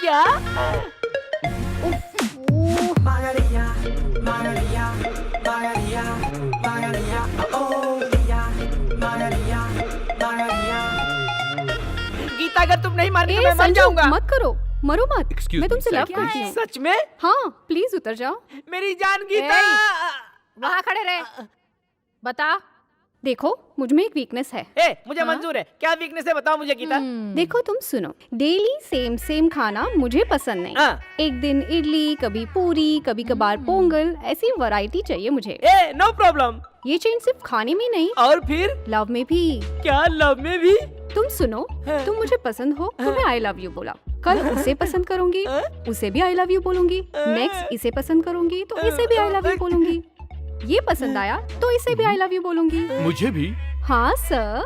क्या? गीता, अगर तुम नहीं मारनी तो मैं मर जाऊंगा। मत करो, मरो मत। Excuse मैं me, तुमसे लव sir, करती हूँ। सच में? हाँ, प्लीज उतर जाओ। मेरी जान गीता। वहाँ खड़े रहे। बता। देखो, मुझ में एक वीकनेस है। मुझे मंजूर है। क्या वीकनेस है बताओ मुझे गीता। देखो तुम सुनो, डेली सेम सेम खाना मुझे पसंद नहीं। एक दिन इडली, कभी पूरी, कभी कभार पोंगल, ऐसी वैरायटी चाहिए मुझे। No problem. ये चेंज सिर्फ खाने में नहीं, और फिर लव में भी। क्या लव में भी? तुम सुनो, तुम मुझे पसंद हो तो मैं आई लव यू बोला, कल उसे पसंद करूंगी, उसे भी आई लव यू बोलूंगी, नेक्स्ट इसे पसंद करूंगी तो इसे भी आई लव यू बोलूंगी, ये पसंद आया तो इसे भी आई लव यू बोलूंगी। मुझे भी? हाँ सर।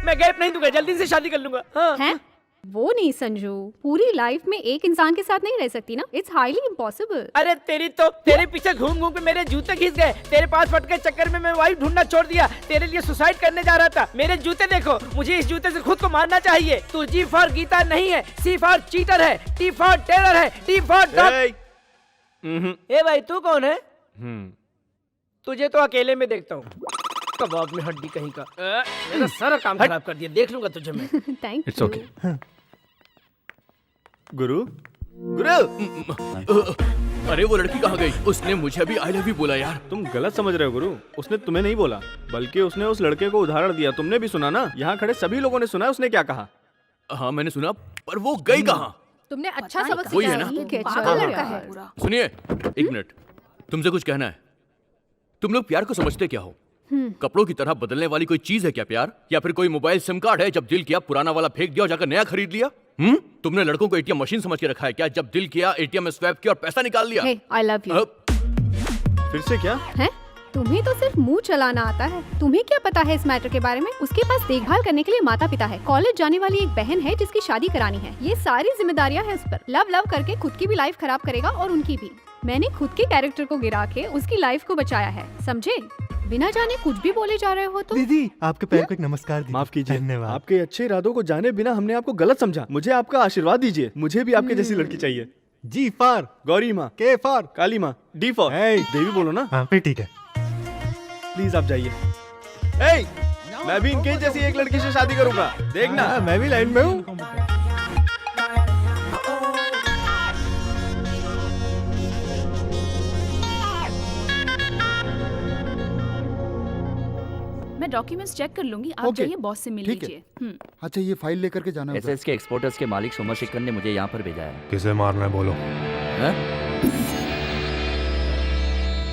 मैं गैप नहीं दूंगा, जल्दी से शादी कर लूंगा। हैं? वो नहीं संजू, पूरी लाइफ में एक इंसान के साथ नहीं रह सकती ना, इट्स हाईली इम्पॉसिबल। अरे तेरे पीछे घूम घूम के मेरे जूते घिस गए। तेरे पास फट के चक्कर में मैं वाइफ ढूंढना छोड़ दिया। तेरे लिए सुसाइड करने जा रहा था। मेरे जूते देखो, मुझे इस जूते से खुद को मारना चाहिए। तू जी फॉर गीता नहीं है, सी फॉर चीटर है, टी फॉर टेरर है, टी फॉर ए भाई तू कौन है? तुझे तो अकेले में देखता हूँ। कबाब में हड्डी कहीं का। मेरा सारा काम खराब कर दिया, देख लूंगा तुझे मैं। Thank it's okay. गुरु अरे वो लड़की कहाँ गई? उसने मुझे अभी आई लव यू बोला यार। तुम गलत समझ रहे हो गुरु, उसने तुम्हें नहीं बोला, बल्कि उसने उस लड़के को उदाहरण दिया। तुमने भी सुना ना, यहाँ खड़े सभी लोगों ने सुना है उसने क्या कहा। हाँ मैंने सुना, पर वो गई कहाँ? तुमने अच्छा सबक वही है ना? पागल लड़का है। सुनिए एक मिनट, तुमसे कुछ कहना है। तुम लोग प्यार को समझते क्या हो? कपड़ों की तरह बदलने वाली कोई चीज है क्या प्यार? या फिर कोई मोबाइल सिम कार्ड है, जब दिल किया पुराना वाला फेंक दिया और जाकर नया खरीद लिया? तुमने लड़कों को एटीएम मशीन समझ के रखा है क्या? जब दिल किया एटीएम में स्वैप किया और पैसा निकाल लिया। I love you. फिर से क्या है? तुम्हें तो सिर्फ मुंह चलाना आता है। तुम्हें क्या पता है इस मैटर के बारे में? उसके पास देखभाल करने के लिए माता पिता है, कॉलेज जाने वाली एक बहन है जिसकी शादी करानी है। ये सारी जिम्मेदारियां हैं उस पर। लव लव करके खुद की भी लाइफ खराब करेगा और उनकी भी। मैंने खुद के कैरेक्टर को गिरा के उसकी लाइफ को बचाया है, समझे? बिना जाने कुछ भी बोले जा रहे हो तो। दीदी आपके पैर को एक नमस्कार दीजिए। माफ कीजिए, धन्यवाद। आपके अच्छे इरादों को जाने बिना हमने आपको गलत समझा। मुझे आपका आशीर्वाद दीजिए। मुझे भी आपके जैसी लड़की चाहिए। जी फॉर गौरी माँ, के फॉर काली माँ, डी फॉर देवी बोलो ना। हाँ फिर ठीक है। प्लीज आप जाइए। मैं भी इनके जैसी एक लड़की से शादी करूंगा, देखना। मैं भी लाइन में हूँ। मैं डॉक्यूमेंट्स चेक कर लूंगी, आप जाइए बॉस से मिल लीजिए। अच्छा ये फाइल लेकर के जाना होगा। एसएस के एक्सपोर्टर्स के मालिक सोमर शिखर ने मुझे यहाँ पर भेजा है। किसे मारना है बोलो।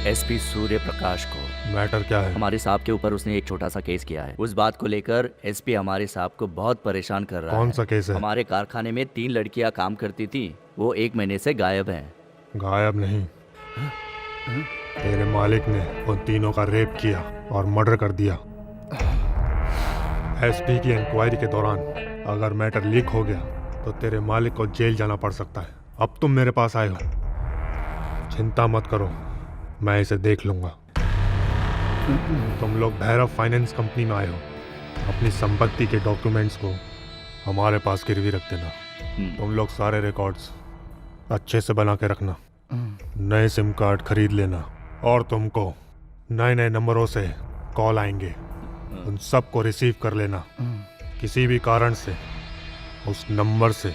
एसपी सूर्य प्रकाश को। मैटर क्या है? हमारे साहब के ऊपर उसने एक छोटा सा केस किया है। उस बात को लेकर एसपी हमारे साहब को बहुत परेशान कर रहा है। कौन सा केस है? हमारे कारखाने में 3 लड़कियां काम करती थी, वो 1 महीने से गायब हैं। गायब नहीं, तेरे मालिक ने उन तीनों का रेप किया और मर्डर कर दिया। एसपी की इंक्वायरी के दौरान अगर मैटर लीक हो गया तो तेरे मालिक को जेल जाना पड़ सकता है। अब तुम मेरे पास आए हो, चिंता मत करो, मैं इसे देख लूंगा। तुम लोग भैरव फाइनेंस कंपनी में आए हो, अपनी संपत्ति के डॉक्यूमेंट्स को हमारे पास गिरवी रख देना। तुम लोग सारे रिकॉर्ड्स अच्छे से बना के रखना। नए सिम कार्ड खरीद लेना और तुमको नए नए नंबरों से कॉल आएंगे, उन सब को रिसीव कर लेना। किसी भी कारण से उस नंबर से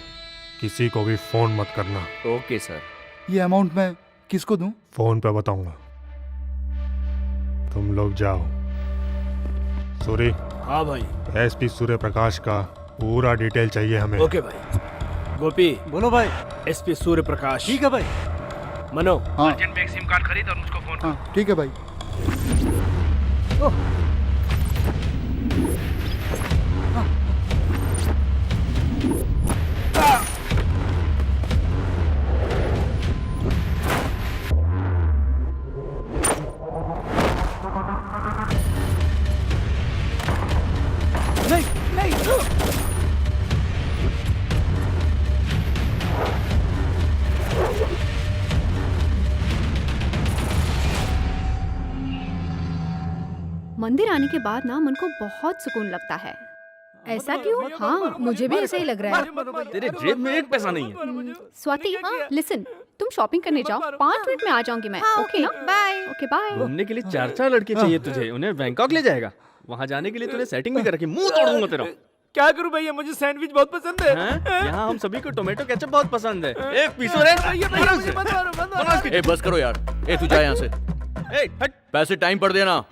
किसी को भी फोन मत करना। Okay sir. ये अमाउंट मैं किसको दूं? फोन पे बताऊंगा। तुम लोग जाओ। सूरी। हाँ भाई। एसपी सूर्य प्रकाश का पूरा डिटेल चाहिए हमें। ओके भाई। गोपी बोलो भाई। एसपी सूर्य प्रकाश। ठीक है भाई। मनो, हाँ अर्जेंट में एक सिम कार्ड खरीद और मुझको फोन कर। हाँ ठीक है भाई। मंदिर आने के बाद ना मन को बहुत सुकून लगता है। ऐसा क्यों? हाँ, मुझे भी ऐसा ही लग रहा है। तेरे जेब में एक पैसा नहीं है। स्वाति, लिसन, तुम शॉपिंग करने जाओ, 5 मिनट में आ जाऊंगी मैं। ओके ना? बाय। Okay bye. घूमने के लिए 4 लड़के चाहिए तुझे, उन्हें बैंकॉक ले जाएगा। वहाँ जाने के लिए तूने सेटिंग भी कर रखी, मुंह तोड़ूंगा तेरा। क्या करूं भैया, मुझे सैंडविच बहुत पसंद है। यहाँ हम सभी को टोमेटो केचप बहुत पसंद है। एक पीसो रे। ए बस करो यार। ए तू जा यहाँ से। ए हट। पैसे टाइम पर देना।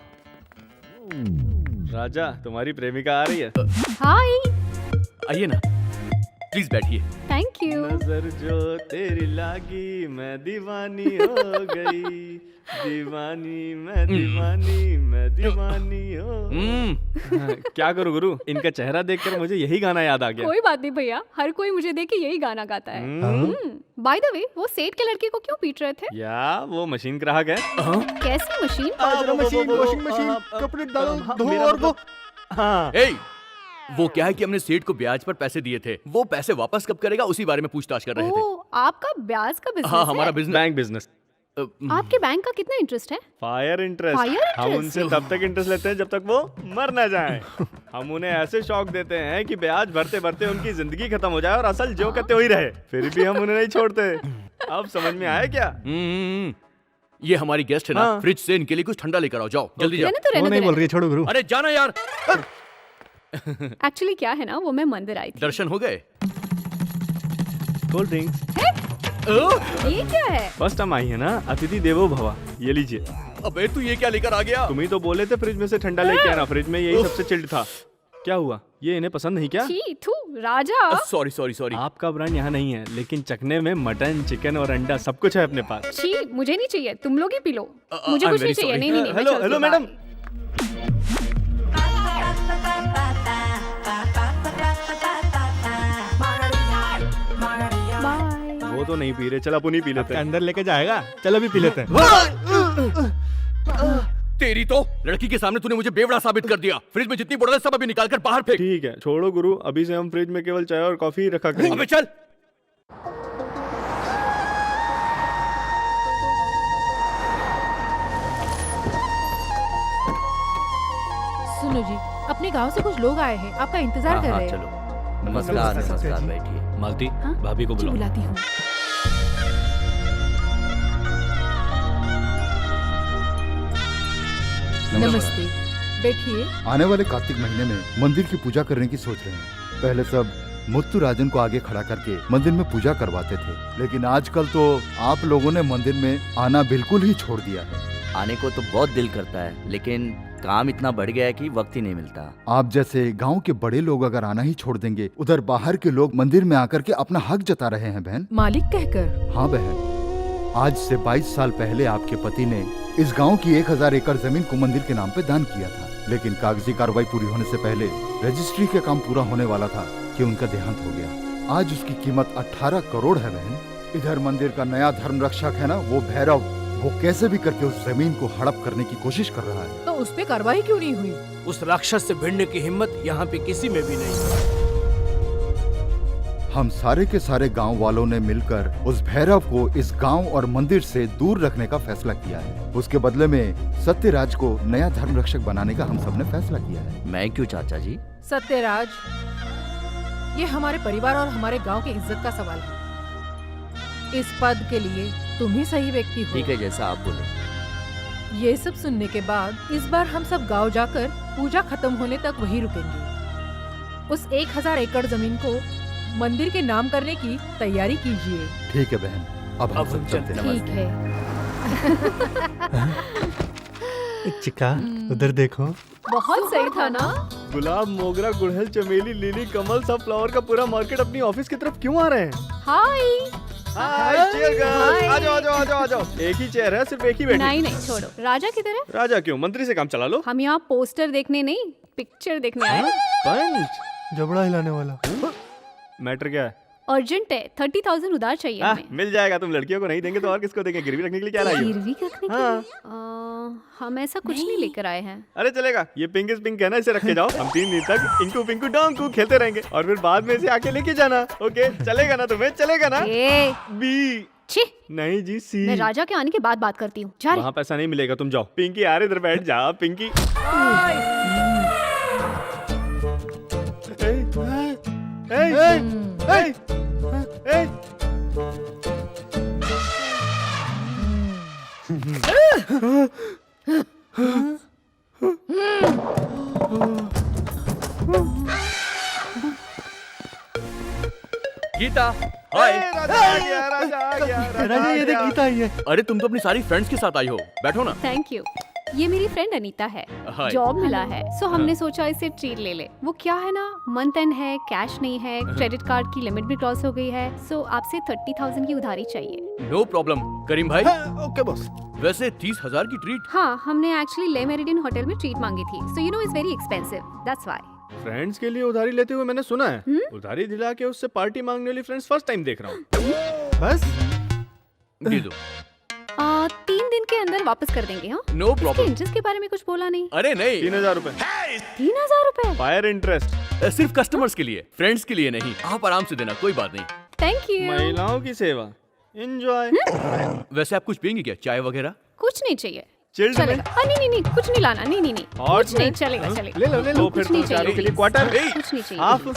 राजा, तुम्हारी प्रेमिका आ रही है। हाय। आइए ना, प्लीज बैठिए। Thank you. नजर जो तेरी लागी मैं दीवानी हो गई, दीवानी मैं दीवानी हो। क्या करूं गुरु, इनका चेहरा देखकर मुझे यही गाना याद आ गया। कोई बात नहीं भैया, हर कोई मुझे देख के यही गाना गाता है। बाय द वे, वो सेठ के लड़के को क्यों पीट रहे थे? या वो मशीन ग्राहक है। कैसी मशीन? वॉशिंग मशीन, कपड़े डालो, धो और वो। हाँ, ए वो क्या है कि हमने सेठ को ब्याज पर पैसे दिए थे, वो पैसे वापस कब करेगा उसी बारे में पूछताछ कर रहे थे। ओह, आपका ब्याज का बिजनेस हाँ, हमारा है? बिजनेस। Bank business. आपके बैंक का कितना इंटरेस्ट है? Fire interest. Fire interest? हम उनसे तब तक इंटरेस्ट लेते हैं जब तक वो मर न जाएं। हम उन्हें ऐसे शौक देते हैं कि ब्याज भरते भरते उनकी जिंदगी खत्म हो जाए और असल जो करते ही रहे, फिर भी हम उन्हें नहीं छोड़ते। अब समझ में आया क्या? ये हमारी गेस्ट है ना, हाँ। फ्रिज से इनके लिए कुछ ठंडा लेकर आओ, जाओ जल्दी जाओ। रहने दो। रही है, छोड़ो गुरु। अरे जाना यार। एक्चुअली क्या है ना, वो मैं मंदिर आई थी। दर्शन हो गए? Cold drinks. ये क्या है? फर्स्ट टाइम आई है ना, अतिथि देवो भवा। ये लीजिए। अबे तू ये क्या लेकर आ गया? तुम ही तो बोले थे फ्रिज में से ठंडा लेके आना, फ्रिज में यही सबसे चिल्ड था। क्या हुआ, ये इन्हें पसंद नहीं क्या? छी, थू, राजा। Sorry sorry sorry. आपका ब्रांड यहाँ नहीं है, लेकिन चखने में मटन, चिकन और अंडा सब कुछ है अपने पास। छी, मुझे नहीं चाहिए, तुम लोग ही पी लो। मुझे I'm कुछ very नहीं चाहिए। sorry. नहीं नहीं नहीं, मैं हेलो चलती हेलो हूँ, मैडम। बाय। वो तो नहीं पी रहे, चल अपन ही पी लेते हैं। अंदर लेके जाएगा, चलो अभी पी लेते हैं। तेरी तो लड़की के सामने तूने मुझे बेवड़ा साबित कर दिया। फ्रिज में जितनी बोतल है सब अभी निकाल कर बाहर फेंक। ठीक है, छोड़ो गुरु, अभी से हम फ्रिज में केवल चाय और कॉफी ही रखा करेंगे। अबे चल। सुनो जी, अपने गांव से कुछ लोग आए हैं, आपका इंतजार कर हाँ रहे हैं। चलो। नमस्कार नमस्कार, बैठिए। मालती, हाँ? भाभी को जी, बुलाओ। बुलाती हूँ। नमस्ते, बैठिए। आने वाले कार्तिक महीने में मंदिर की पूजा करने की सोच रहे हैं। पहले सब मुत्तु राजन को आगे खड़ा करके मंदिर में पूजा करवाते थे, लेकिन आजकल तो आप लोगों ने मंदिर में आना बिल्कुल ही छोड़ दिया है। आने को तो बहुत दिल करता है, लेकिन काम इतना बढ़ गया है कि वक्त ही नहीं मिलता। आप जैसे गांव के बड़े लोग अगर आना ही छोड़ देंगे, उधर बाहर के लोग मंदिर में आकर के अपना हक जता रहे हैं बहन। मालिक कहकर। हाँ बहन, आज से 22 साल पहले आपके पति ने इस गांव की 1000 एकड़ जमीन को मंदिर के नाम पे दान किया था, लेकिन कागजी कार्रवाई पूरी होने से पहले रजिस्ट्री के काम पूरा होने वाला था कि उनका देहांत हो गया। आज उसकी कीमत 18 करोड़ है बहन। इधर मंदिर का नया धर्म रक्षक है ना, वो भैरव, वो कैसे भी करके उस जमीन को हड़प करने की कोशिश कर रहा है। तो उस पे कार्रवाई क्यों नहीं हुई? उस राक्षस से भिड़ने की हिम्मत यहाँ पे किसी में भी नहीं। हम सारे के सारे गांव वालों ने मिलकर उस भैरव को इस गांव और मंदिर से दूर रखने का फैसला किया है। उसके बदले में सत्यराज को नया धर्म रक्षक बनाने का हम सब ने फैसला किया है। मैं क्यों चाचा जी? सत्यराज, ये हमारे परिवार और हमारे गांव की इज्जत का सवाल है। इस पद के लिए तुम ही सही व्यक्ति हो। ठीक है, जैसा आप बोले। ये सब सुनने के बाद इस बार हम सब गांव जाकर पूजा खत्म होने तक वहीं रुकेंगे। उस 1000 एकड़ जमीन को मंदिर के नाम करने की तैयारी कीजिए। ठीक है बहन, अब हम सब चलते हैं। ठीक है। चिका उधर देखो। बहुत सही था ना? गुलाब, मोगरा, गुड़हल, चमेली, लिली, कमल, सब फ्लावर का पूरा मार्केट अपनी ऑफिस की तरफ क्यों आ रहे हैं? हाय। हाय, cheer girls, आ जाओ आ जाओ आ जाओ आ जाओ। एक ही चेयर है, सिर्फ एक ही बैठी। नहीं नहीं, छोड़ो। राजा किधर है? राजा क्यों, मंत्री से काम चला लो। हम यहाँ पोस्टर देखने नहीं, पिक्चर देखने आए हैं। पंच, जबड़ा हिलाने वाला। मैटर क्या है? अर्जेंट है, 30,000 उधार चाहिए हमें। मिल जाएगा, तुम लड़कियों को नहीं देंगे तो और किसको देंगे? गिरवी रखने के लिए क्या लाइए? गिरवी रखने के हाँ। लिए? हम ऐसा कुछ नहीं लेकर आए हैं। अरे चलेगा, ये पिंक इज पिंक है ना, इसे रख के जाओ। हम 3 दिन तक इंकू पिंकू डोंकू खेलते रहेंगे और फिर बाद में इसे आके लेके जाना। ओके, चलेगा ना तुम्हें? चलेगा ना? ए, बी। छी, नहीं जी, सी। मैं राजा के आने के बाद बात करती हूँ। जा रे। वहाँ पैसा नहीं मिलेगा, तुम जाओ। पिंकी यार इधर बैठ जा, पिंकी। गीता, हाय। राजा आ गया, राजा आ गया, राजा ये देख गीता आई है। अरे तुम तो अपनी सारी फ्रेंड्स के साथ आई हो, बैठो ना। Thank you. ये मेरी फ्रेंड अनीता है, हाय। जॉब मिला है, सो हमने सोचा इसे ट्रीट ले ले। वो क्या है ना, मंथ एंड है, कैश नहीं है, क्रेडिट कार्ड की लिमिट भी क्रॉस हो गई है, सो आपसे 30,000 की उधारी चाहिए। नो प्रॉब्लम करीम भाई। Okay boss. वैसे 30,000 की ट्रीट। हाँ, हमने एक्चुअली ले मेरिडियन होटल में ट्रीट मांगी थी, so you know it's very expensive, that's why. Friends के लिए उधारी लेते हुए मैंने सुना है। उधारी दिला के उससे पार्टी मांगने वाली फ्रेंड्स फर्स्ट टाइम देख रहा हूँ। बस दे दो। 3 दिन के अंदर वापस कर देंगे। हाँ, नो प्रॉब्लम। इंटरेस्ट के बारे में कुछ बोला नहीं। अरे नहीं, 3,000 रुपए। 3,000 रुपए? Fire interest. सिर्फ कस्टमर्स के लिए, फ्रेंड्स के लिए नहीं। आप आराम से देना, कोई बात नहीं। Thank you. महिलाओं की सेवा, एंजॉय। वैसे आप कुछ पियेंगे क्या, चाय वगैरह? कुछ नहीं चाहिए। चिल्ड में। चलेगा। नहीं, कुछ नहीं लाना। नहीं, हॉट कुछ नहीं, में? चलेगा, चलेगा। ले लो फिर कुछ नहीं तो चारों चाहिए। के लिए क्वार्टर। कुछ नहीं चाहिए। हाफ।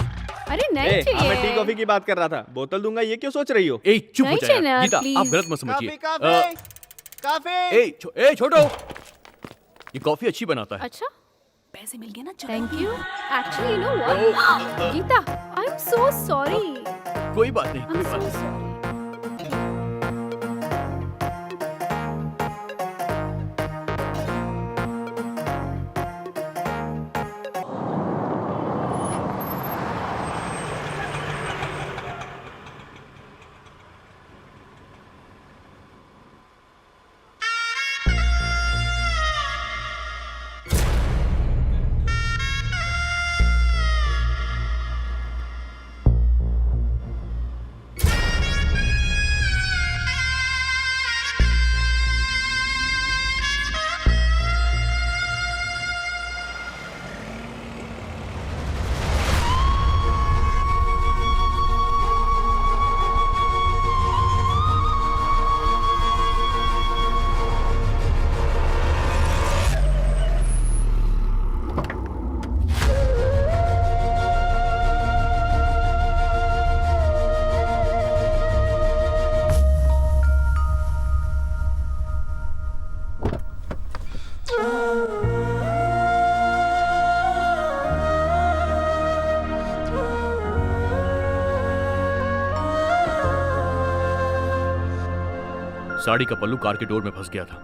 अरे नहीं मैं टी चाहिए। कॉफी की बात कर रहा था, बोतल दूंगा ये क्यों सोच रही हो? ए चुप हो नहीं जाए चाहिए यार। ना, गीता, please। आप गलत मत समझिए। काफी। ए छोटो, ये कॉफी अच्छी बनाता है। अच्छा, पैसे मिल गए ना। Thank you. Actually you know what, Geeta, I am so sorry. कोई बात नहीं, आई कोई एम बात सो नहीं। सॉरी। साड़ी का पल्लू कार के डोर में फंस गया था।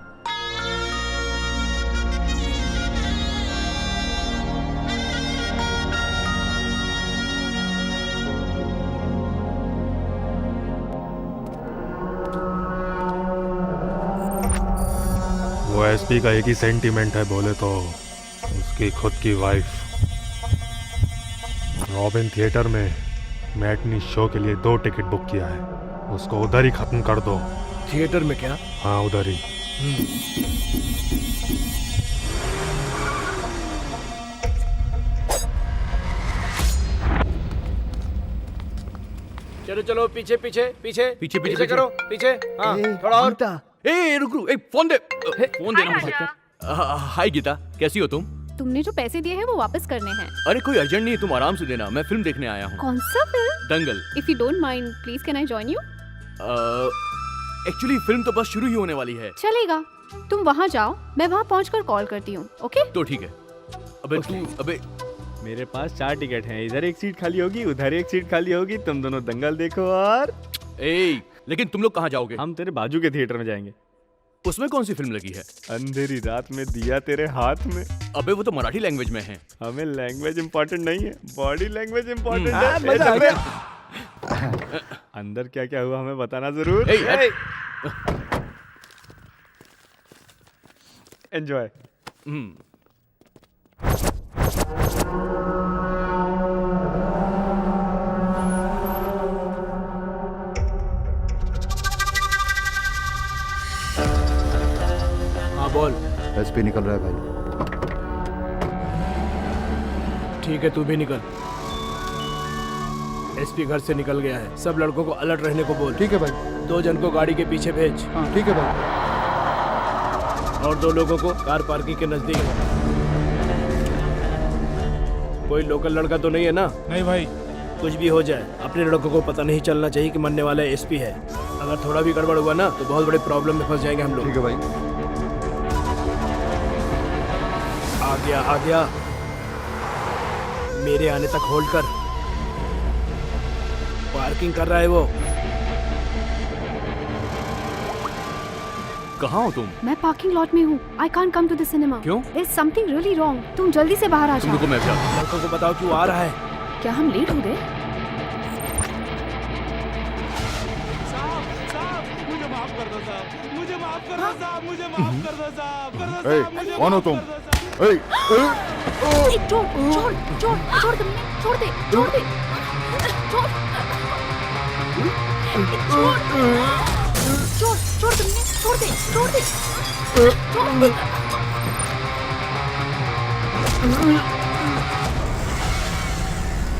वो एसपी का एक ही सेंटीमेंट है बोले तो, उसकी खुद की वाइफ। रॉबिन थिएटर में मैटनी शो के लिए 2 टिकट बुक किया है, उसको उधर ही खत्म कर दो। थिएटर में क्या? हाँ उधर ही। चलो पीछे पीछे पीछे पीछे, पीछे। करो पीछे। हाँ, थोड़ा और। ए रुक, फोन दे। फोन देना मुझे। हाय गीता, कैसी हो तुम? तुमने जो पैसे दिए हैं वो वापस करने हैं। अरे कोई अर्जेंट नहीं है, तुम आराम से देना। मैं फिल्म देखने आया हूँ। कौन सा film? Dangal. If you don't mind please can I join you? Actually film तो बस शुरू ही होने वाली है। चलेगा, तुम वहाँ जाओ, मैं वहाँ पहुँचकर कॉल करती हूँ। ओके? तो ठीक है। अबे मेरे पास 4 टिकट हैं, इधर एक सीट खाली होगी, उधर एक सीट खाली होगी, तुम दोनों दंगल देखो। और लेकिन तुम लोग कहाँ जाओगे? हम तेरे बाजू के थिएटर में जाएंगे। उसमें कौन सी फिल्म लगी है? अंधेरी रात में दिया तेरे हाथ में। अबे वो तो मराठी लैंग्वेज में है। हमें लैंग्वेज इम्पोर्टेंट नहीं है, बॉडी लैंग्वेज इम्पोर्टेंट हाँ, है। मजा आ गया। अंदर क्या क्या हुआ हमें बताना जरूर। एंजॉय। हाँ बोल। एसपी निकल रहा है भाई। ठीक है, तू भी निकल। एसपी घर से निकल गया है, सब लड़कों को अलर्ट रहने को बोल। ठीक है भाई। 2 जन को गाड़ी के पीछे भेज। हाँ ठीक है भाई। और 2 लोगों को कार पार्किंग के नजदीक। कोई लोकल लड़का तो नहीं है ना? नहीं भाई, कुछ भी हो जाए अपने लड़कों को पता नहीं चलना चाहिए कि मरने वाला एसपी है। अगर थोड़ा भी गड़बड़ हुआ ना तो बहुत बड़े प्रॉब्लम में फंस जाएंगे हम लोग। ठीक है भाई। आ गया मेरे आने तक होल्ड कर। पार्किंग कर रहा है वो। कहाँ हो तुम? मैं पार्किंग लॉट में हूँ। I can't come to the cinema. क्यों? There's something really wrong. तुम जल्दी से बाहर आ तुम जाओ। रुको, मैं भी आता हूँ। लड़कों को बताओ कि वो आ रहा है। क्या हम लेट हो गए? कौन हो तुम? छोड़ छोड़ तुमने, छोड़ दे। छोड़ तुमने,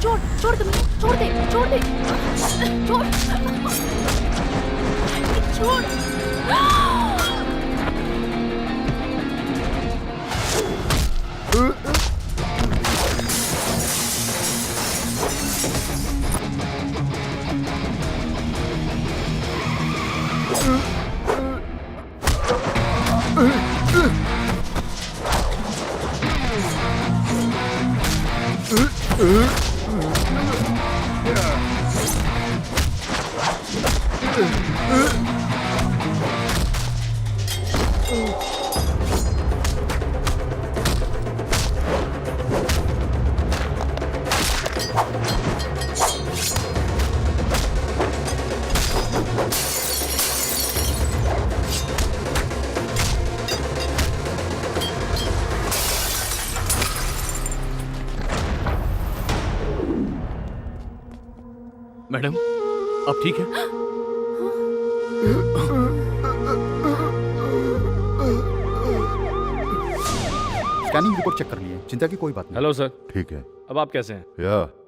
छोड़ दे। छोड़ तुमने, छोड़ दे। छोड़। मैडम, अब ठीक है? स्कैनिंग रिपोर्ट चेक कर ली है, चिंता की कोई बात नहीं। हेलो सर, ठीक है। अब आप कैसे हैं?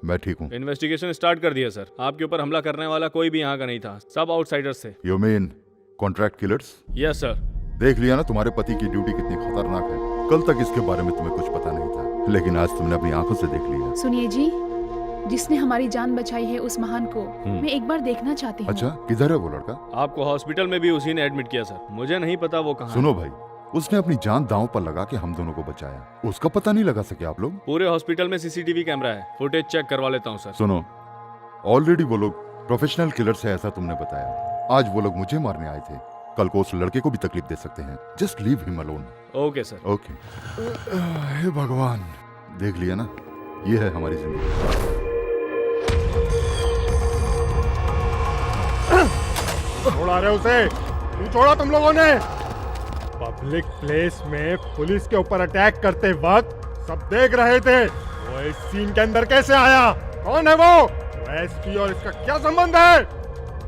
मैं ठीक हूँ। इन्वेस्टिगेशन स्टार्ट कर दिया सर। आपके ऊपर हमला करने वाला कोई भी यहाँ का नहीं था, सब आउटसाइडर्स थे। You mean contract killers? Yes sir. देख लिया ना तुम्हारे पति की ड्यूटी कितनी खतरनाक है। कल तक इसके बारे में तुम्हें कुछ पता नहीं था, लेकिन आज तुमने अपनी आंखों से देख लिया। सुनिए जी, जिसने हमारी जान बचाई है उस महान को मैं एक बार देखना चाहती हूँ। अच्छा, किधर है वो लड़का? आपको हॉस्पिटल में भी उसी ने एडमिट किया सर। मुझे नहीं पता वो कहाँ है। सुनो भाई, उसने अपनी जान दांव पर लगा के हम दोनों को बचाया। उसका पता नहीं लगा सके आप लोग? पूरे हॉस्पिटल में सीसीटीवी कैमरा है, फुटेज चेक करवा लेता हूँ सर। सुनो, ऑलरेडी वो लोग प्रोफेशनल किलर्स है ऐसा तुमने बताया। आज वो लोग मुझे मारने आए थे, कल को उस लड़के को भी तकलीफ दे सकते हैं। Just leave him alone. Okay sir. Okay. हे भगवान, देख लिया ना, ये है हमारी जिंदगी। छोड़ा रहे उसे, क्यों छोड़ा तुम लोगों ने? पब्लिक प्लेस में पुलिस के ऊपर अटैक करते वक्त सब देख रहे थे। वो इस सीन के अंदर कैसे आया? कौन है वो एसपी और इसका क्या संबंध है?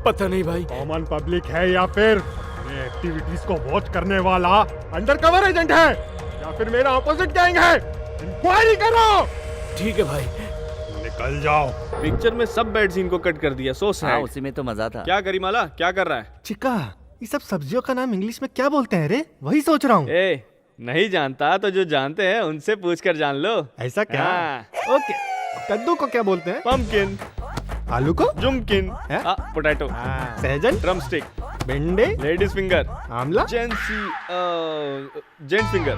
पता नहीं भाई। कॉमन पब्लिक है या फिर अपने एक्टिविटीज को वॉच करने वाला अंडरकवर एजेंट है या फिर मेरा अपोजिट गैंग है? इंक्वायरी करो। ठीक है भाई। निकल जाओ। पिक्चर में सब बैड सीन को कट कर दिया। So sad. हाँ, उसी में तो मजा था। क्या करी माला, क्या कर रहा है? चिका, ये सब सब्जियों का नाम इंग्लिश में क्या बोलते हैं रे? वही सोच रहा हूँ। ए, नहीं जानता तो जो जानते हैं उनसे पूछकर जान लो। ऐसा क्या? हाँ। ओके। कद्दू को क्या बोलते हैं? पम्पकिन। आलू को? जुमकिन। पोटैटो। सहजन? ड्रमस्टिक। भिंडी? Ladies finger. Amla? Gents finger.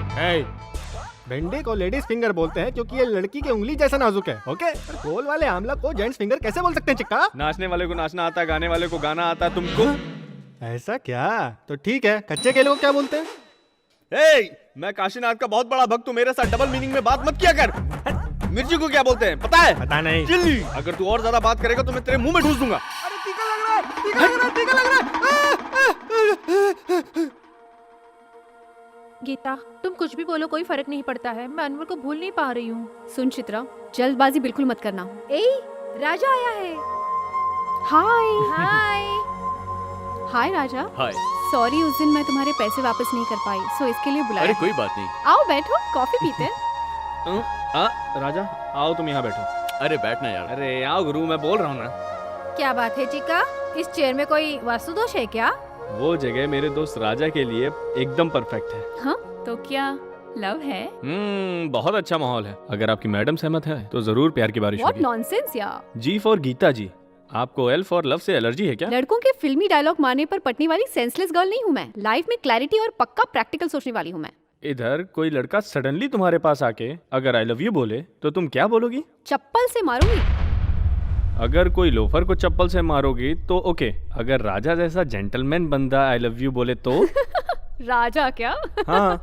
भिंडी को लेडीज फिंगर बोलते हैं क्योंकि ये लड़की की उंगली जैसा नाजुक है। ओके, गोल वाले आमला को जेंट्स फिंगर कैसे बोल सकते हैं चिक्का? नाचने वाले को नाचना आता है, गाने वाले को गाना आता है। तुमको? ऐसा क्या? तो ठीक है, कच्चे केले को क्या बोलते हैं? मैं काशीनाथ का बहुत बड़ा भक्त हूँ, मेरे साथ डबल मीनिंग में बात मत किया कर। मिर्ची को क्या बोलते हैं पता है? पता नहीं। चिल्ली। अगर तू और ज्यादा बात करेगा तो मैं तेरे मुंह में ठूस दूंगा। अरे टीका लग रहा है, टीका लग रहा है, टीका लग रहा है। गीता, तुम कुछ भी बोलो कोई फर्क नहीं पड़ता है। मैं अनवर को भूल नहीं पा रही हूँ। सुन चित्रा, जल्दबाजी बिल्कुल मत करना। ए, राजा आया है। हाय। हाय। हाय राजा। हाय। सॉरी, उस दिन मैं तुम्हारे पैसे वापस नहीं कर पाई, सो इसके लिए बुलाया। अरे कोई बात नहीं। आओ बैठो, कॉफी पीते हैं। राजा आओ, तुम यहाँ बैठो। अरे बैठना यार। अरे आओ गुरु, मैं बोल रहा हूँ ना। क्या बात है चिका, इस चेयर में कोई वास्तु दोष है क्या? वो जगह मेरे दोस्त राजा के लिए एकदम परफेक्ट है। हाँ, तो क्या लव है? बहुत अच्छा माहौल है। अगर आपकी मैडम सहमत है तो जरूर प्यार की बारिश व्हाट होगी। नॉनसेंस यार। जी फॉर गीता जी। आपको एल फॉर लव से एलर्जी है क्या? लड़कों के फिल्मी डायलॉग मारने पर पटने वाली सेंसलेस गर्ल नहीं हूँ मैं। लाइफ में क्लैरिटी और पक्का प्रैक्टिकल सोचने वाली हूँ मैं। इधर कोई लड़का सडनली तुम्हारे पास आके अगर आई लव यू बोले तो तुम क्या बोलोगी? चप्पल से मारूंगी। अगर कोई लोफर को चप्पल से मारोगी तो ओके। अगर राजा जैसा जेंटलमैन बंदा आई लव यू बोले तो? राजा क्या? हाँ।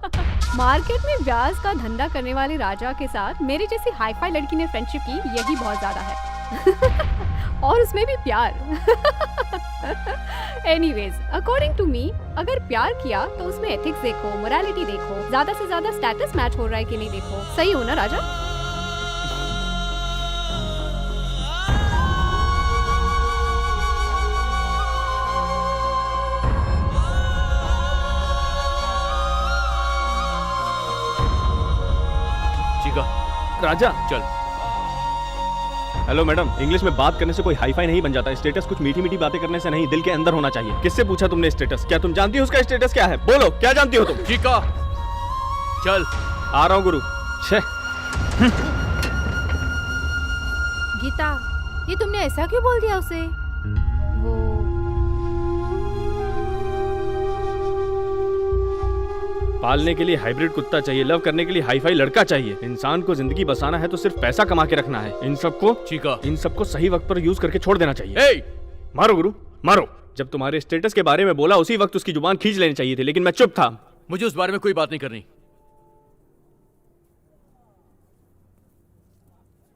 मार्केट में ब्याज का धंधा करने वाले राजा के साथ मेरी जैसी हाईफाई लड़की ने फ्रेंडशिप की, यही बहुत ज्यादा है। और उसमें भी प्यार। एनीवेज, अकॉर्डिंग टू मी, अगर प्यार किया तो उसमें एथिक्स देखो, मोरालिटी देखो, ज्यादा से ज्यादा स्टेटस मैच हो रहा है कि नहीं देखो। सही हो ना राजा? राजा चल। हेलो मैडम, इंग्लिश में बात करने से कोई हाईफाई नहीं बन जाता। स्टेटस कुछ मीठी मीठी बातें करने से नहीं, दिल के अंदर होना चाहिए। किससे पूछा तुमने स्टेटस? क्या तुम जानती हो उसका स्टेटस क्या है? बोलो, क्या जानती हो तुम? चीका चल। आ रहा हूँ गुरु। छे। गीता, ये तुमने ऐसा क्यों बोल दिया उसे? वो पालने के लिए हाइब्रिड कुत्ता चाहिए, लव करने के लिए हाईफाई लड़का चाहिए। इंसान को जिंदगी बसाना है तो सिर्फ पैसा कमा के रखना है। इन सबको सही वक्त पर यूज करके छोड़ देना चाहिए। मारो गुरु, मारो। जब तुम्हारे स्टेटस के बारे में बोला उसी वक्त उसकी जुबान खींच लेनी चाहिए थी, लेकिन मैं चुप था। मुझे उस बारे में कोई बात नहीं करनी।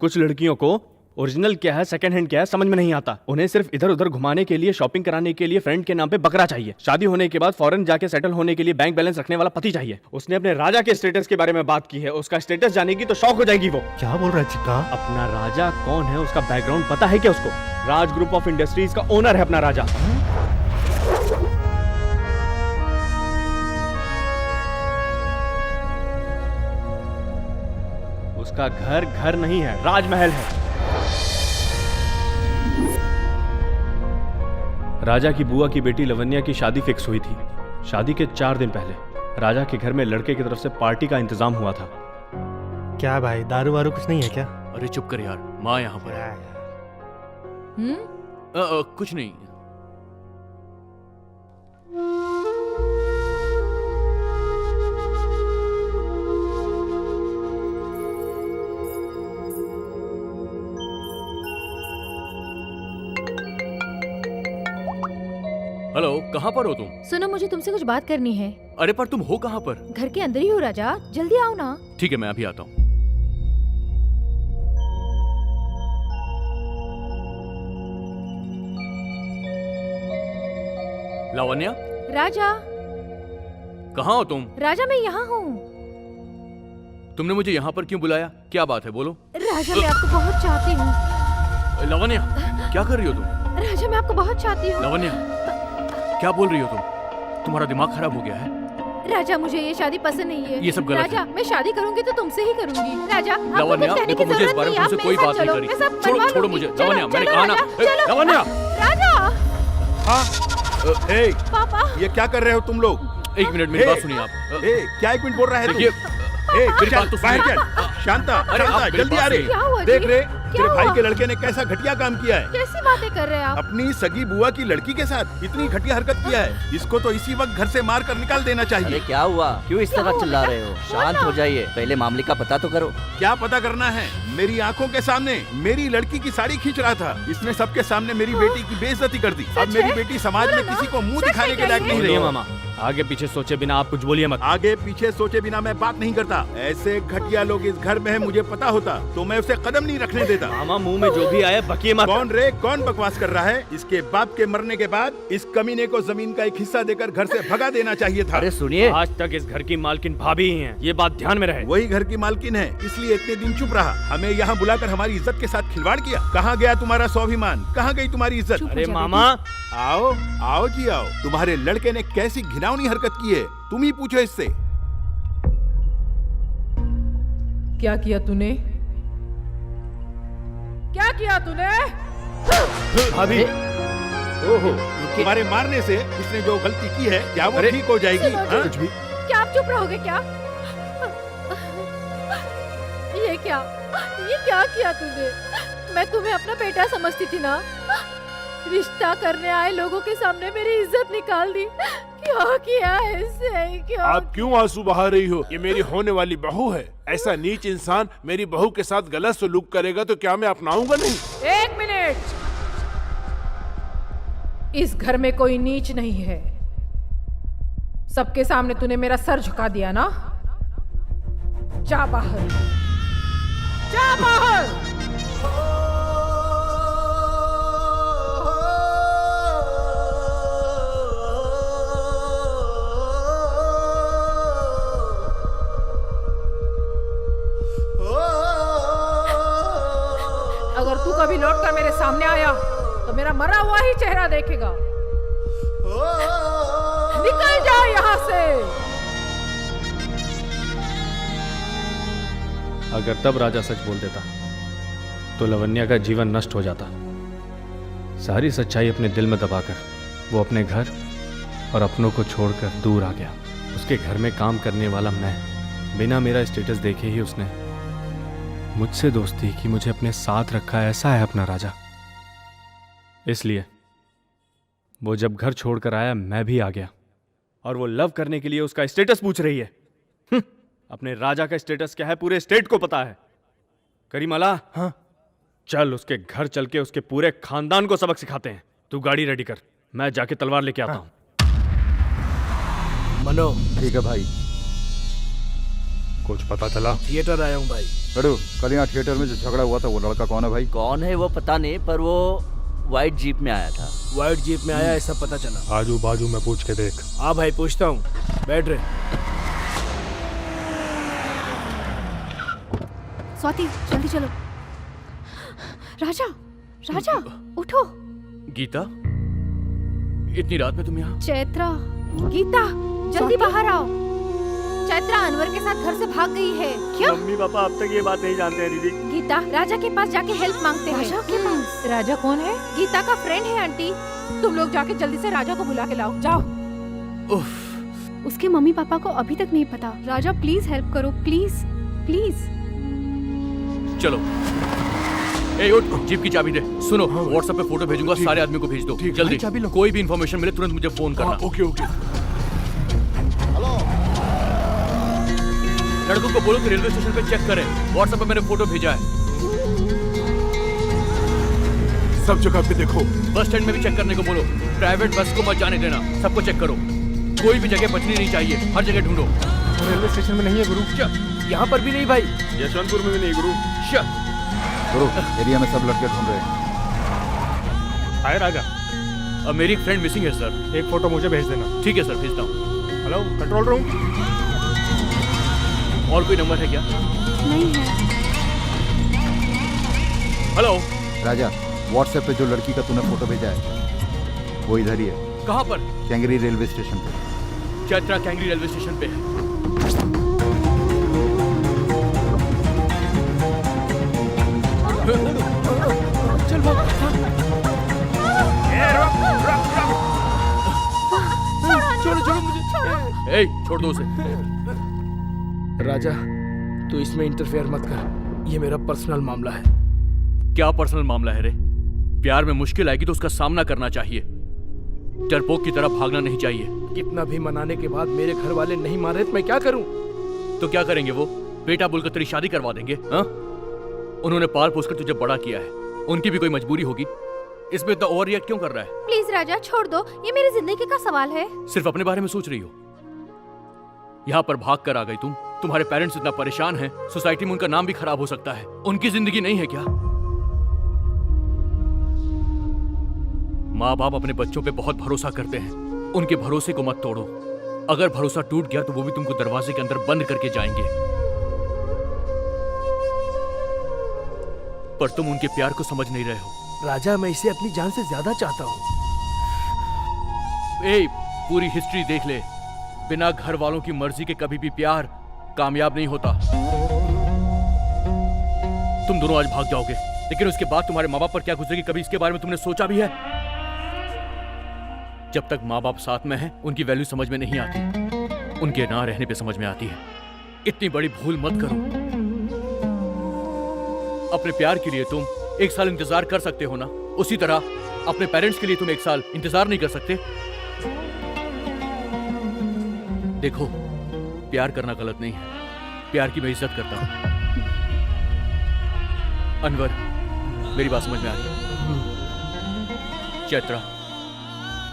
कुछ लड़कियों को ओरिजिनल क्या है, सेकंड हैंड क्या है, समझ में नहीं आता। उन्हें सिर्फ इधर उधर घुमाने के लिए, शॉपिंग कराने के लिए फ्रेंड के नाम पे बकरा चाहिए। शादी होने के बाद फॉरेन जाके सेटल होने के लिए बैंक बैलेंस रखने वाला पति चाहिए। उसने अपने राजा के स्टेटस के बारे में बात की है। उसका स्टेटस जानेगी तो शॉक हो जाएगी वो। क्या बोल रहा है चिक्का? अपना राजा कौन है, उसका बैकग्राउंड पता है क्या उसको? राज ग्रुप ऑफ इंडस्ट्रीज का ओनर है अपना राजा। उसका घर घर नहीं है, राजमहल है। राजा की बुआ की बेटी लवन्या की शादी फिक्स हुई थी। शादी के 4 दिन पहले राजा के घर में लड़के की तरफ से पार्टी का इंतजाम हुआ था। क्या भाई, दारू वारू कुछ नहीं है क्या? अरे चुप कर यार, माँ यहाँ पर है। कुछ नहीं। हेलो, कहाँ पर हो तुम? सुनो, मुझे तुमसे कुछ बात करनी है। अरे पर तुम हो कहाँ पर? घर के अंदर ही हो राजा, जल्दी आओ ना। ठीक है, मैं अभी आता हूँ। लावण्या, राजा। कहाँ हो तुम? राजा, मैं यहाँ हूँ। तुमने मुझे यहाँ पर क्यों बुलाया? क्या बात है, बोलो। राजा, मैं आपको बहुत चाहती हूँ। लावण्या, क्या कर रही हो तुम? राजा, मैं आपको बहुत चाहती हूँ। लावण्या, क्या बोल रही हो तुम? तुम्हारा दिमाग खराब हो गया है? राजा, मुझे ये शादी पसंद नहीं है। ये सब गलत राजा, मैं शादी करूंगी तो तुमसे ही करूंगी। राजा, आपको लावण्या, कुछ कहने की देखो मुझे इस जरूरत बारे नहीं, में आप तुमसे मेरे कोई साथ बात नहीं चलो, करनी। मैं सब छोड़ो बनवा छोड़ो लूंगी। मुझे। चलो, लावण्या, मैंने चलो, कहा ना। राजा, चलो। लावण्या, राजा। ए, पापा। ये क्या कर रहे हो तुम लोग? 1 मिनट मेरी बात सुनिए आप। क्या 1 मिनट बोल रहा है? देखिए, मेरी बात तो बाहर सुनिए। चल। शांता, अरे शांता, आप जल्दी आ रे। क्या हुआ देख जी? रे, क्या तेरे भाई हुआ? के लड़के ने कैसा घटिया काम किया है। कैसी बातें कर रहे हैं आप? अपनी सगी बुआ की लड़की के साथ इतनी घटिया हरकत किया है। इसको तो इसी वक्त घर से मार कर निकाल देना अरे चाहिए। क्या हुआ? क्यों इस तरह चिल्ला रहे हो? शांत हो जाइए, पहले मामले का पता तो करो। क्या पता करना है? मेरी आंखों के सामने मेरी लड़की की साड़ी खींच रहा था। इसने सबके सामने मेरी बेटी की बेइज्जती कर दी। अब मेरी बेटी समाज में किसी को मुंह दिखाने के लायक नहीं रही बोलिए है। मामा, आगे पीछे सोचे बिना आप कुछ बोलिए मत। आगे पीछे सोचे बिना मैं बात नहीं करता। ऐसे घटिया लोग इस घर में है, मुझे पता होता तो मैं उसे कदम नहीं रखने देता। मामा, मुंह में जो भी आए बकिए मत। कौन रे, कौन बकवास कर रहा है? इसके बाप के मरने के बाद इस कमीने को जमीन का एक हिस्सा देकर घर से भगा देना चाहिए था। अरे सुनिए, आज तक इस घर की मालकिन भाभी ही हैं, ये बात ध्यान में रहे। वही घर की मालकिन है, इसलिए इतने दिन चुप रहा। हमें यहाँ बुलाकर हमारी इज्जत के साथ खिलवाड़ किया। कहाँ गया तुम्हारा स्वाभिमान? कहाँ गई तुम्हारी इज्जत? अरे मामा, आओ आओ जी आओ। तुम्हारे लड़के ने कैसी घिनौनी हरकत की है, तुम ही पूछो इससे। क्या किया तूने? क्या किया तूने? भाभी, ओहो, तुम्हारे मारने से इसने जो गलती की है क्या वो ठीक हो जाएगी? सुनो जी, हाँ? क्या आप चुप रहोगे क्या? क्या किया तूने? मैं तुम्हें अपना बेटा समझती थी ना। रिश्ता करने आए लोगों के सामने मेरी इज्जत निकाल दी। क्या किया है इसे? क्या? आप क्यों आंसू बहा रही हो? ये मेरी होने वाली बहू है। ऐसा नीच इंसान मेरी बहू के साथ गलत सलूक करेगा तो क्या मैं अपनाऊंगा नहीं? 1 मिनट। इस घर में कोई नीच नहीं है। सबके सामने तूने मेरा सर झुका दिया ना। जा बाहर, जा बाहर। अगर तू कभी लौटकर मेरे सामने आया तो मेरा मरा हुआ ही चेहरा देखेगा। निकल जा यहाँ से। अगर तब राजा सच बोल देता तो लवन्या का जीवन नष्ट हो जाता। सारी सच्चाई अपने दिल में दबाकर वो अपने घर और अपनों को छोड़कर दूर आ गया। उसके घर में काम करने वाला मैं, बिना मेरा स्टेटस देखे ही उसने मुझसे दोस्ती की, मुझे अपने साथ रखा। ऐसा है अपना राजा। इसलिए वो जब घर छोड़कर आया मैं भी आ गया। और वो लव करने के लिए उसका स्टेटस पूछ रही है। अपने राजा का स्टेटस क्या है पूरे स्टेट को पता है। करीमाला, हाँ, चल उसके घर चल के उसके पूरे खानदान को सबक सिखाते हैं। तू गाड़ी रेडी कर, मैं जाके तलवार लेके आता हूं। मनो, ठीक है भाई। कुछ पता चला? थिएटर आया हूँ भाई। लड्डू, कल यहाँ थिएटर में जो झगड़ा हुआ था वो लड़का कौन है भाई? कौन है वो पता नहीं, पर वो व्हाइट जीप में आया था। व्हाइट जीप में आया ऐसा पता चला। आजू बाजू में पूछ के देख। हाँ भाई, पूछता हूँ। बैठ रहे। स्वाति, जल्दी चलो। राजा, राजा, उठो। गीता, इतनी रात में तुम यहाँ? चैत्रा, गीता, जल्दी बाहर आओ। चैत्रा अनवर के साथ घर से भाग गई है। क्यों? मम्मी पापा अब तक ये बात नहीं जानते हैं दीदी। गीता, राजा के पास जाके हेल्प मांगते हैं। राजा के पास? राजा कौन है? गीता का फ्रेंड है आंटी। तुम लोग जाके जल्दी से राजा को बुला के लाओ, जाओ। उसके मम्मी पापा को अभी तक नहीं पता। राजा प्लीज हेल्प करो, प्लीज प्लीज। चलो, ए उठ, जीप की चाबी दे। सुनो, व्हाट्सएप पे फोटो भेजूंगा, सारे आदमी को भेज दो जल्दी। कोई भी इंफॉर्मेशन मिले तुरंत मुझे फोन करना। Okay okay. लड़कों को बोलो कि रेलवे स्टेशन पे चेक करें। व्हाट्सएप पे मैंने फोटो भेजा है। सब जगह पे देखो। बस स्टैंड में भी चेक करने को बोलो। प्राइवेट बस को मत जाने देना, सबको चेक करो। कोई भी जगह बचनी नहीं चाहिए, हर जगह ढूंढो। रेलवे स्टेशन में नहीं है गुरु। यहाँ पर भी नहीं भाई। यशवंतपुर में भी नहीं गुरु। गुरु, एरिया में सब लड़के ढूंढ रहे हैं। हाय राजा। अब मेरी एक फ्रेंड मिसिंग है सर। एक फोटो मुझे भेज देना। ठीक है सर, भेजता हूँ। Hello, control room. और कोई नंबर है क्या? नहीं है। हेलो राजा, व्हाट्सएप पे जो लड़की का तूने फोटो भेजा है वो इधर ही है। कहाँ पर? कैंगरी रेलवे स्टेशन पे। चैत्रा कैंगरी रेलवे स्टेशन पे है। चल भाग। छोड़ो मुझे। ए, छोड़ दो उसे। राजा, तू इसमें इंटरफेयर मत कर। ये मेरा पर्सनल मामला है। क्या पर्सनल मामला है रे? प्यार में मुश्किल आएगी तो उसका सामना करना चाहिए, डरपोक की तरह भागना नहीं चाहिए। कितना भी मनाने के बाद मेरे घर वाले नहीं मान रहे तो मैं क्या करूं? तो क्या करेंगे वो? बेटा बोलकर तेरी शादी करवा देंगे? हाँ? उन्होंने पाल पोस कर तुझे बड़ा किया है, उनकी भी कोई मजबूरी होगी। इसमें इतना ओवर रिएक्ट क्यों कर रहा है? प्लीज राजा, छोड़ दो। ये मेरी जिंदगी का सवाल है। सिर्फ अपने बारे में सोच रही हो। यहाँ पर भाग कर आ गई तुम। तुम्हारे पेरेंट्स इतना परेशान हैं, सोसाइटी में उनका नाम भी खराब हो सकता है। उनकी जिंदगी नहीं है क्या? माँ बाप अपने बच्चों पे बहुत भरोसा करते हैं, उनके भरोसे को मत तोड़ो। अगर भरोसा टूट गया तो वो भी तुमको दरवाजे के अंदर बंद करके जाएंगे। पर तुम उनके प्यार को समझ नहीं रहे हो। राजा, मैं इसे अपनी जान से ज्यादा चाहता हूँ। ए, पूरी हिस्ट्री देख ले। बिना घर वालों की मर्जी के कभी भी प्यार कामयाब नहीं होता। तुम दोनों आज भाग जाओगे, लेकिन उसके बाद तुम्हारे माँ बाप पर क्या गुजरेगी, कभी इसके बारे में तुमने सोचा भी है? जब तक माँ बाप साथ में हैं, उनकी वैल्यू समझ में नहीं आती, उनके ना रहने पे समझ में आती है। इतनी बड़ी भूल मत करो। अपने प्यार के लिए तुम 1 साल इंतजार कर सकते हो ना, उसी तरह अपने पेरेंट्स के लिए तुम 1 साल इंतजार नहीं कर सकते? देखो, प्यार करना गलत नहीं है, प्यार की मैं इज्जत करता हूं। अनवर, मेरी बात समझ में आ रही है? चैत्रा,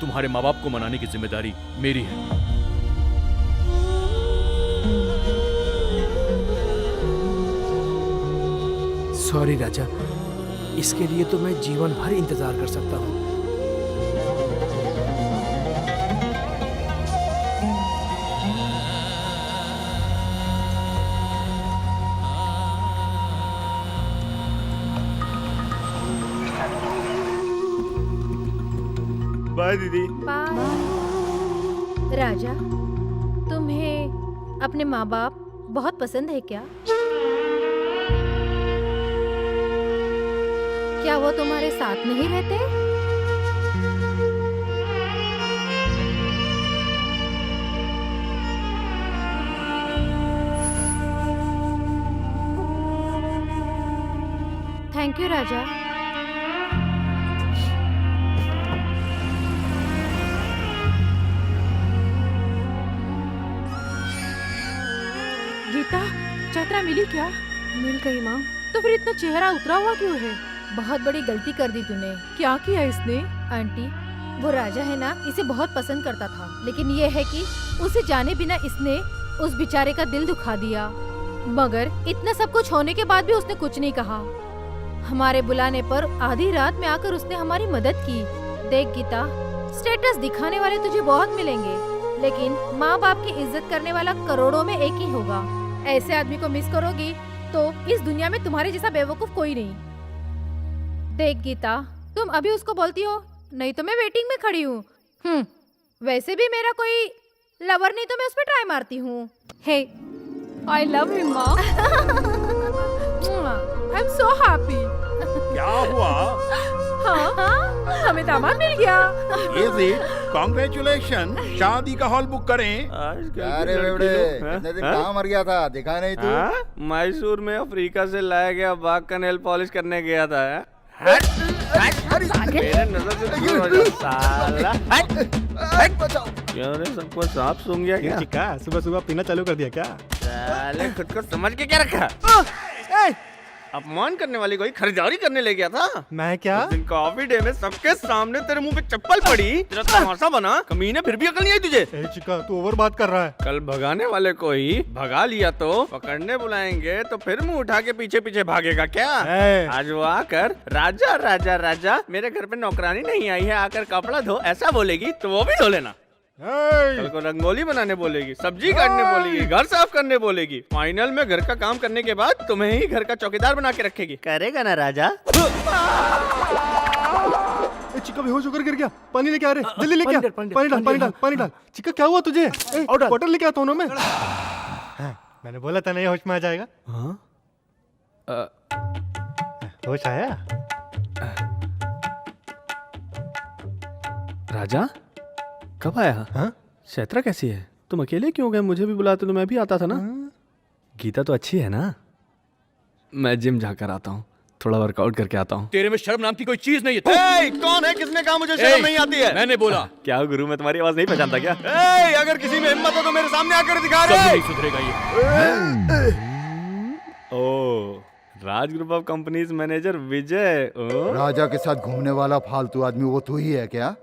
तुम्हारे माँ बाप को मनाने की जिम्मेदारी मेरी है। सॉरी राजा, इसके लिए तो मैं जीवन भर इंतजार कर सकता हूँ। बाय दीदी। बाय। राजा, तुम्हें अपने माँ बाप बहुत पसंद है क्या? क्या वो तुम्हारे साथ नहीं रहते? थैंक यू राजा। गीता, चैत्रा मिली क्या? मिल गई माँ। तो फिर इतना चेहरा उतरा हुआ क्यों है? बहुत बड़ी गलती कर दी तूने। क्या किया इसने? आंटी, वो राजा है ना, इसे बहुत पसंद करता था, लेकिन ये है कि उसे जाने बिना इसने उस बेचारे का दिल दुखा दिया। मगर इतना सब कुछ होने के बाद भी उसने कुछ नहीं कहा। हमारे बुलाने पर आधी रात में आकर उसने हमारी मदद की। देख गीता, स्टेटस दिखाने वाले तुझे बहुत मिलेंगे, लेकिन माँ बाप की इज्जत करने वाला करोड़ों में एक ही होगा। ऐसे आदमी को मिस करोगी तो इस दुनिया में तुम्हारे जैसा बेवकूफ कोई नहीं। देख गीता, तुम अभी उसको बोलती हो, नहीं तो मैं वेटिंग में खड़ी हूँ। वैसे भी मेरा कोई लवर नहीं तो मैं उस पर ट्राई मारती हूँ। हे, आई लव हिम माँ। आई एम सो हैप्पी। क्या हुआ? हाँ, हमें दामाद मिल गया। कांग्रेचुलेशन। शादी का हॉल बुक करें। अरे बेवड़े, कितने दिन कहाँ मर गया था, दिखा नहीं तू? मैसूर में अफ्रीका से लाया गया बाघ का नेल पॉलिश करने गया था। मेरे नजर से दूर हो जा साला। क्यों रे, सबको सांप सूंघ गया क्या? चिक्का, सुबह सुबह पीना चालू कर दिया क्या? साले खुद को समझ के क्या रखा? अपमान करने वाली कोई खरीदारी करने ले गया था। मैं क्या? उस दिन कॉफी डे में सबके सामने तेरे मुंह पे चप्पल पड़ी, तेरा तमाशा बना। कमीने, फिर भी अकल नहीं आई तुझे? चिक्का, तू ओवर बात कर रहा है। कल भगाने वाले को ही भगा लिया तो पकड़ने बुलाएंगे तो फिर मुंह उठा के पीछे पीछे भागेगा क्या? आज वो आकर राजा राजा राजा मेरे घर पे नौकरानी नहीं आई है, आकर कपड़ा धो ऐसा बोलेगी तो वो भी धो लेना। कल को रंगोली बनाने बोलेगी, सब्जी काटने बोलेगी, घर साफ करने बोलेगी, फाइनल में घर का काम करने के बाद तुम्हें ही घर का चौकीदार बना के रखेगी। करेगा ना राजा? चिक्का बेहोश होकर गिर गया। पानी लेके आ रहे, जल्दी लेके आ। पानी डाल। चिक्का, क्या हुआ तुझे? बॉटल लेके आता हूँ ना मैं। मैंने बोला था नहीं होश में आ जाएगा। होश आया? राजा कब आया? हाँ? चैत्रा कैसी है? तुम अकेले क्यों गए? मुझे भी बुलाते तो मैं भी आता था ना। गीता तो अच्छी है ना? मैं जिम जाकर आता हूँ, थोड़ा वर्कआउट करके आता हूँ। तेरे में शर्म नाम की कोई चीज नहीं है। कौन है? किसने कहा मुझे शर्म नहीं आती है? मैंने बोला। क्या गुरु, मैं तुम्हारी आवाज नहीं पहचानता क्या? अगर किसी में हिम्मत हो तो मेरे सामने आकर दिखा रहे। नहीं सुधरेगा ये। ओ, राज ग्रुप ऑफ कंपनीज मैनेजर विजय। राजा के साथ घूमने वाला फालतू आदमी वो तू ही है क्या?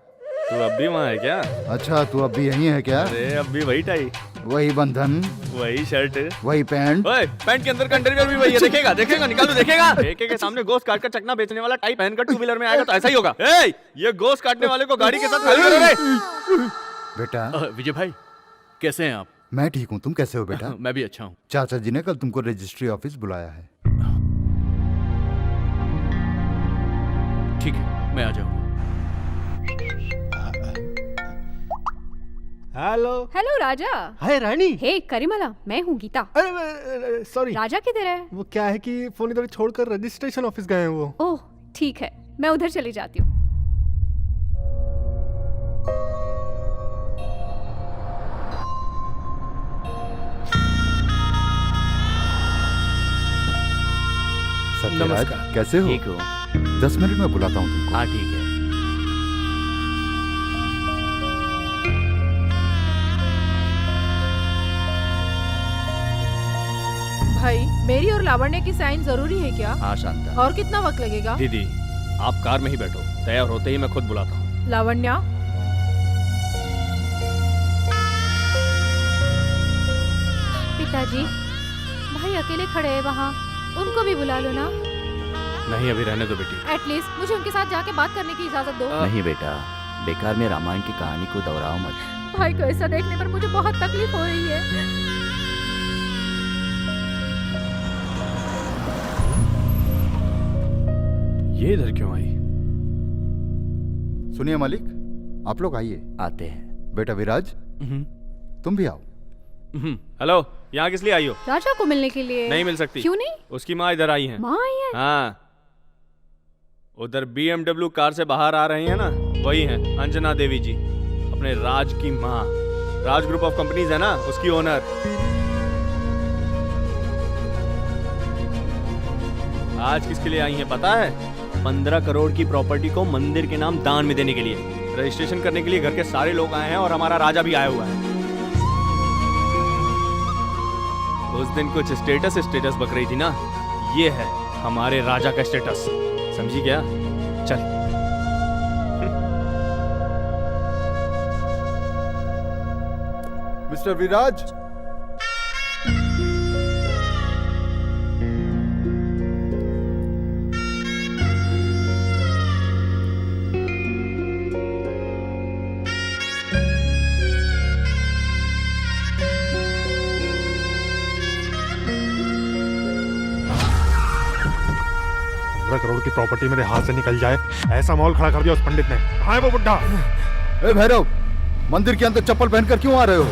तू अब भी वहाँ है क्या? अच्छा, तू अब भी यहीं है क्या? अरे अब भी वही टाई, वही बंधन, वही शर्ट, वही पैंट। ओए, पैंट के अंदर कंटेनर भी वही है। देखेगा निकालो, देखेगा। ठेके के सामने गोश्त काट कर चकना बेचने वाला टाई पहनकर टू व्हीलर में आएगा तो ऐसा ही होगा। ये गोश्त काटने वाले को गाड़ी के साथ खाली करो रे। बेटा विजय भाई, कैसे हैं आप? मैं ठीक हूँ, तुम कैसे हो बेटा? मैं भी अच्छा हूँ। चाचा जी ने कल तुमको रजिस्ट्री ऑफिस बुलाया है। ठीक है, मैं आ जाऊंगा। हेलो राजा। हाय रानी। हे करीमला, मैं हूँ गीता। अरे सॉरी। राजा किधर है? वो क्या है कि फोन इधर छोड़कर रजिस्ट्रेशन ऑफिस गए हैं वो। ओह ठीक है, मैं उधर चली जाती हूँ। नमस्कार। कैसे हो? ठीक हो? 10 मिनट में बुलाता हूँ तुमको। हाँ ठीक है। भाई मेरी और लावण्य की साइन जरूरी है क्या? हाँ शांता। और कितना वक्त लगेगा? दीदी आप कार में ही बैठो, तैयार होते ही मैं खुद बुलाता हूँ। लावण्या, पिताजी, भाई अकेले खड़े हैं वहाँ, उनको भी बुला लो ना। नहीं अभी रहने दो बेटी। एटलीस्ट मुझे उनके साथ जाके बात करने की इजाजत दो। नहीं बेटा, बेकार में रामायण की कहानी को दोहराओ मत। भाई को ऐसा देखने पर मुझे बहुत तकलीफ हो रही है। ये इधर क्यों आई? सुनिए मालिक, आप लोग आइए। आते हैं। बेटा विराज, तुम भी आओ। हेलो, यहाँ किस लिए आई हो? राजा को मिलने के लिए। नहीं मिल सकती। क्यों नहीं? उसकी माँ इधर आई है। माँ आई है? हाँ, उधर BMW कार से बाहर आ रही है ना, वही है अंजना देवी जी, अपने राज की माँ। राज ग्रुप ऑफ कंपनीज है ना, उसकी ओनर। आज किसके लिए आई है पता है? 15 करोड़ की प्रॉपर्टी को मंदिर के नाम दान में देने के लिए। रजिस्ट्रेशन करने के लिए घर के सारे लोग आए हैं और हमारा राजा भी आया हुआ है। उस दिन कुछ स्टेटस बक रही थी ना, ये है हमारे राजा का स्टेटस, समझी क्या? चल। मिस्टर विराज, करोड़ की प्रॉपर्टी मेरे हाथ से निकल जाए, ऐसा माहौल खड़ा कर दिया उस पंडित ने। कहाँ है वो बुड्ढा? ए भैरव, मंदिर के अंदर चप्पल पहनकर क्यों आ रहे हो?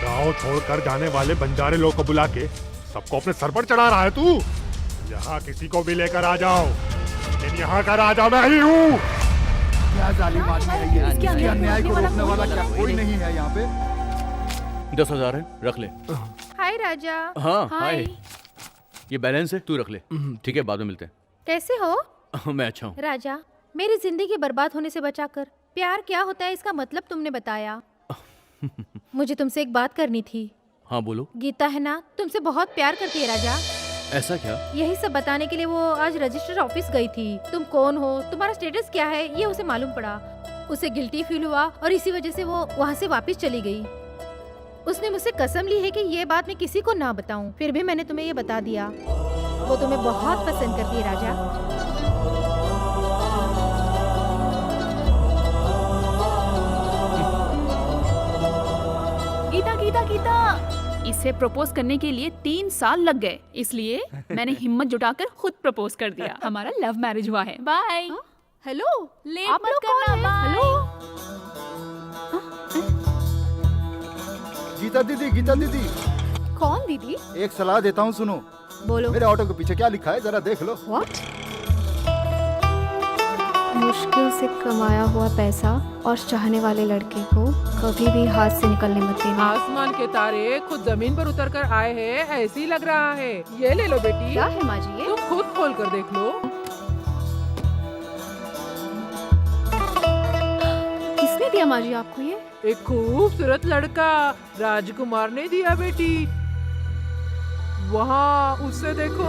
गाँव छोड़कर जाने वाले बंजारे लोग को बुला के सबको अपने सर पर चढ़ा रहा है तू। यहाँ किसी को भी लेकर आ जाओ, लेकिन यहाँ का राजा मैं ही हूँ। क्या जालिम आदमी है ये? इसके अन्याय को रोकने वाला क्या कोई नहीं है यहाँ पे? 10,000 है, रख ले। हाय राजा। हाँ हाय। ये बैलेंस है, तू रख ले। ठीक है, बाद में मिलते हैं। कैसे हो? मैं अच्छा हूँ। राजा, मेरी जिंदगी बर्बाद होने से बचाकर प्यार क्या होता है इसका मतलब तुमने बताया। मुझे तुमसे एक बात करनी थी। हाँ बोलो। गीता है ना, तुमसे बहुत प्यार करती है राजा। ऐसा क्या? यही सब बताने के लिए वो आज रजिस्टर ऑफिस गई थी। तुम कौन हो, तुम्हारा स्टेटस क्या है, ये उसे मालूम पड़ा। उसे गिल्टी फील हुआ और इसी वजह से वो वहाँ से वापस चली गई। उसने मुझसे कसम ली है कि ये बात मैं किसी को ना बताऊं। फिर भी मैंने तुम्हें ये बता दिया। वो तुम्हें बहुत पसंद करती है राजा। गीता गीता गीता, इसे प्रपोज करने के लिए 3 साल लग गए, इसलिए मैंने हिम्मत जुटाकर खुद प्रपोज कर दिया। हमारा लव मैरिज हुआ है। बाय। हेलो, लेट आप मत लोग करना। कौन हैं? बाय। गीता दीदी, कौन दीदी? एक सलाह देता हूँ, सुनो। बोलो। मेरे ऑटो के पीछे क्या लिखा है, जरा देख लो। What? मुश्किल से कमाया हुआ पैसा और चाहने वाले लड़के को कभी भी हाथ से निकलने मत देना। आसमान के तारे खुद जमीन पर उतर कर आए हैं, ऐसे ही लग रहा है। ये ले लो बेटी। क्या है माँ जी ये? तुम खुद खोल कर देख लो। किसने दिया माँ जी आपको ये? एक खूबसूरत लड़का राजकुमार ने दिया बेटी। वहाँ उससे देखो।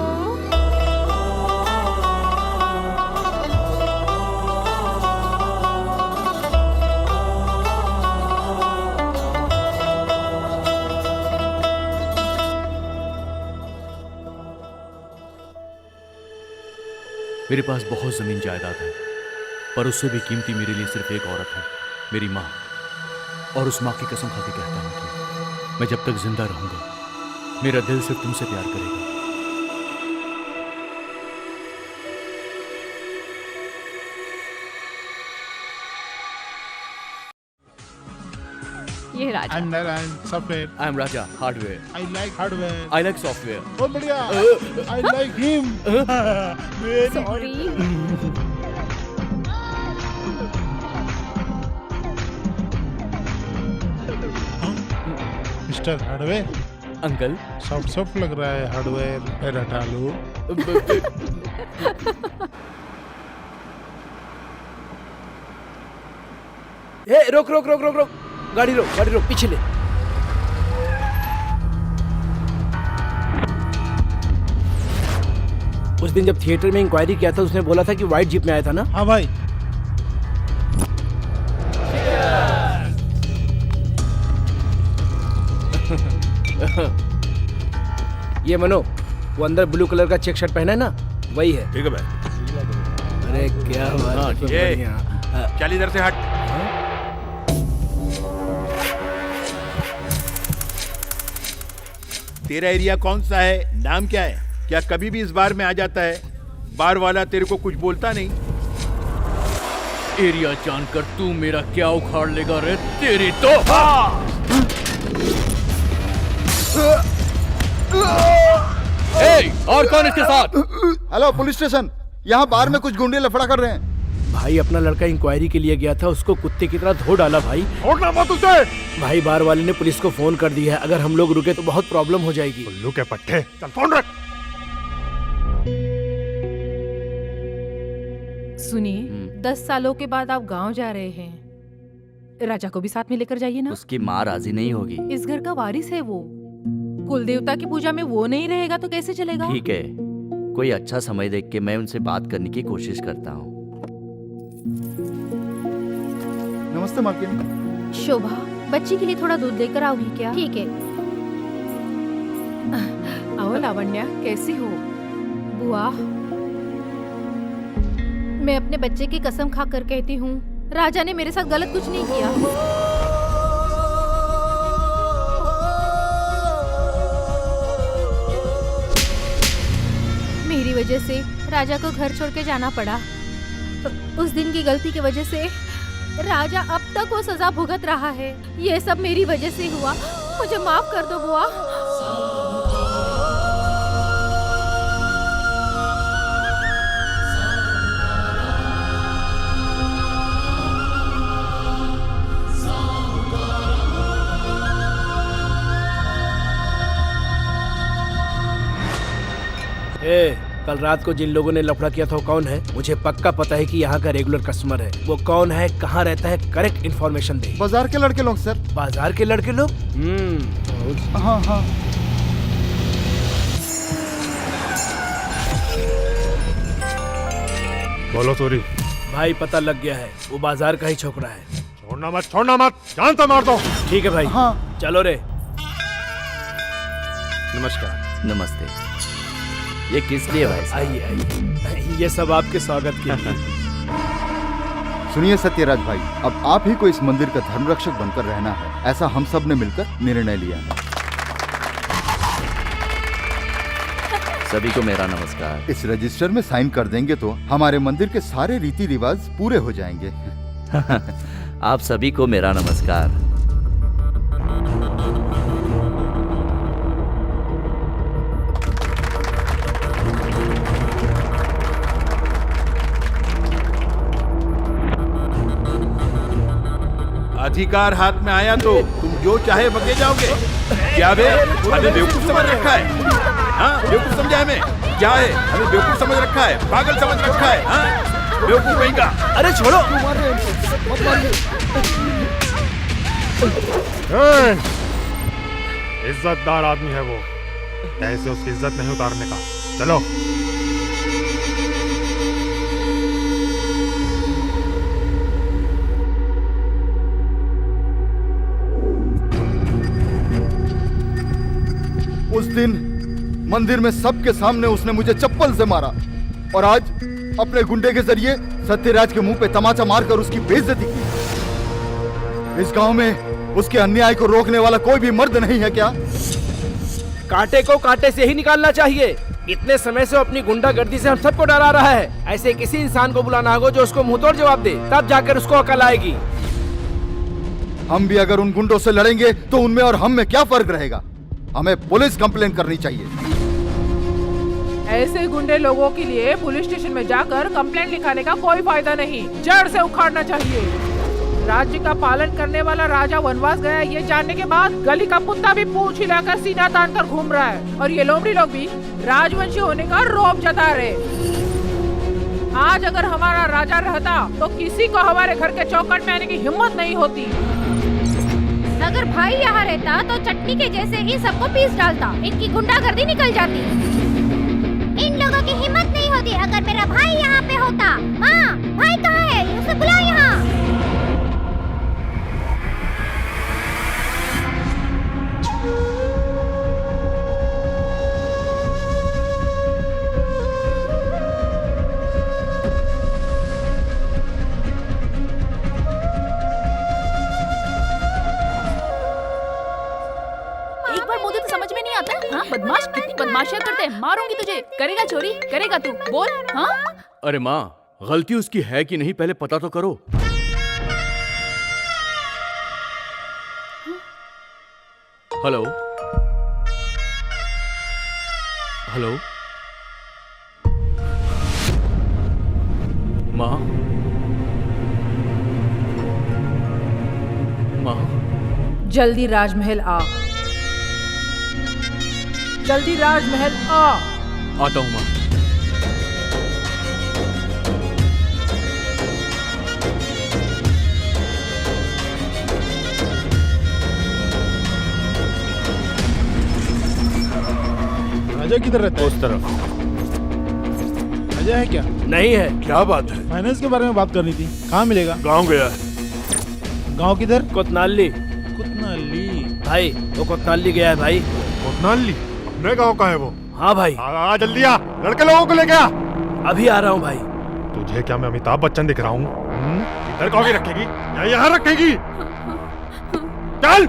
मेरे पास बहुत जमीन जायदाद है, पर उससे भी कीमती मेरे लिए सिर्फ एक औरत है, मेरी माँ। और उस माँ की कसम खा के कहता हूँ कि मैं जब तक जिंदा रहूंगा, मेरा दिल सिर्फ तुमसे प्यार करेगा। ये राजा। I'm Narayan, software. I am Raja, hardware. I like hardware. I like software. बहुत बढ़िया. I like him. Very Sorry. Mr. Hardware, uncle soft soft लग रहा है हार्डवेयर, पैर हटा लो। ए रोक रोक रोक रोक रोक, गाड़ी रोक पीछे ले। उस दिन जब थिएटर में इंक्वायरी किया था उसने बोला था कि व्हाइट जीप में आया था ना? हाँ भाई। ये मनो, वो अंदर ब्लू कलर का चेक शर्ट पहना है ना, वही है। ठीक है भाई। अरे क्या बात है, चल इधर से हट। तेरा एरिया कौन सा है, नाम क्या है? क्या कभी भी इस बार में आ जाता है? बार वाला तेरे को कुछ बोलता नहीं? एरिया जानकर तू मेरा क्या उखाड़ लेगा रे, तेरी तो। और कौन इसके साथ? हेलो पुलिस स्टेशन, यहाँ बार में कुछ गुंडे लफड़ा कर रहे हैं। भाई अपना लड़का इंक्वायरी के लिए गया था, उसको कुत्ते की तरह धो डाला भाई। छोड़ना मत उसे। भाई बार वाले ने पुलिस को फोन कर दिया है, अगर हम लोग रुके तो बहुत प्रॉब्लम हो जाएगी। उल्लू के पट्टे, चल फोन रख। सुनिए, 10 सालों के बाद आप गांव जा रहे हैं, राजा को भी साथ में लेकर जाइए ना। उसकी माँ राजी नहीं होगी। इस घर का वारिस है वो, कुल देवता की पूजा में वो नहीं रहेगा तो कैसे चलेगा? ठीक है, कोई अच्छा समय देख के मैं उनसे बात करने की कोशिश करता हूँ। नमस्ते मालकिन। शोभा, बच्ची के लिए थोड़ा दूध लेकर आओगी क्या? ठीक है। आओ लावण्या, कैसी हो? बुआ, मैं अपने बच्चे की कसम खाकर कहती हूँ, राजा ने मेरे साथ गलत कुछ नहीं किया। मेरी वजह से राजा को घर छोड़ के जाना पड़ा। उस दिन की गलती की वजह से राजा अब तक वो सजा भुगत रहा है। ये सब मेरी वजह से हुआ, मुझे माफ कर दो बुआ। कल रात को जिन लोगों ने लफड़ा किया था वो कौन है? मुझे पक्का पता है कि यहाँ का रेगुलर कस्टमर है। वो कौन है, कहाँ रहता है, करेक्ट इन्फॉर्मेशन दे। बाजार के लड़के लोग सर। बाजार के लड़के लोग? हाँ हाँ। बोलो सॉरी। भाई पता लग गया है, वो बाजार का ही छोकरा है। छोड़ना मत, जान तो मार दो। ठीक है भाई। हाँ। चलो रे। नमस्कार। नमस्ते। ये किस लिए भाई? आइए आइए, ये सब आपके स्वागत के लिए। सुनिए सत्यराज भाई, अब आप ही को इस मंदिर का धर्मरक्षक बनकर रहना है, ऐसा हम सब ने मिलकर निर्णय लिया है। सभी को मेरा नमस्कार। इस रजिस्टर में साइन कर देंगे तो हमारे मंदिर के सारे रीति रिवाज पूरे हो जाएंगे। आप सभी को मेरा नमस्कार। अधिकार हाथ में आया तो तुम जो चाहे बगे जाओगे। क्या बे, हमें बेवकूफ समझ रखा है? हाँ, बेवकूफ समझा है हमें? क्या है, हमें बेवकूफ समझ रखा है, पागल समझ रखा है? हाँ, बेवकूफ कहेगा। अरे छोड़ो। इज्जतदार आदमी है वो, ऐसे उसकी इज्जत नहीं उतारने का। चलो। उस दिन मंदिर में सबके सामने उसने मुझे चप्पल से मारा और आज अपने गुंडे के जरिए सत्यराज के मुंह पे तमाचा मारकर उसकी बेइज्जती की। इस गांव में उसके अन्याय को रोकने वाला कोई भी मर्द नहीं है क्या? कांटे को कांटे से ही निकालना चाहिए। इतने समय से अपनी गुंडागर्दी से हम सबको डरा रहा है। ऐसे किसी इंसान को बुलाना होगा जो उसको मुंहतोड़ जवाब दे, तब जाकर उसको अकल आएगी। हम भी अगर उन गुंडों से लड़ेंगे तो उनमें और हम में क्या फर्क रहेगा? हमें पुलिस कंप्लेन करनी चाहिए। ऐसे गुंडे लोगों के लिए पुलिस स्टेशन में जाकर कंप्लेंट लिखाने का कोई फायदा नहीं, जड़ से उखाड़ना चाहिए। राज्य का पालन करने वाला राजा वनवास गया ये जानने के बाद गली का कुत्ता भी पूंछ हिलाकर सीना तान कर घूम रहा है और ये लोमड़ी लोग भी राजवंशी होने का रौब जता रहे। आज अगर हमारा राजा रहता तो किसी को हमारे घर के चौखट में आने की हिम्मत नहीं होती। अगर भाई यहाँ रहता तो चटनी के जैसे इन सबको पीस डालता, इनकी गुंडागर्दी निकल जाती। इन लोगों की हिम्मत नहीं होती। अगर मेरा भाई यहाँ पे होता। माँ, भाई कहाँ है? उसे बुलाओ यहाँ। एक बार मुझे तो समझ में नहीं आता। हाँ, बदमाश कितनी बदमाशियां करते हैं। मारूंगी तुझे। करेगा चोरी? करेगा तू? बोल। हाँ? अरे माँ, गलती उसकी है कि नहीं पहले पता तो करो। हेलो हेलो माँ, माँ, जल्दी राजमहल आ। जल्दी राजमहल आ। आता हूँ माँ। राजा किधर रहता है? उस तरफ। राजा है क्या? नहीं है। क्या बात है? फाइनेंस के बारे में बात करनी थी। कहाँ मिलेगा? गांव गया है। गांव किधर? कोतनाली। कुतनाली। भाई वो कोतनाली गया है भाई। कोतनाली अपने गांव का है वो? हाँ भाई। आ जल्दी आ, लड़के लोगों को लेके आ। अभी आ रहा हूँ भाई। तुझे क्या मैं अमिताभ बच्चन दिख रहा हूँ? इधर कॉफी रखेगी या यहाँ रखेगी? चल।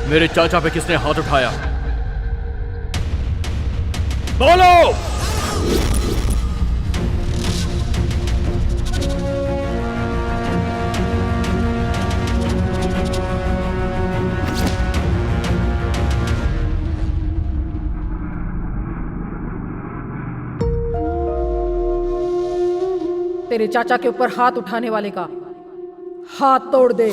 मेरे चाचा पे किसने हाथ उठाया? बोलो। तेरे चाचा के ऊपर हाथ उठाने वाले का हाथ तोड़ दे।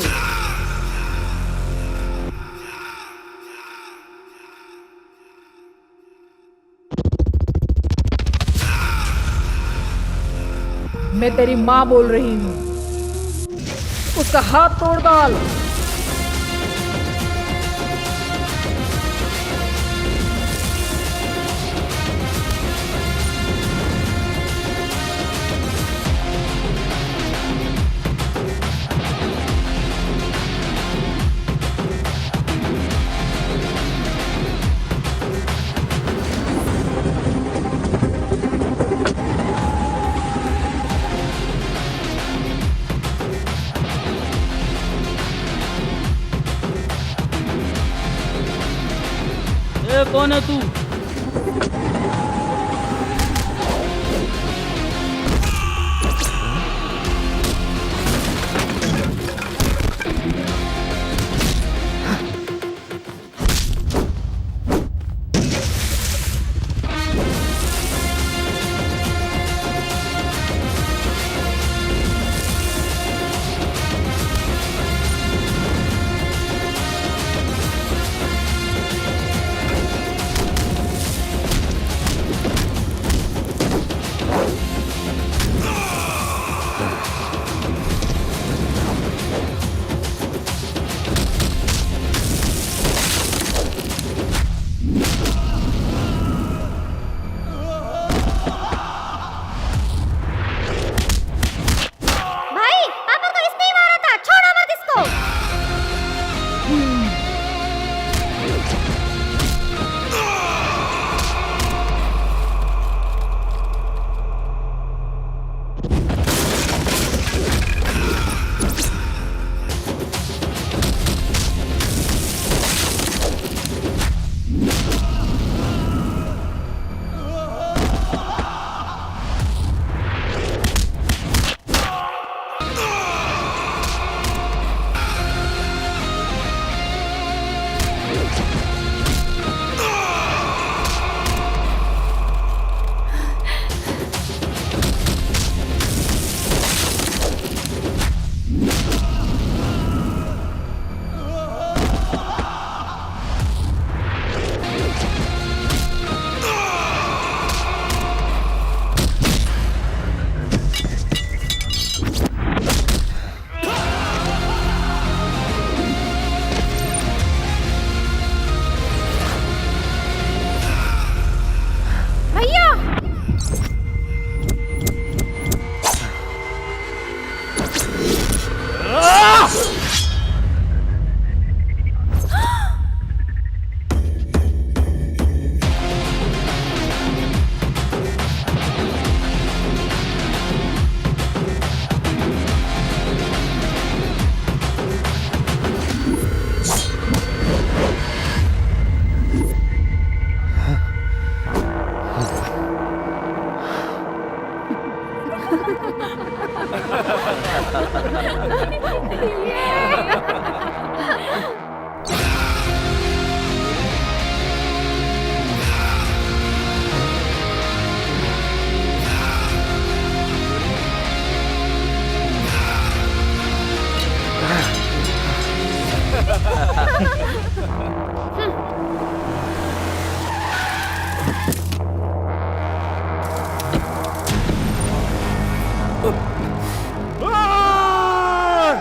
मैं तेरी माँ बोल रही हूँ। उसका हाथ तोड़ डाल। कौन है तू?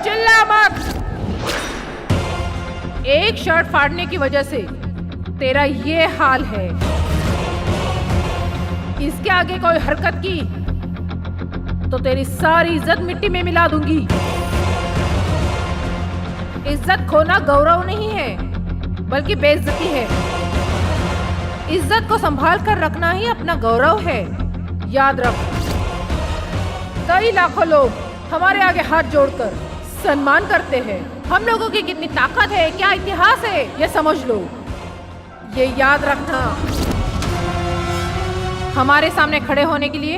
चिल्ला मत। एक शर्ट फाड़ने की वजह से तेरा ये हाल है। इसके आगे कोई हरकत की तो तेरी सारी इज्जत मिट्टी में मिला दूंगी। इज्जत खोना गौरव नहीं है बल्कि बेइज्जती है। इज्जत को संभाल कर रखना ही अपना गौरव है। याद रख, कई लाखों लोग हमारे आगे हाथ जोड़कर सम्मान करते हैं। हम लोगों की कितनी ताकत है, क्या इतिहास है, ये समझ लो। ये याद रखना, हमारे सामने खड़े होने के लिए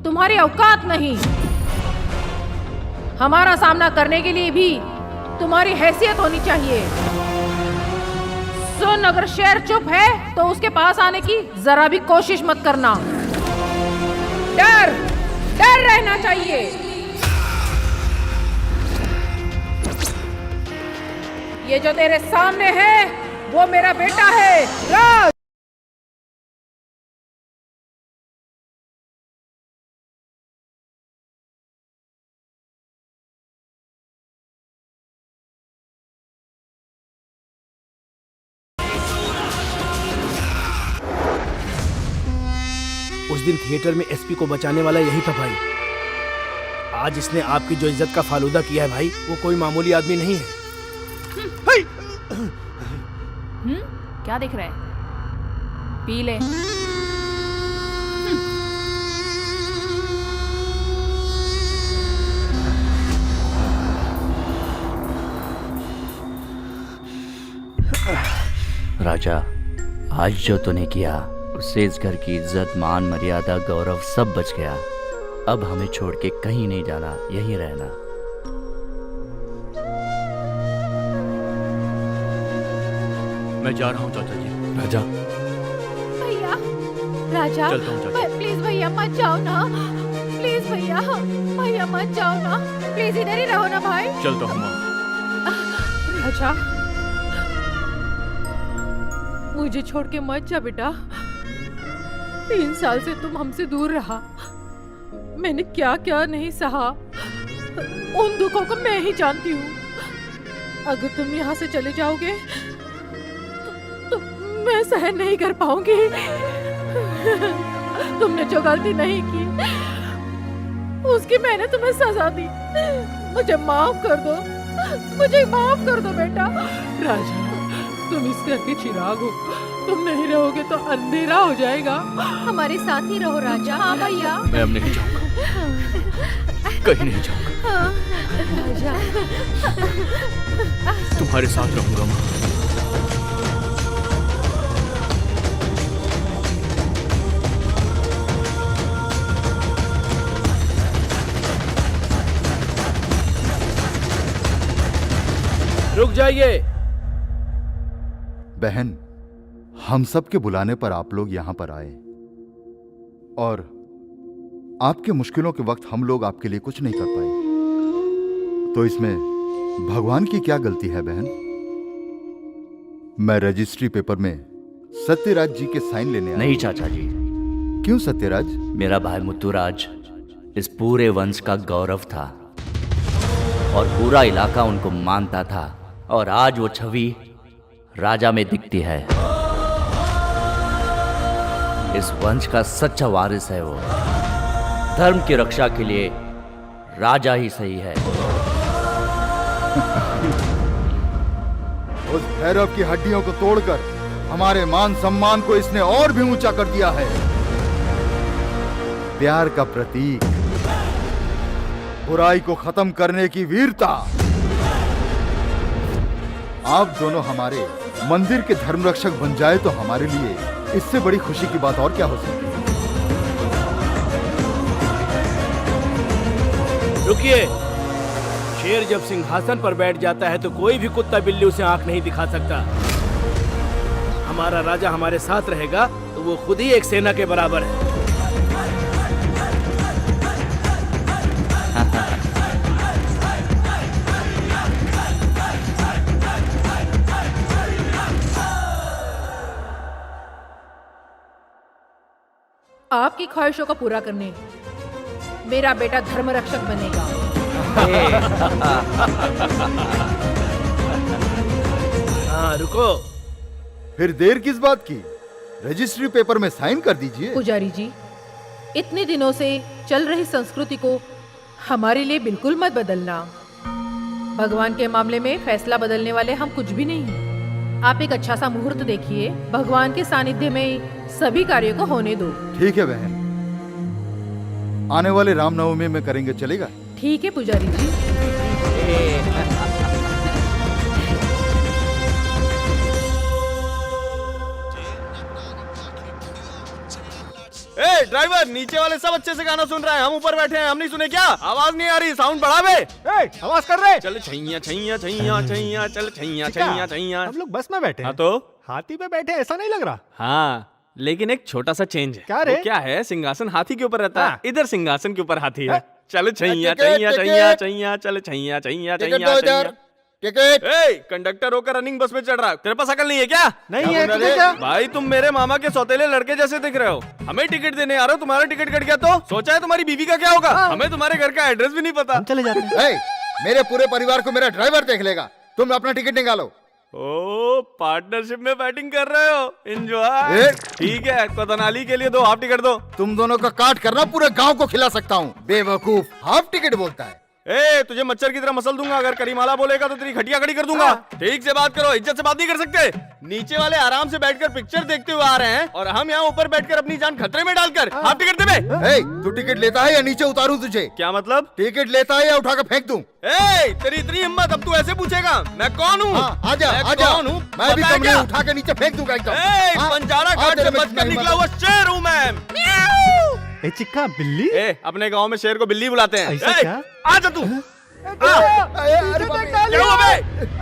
तुम्हारी औकात नहीं। हमारा सामना करने के लिए भी तुम्हारी हैसियत होनी चाहिए। सुन, अगर शेर चुप है तो उसके पास आने की जरा भी कोशिश मत करना। डर रहना चाहिए। ये जो तेरे सामने है वो मेरा बेटा है, राज। उस दिन थिएटर में एसपी को बचाने वाला यही था भाई। आज इसने आपकी जो इज्जत का फालूदा किया है भाई, वो कोई मामूली आदमी नहीं है। क्या देख रहा है? पी ले। राजा, आज जो तूने किया उससे इस घर की इज्जत, मान, मर्यादा, गौरव सब बच गया। अब हमें छोड़ के कहीं नहीं जाना, यहीं रहना। मैं जा रहा हूँ चाचा जी। राजा, भैया, राजा, चलता हूँ चाचा। प्लीज भैया मत जाओ ना। प्लीज भैया, भैया मत जाओ ना। प्लीज इधर ही रहो ना भाई। चलता हूँ माँ। राजा, मुझे छोड़ के मत जा बेटा। 3 साल से तुम हमसे दूर रहा। मैंने क्या क्या नहीं सहा, उन दुखों को मैं ही जानती हूँ। अगर तुम यहाँ से चले जाओगे तो मैं सहन नहीं कर पाऊंगी। तुमने जो गलती नहीं की उसकी मैंने तुम्हें सजा दी। मुझे माफ कर दो, मुझे माफ कर दो बेटा। राजा, तुम इस घर के चिराग हो। तुम नहीं रहोगे तो अंधेरा हो जाएगा। हमारे साथ ही रहो राजा। हाँ भैया। मैं अब नहीं जाऊंगा, कहीं नहीं जाऊंगा। राजा, तुम्हारे साथ रहूंगा माँ। रुक जाइए। बहन, हम सब के बुलाने पर आप लोग यहाँ पर आए और आपके मुश्किलों के वक्त हम लोग आपके लिए कुछ नहीं कर पाए, तो इसमें भगवान की क्या गलती है बहन? मैं रजिस्ट्री पेपर में सत्यराज जी के साइन लेने आया। नहीं चाचा जी। क्यों सत्यराज? मेरा भाई मुत्तुराज इस पूरे वंश का गौरव था और पूरा इलाका उनको मानता था, और आज वो छवि राजा में दिखती है। इस वंश का सच्चा वारिस है वो। धर्म की रक्षा के लिए राजा ही सही है। उस भैरव की हड्डियों को तोड़कर हमारे मान सम्मान को इसने और भी ऊंचा कर दिया है। प्यार का प्रतीक, बुराई को खत्म करने की वीरता। आप दोनों हमारे मंदिर के धर्म रक्षक बन जाए तो हमारे लिए इससे बड़ी खुशी की बात और क्या हो सकती है? रुकिए। शेर जब सिंहासन पर बैठ जाता है तो कोई भी कुत्ता बिल्ली उसे आंख नहीं दिखा सकता। हमारा राजा हमारे साथ रहेगा तो वो खुद ही एक सेना के बराबर है। आपकी ख्वाहिशों को पूरा करने मेरा बेटा धर्म रक्षक बनेगा। हाँ रुको। फिर देर किस बात की? रजिस्ट्री पेपर में साइन कर दीजिए। पुजारी जी, इतने दिनों से चल रही संस्कृति को हमारे लिए बिल्कुल मत बदलना। भगवान के मामले में फैसला बदलने वाले हम कुछ भी नहीं। आप एक अच्छा सा मुहूर्त देखिए, भगवान के सानिध्य में सभी कार्यों को होने दो। ठीक है बहन, आने वाले रामनवमी में करेंगे, चलेगा? ठीक है पुजारी जी। ए ड्राइवर, नीचे वाले सब अच्छे से गाना सुन रहे हैं, हम ऊपर बैठे हैं, हम नहीं सुने क्या? आवाज नहीं आ रही, साउंड बढ़ा बे। आवाज कर रहे। चल छैया छैया छैया छैया, चल छैया छैया छैया। हम लोग बस में बैठे हाँ हैं। तो हाथी पे बैठे, ऐसा नहीं लग रहा? हाँ, लेकिन एक छोटा सा चेंज है। क्या रे? वो क्या है, सिंहासन हाथी के ऊपर रहता है, इधर सिंहासन के ऊपर हाथी है। चल छैया टिकट, छैया टिकट। छैया छैया, चल छैया छैया टिकट छैया 2000, छैया। टिकट। ए, कंडक्टर होकर रनिंग बस में चढ़ रहा है, तेरे पास अकल नहीं है क्या? नहीं है, बोल तुझे रहे? क्या? भाई तुम मेरे मामा के सौतेले लड़के जैसे दिख रहे हो, हमें टिकट देने आ रहे हो, तुम्हारा टिकट कट गया तो सोचा है तुम्हारी बीवी का क्या होगा? हमें तुम्हारे घर का एड्रेस भी नहीं पता। हम चले जाते हैं। ए, मेरे पूरे परिवार को मेरा ड्राइवर देख लेगा, तुम अपना टिकट निकालो। ओ, पार्टनरशिप में बैटिंग कर रहे हो, एंजॉय। ठीक है, कोतनाली के लिए 2 हाफ टिकट दो। तुम दोनों का काट करना पूरे गांव को खिला सकता हूँ। बेवकूफ, हाफ टिकट बोलता है। ए, तुझे मच्छर की तरह मसल दूंगा, अगर करीमाला बोलेगा तो तेरी खटिया खड़ी कर दूंगा। ठीक से बात करो, इज्जत से बात नहीं कर सकते। नीचे वाले आराम से बैठकर पिक्चर देखते हुए आ रहे हैं और हम यहाँ ऊपर बैठकर अपनी जान खतरे में डालकर हाफ टिकट दे बे। तू टिकट लेता है या नीचे उतारूं तुझे? क्या मतलब? टिकट लेता है या उठा कर फेंक दूं? ए, तेरी इतनी हिम्मत, अब तू ऐसे पूछेगा? मैं कौन हूँ? आजा, आजा। कौन हूँ? मैं भी पता है कमरे क्या? उठा के नीचे फेंक दूंगा एकदम। ए, हाँ? बंजारा घाट तेरे से में बचकर कितनी निकला हिम्मत हुआ शेर हूँ मैं। ए चिक्का, बिल्ली? ए, अपने गांव में शेर को बिल्ली बुलाते हैं। ऐसा ए, क्या? आजा तू। अरे बाप रे। क्या हुआ बे?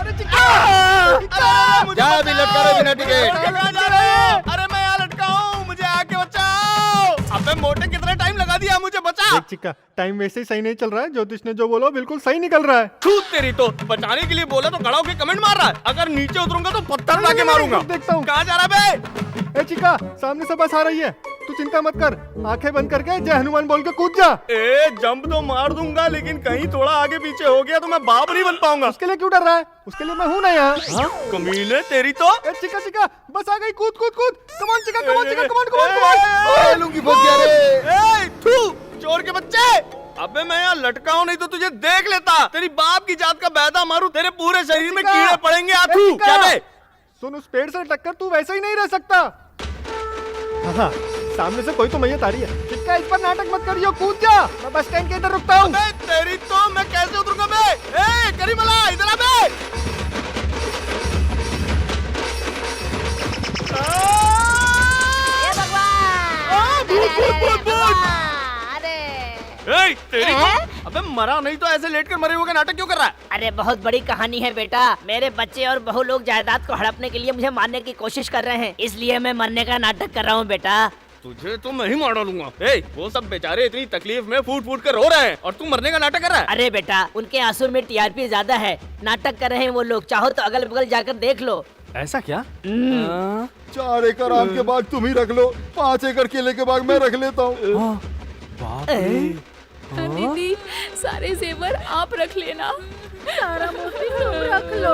अरे चिक्का! जा अभी लटका रहे बिना टिकट। अरे मैं यहाँ लटका हूँ, मुझे आके बचाओ। अबे मोटे, कितना टाइम लगा दिया, मुझे बचा। देख चिक्का, टाइम वैसे ही सही नहीं चल रहा है। ज्योतिष ने जो बोला बिल्कुल सही निकल रहा है। छूत तेरी तो, बचाने के लिए बोला तो खड़ा होके कमेंट मार रहा है। अगर नीचे उतरूंगा तो पत्थर लाके मारूंगा। देखता हूँ। कहाँ जा रहा बे? ए चिक्का, सामने से बस आ रही है, तू चिंता मत कर। आंखें बंद करके जय हनुमान बोल के कूद जा। ए, जंप तो मार दूंगा, लेकिन कहीं थोड़ा आगे पीछे हो गया तो मैं बाप नहीं बन पाऊंगा। उसके लिए क्यों डर रहा है? उसके लिए मैं हूँ ना यहाँ। कमीने तेरी तो। ए चिक्का चिक्का, बस आ गई, कूद कूद कूद। Come on Chikka, come on Chikka, come on come on come on. लूंगी फंस गया रे। ए, थू, चोर के बच्चे। अबे मैं यहाँ लटका हूँ, नहीं तो तुझे देख लेता। तेरी बाप की जात का बैदा मारूं, तेरे पूरे शरीर में कीड़े पड़ेंगे। आथू क्या बे? सुन, उस पेड़ से टक्कर तू वैसे ही नहीं रह सकता। हाँ, सामने से कोई तो मैयत आ रही है। चिक्का, इस पर नाटक मत करियो, कूद जा। मैं बस स्टैंड के इधर रुकता हूँ। तेरी तो, मैं कैसे उतरूंगा बे? ए, करीमला इधर आ बे। तेरी तो, अबे मरा नहीं तो ऐसे लेट कर मरे हुए का नाटक क्यों कर रहा है? अरे बहुत बड़ी कहानी है बेटा। मेरे बच्चे और बहू लोग जायदाद को हड़पने के लिए मुझे मारने की कोशिश कर रहे हैं, इसलिए मैं मरने का नाटक कर रहा हूँ बेटा। तुझे तो मैं ही मार डालूंगा। ए, वो सब बेचारे इतनी तकलीफ में फूट फूट कर रो रहे हैं और तू मरने का नाटक कर रहा है। अरे बेटा, उनके आंसू में टीआरपी ज्यादा है, नाटक कर रहे हैं वो लोग। चाहो तो अगल बगल जाकर देख लो। ऐसा क्या? 4 एकड़ आम के बाग तुम ही रख लो, 5 एकड़ केले के बाग मैं रख लेता हूँ। दीदी, सारे जेवर आप रख लेना, सारा मोती तुम रख लो।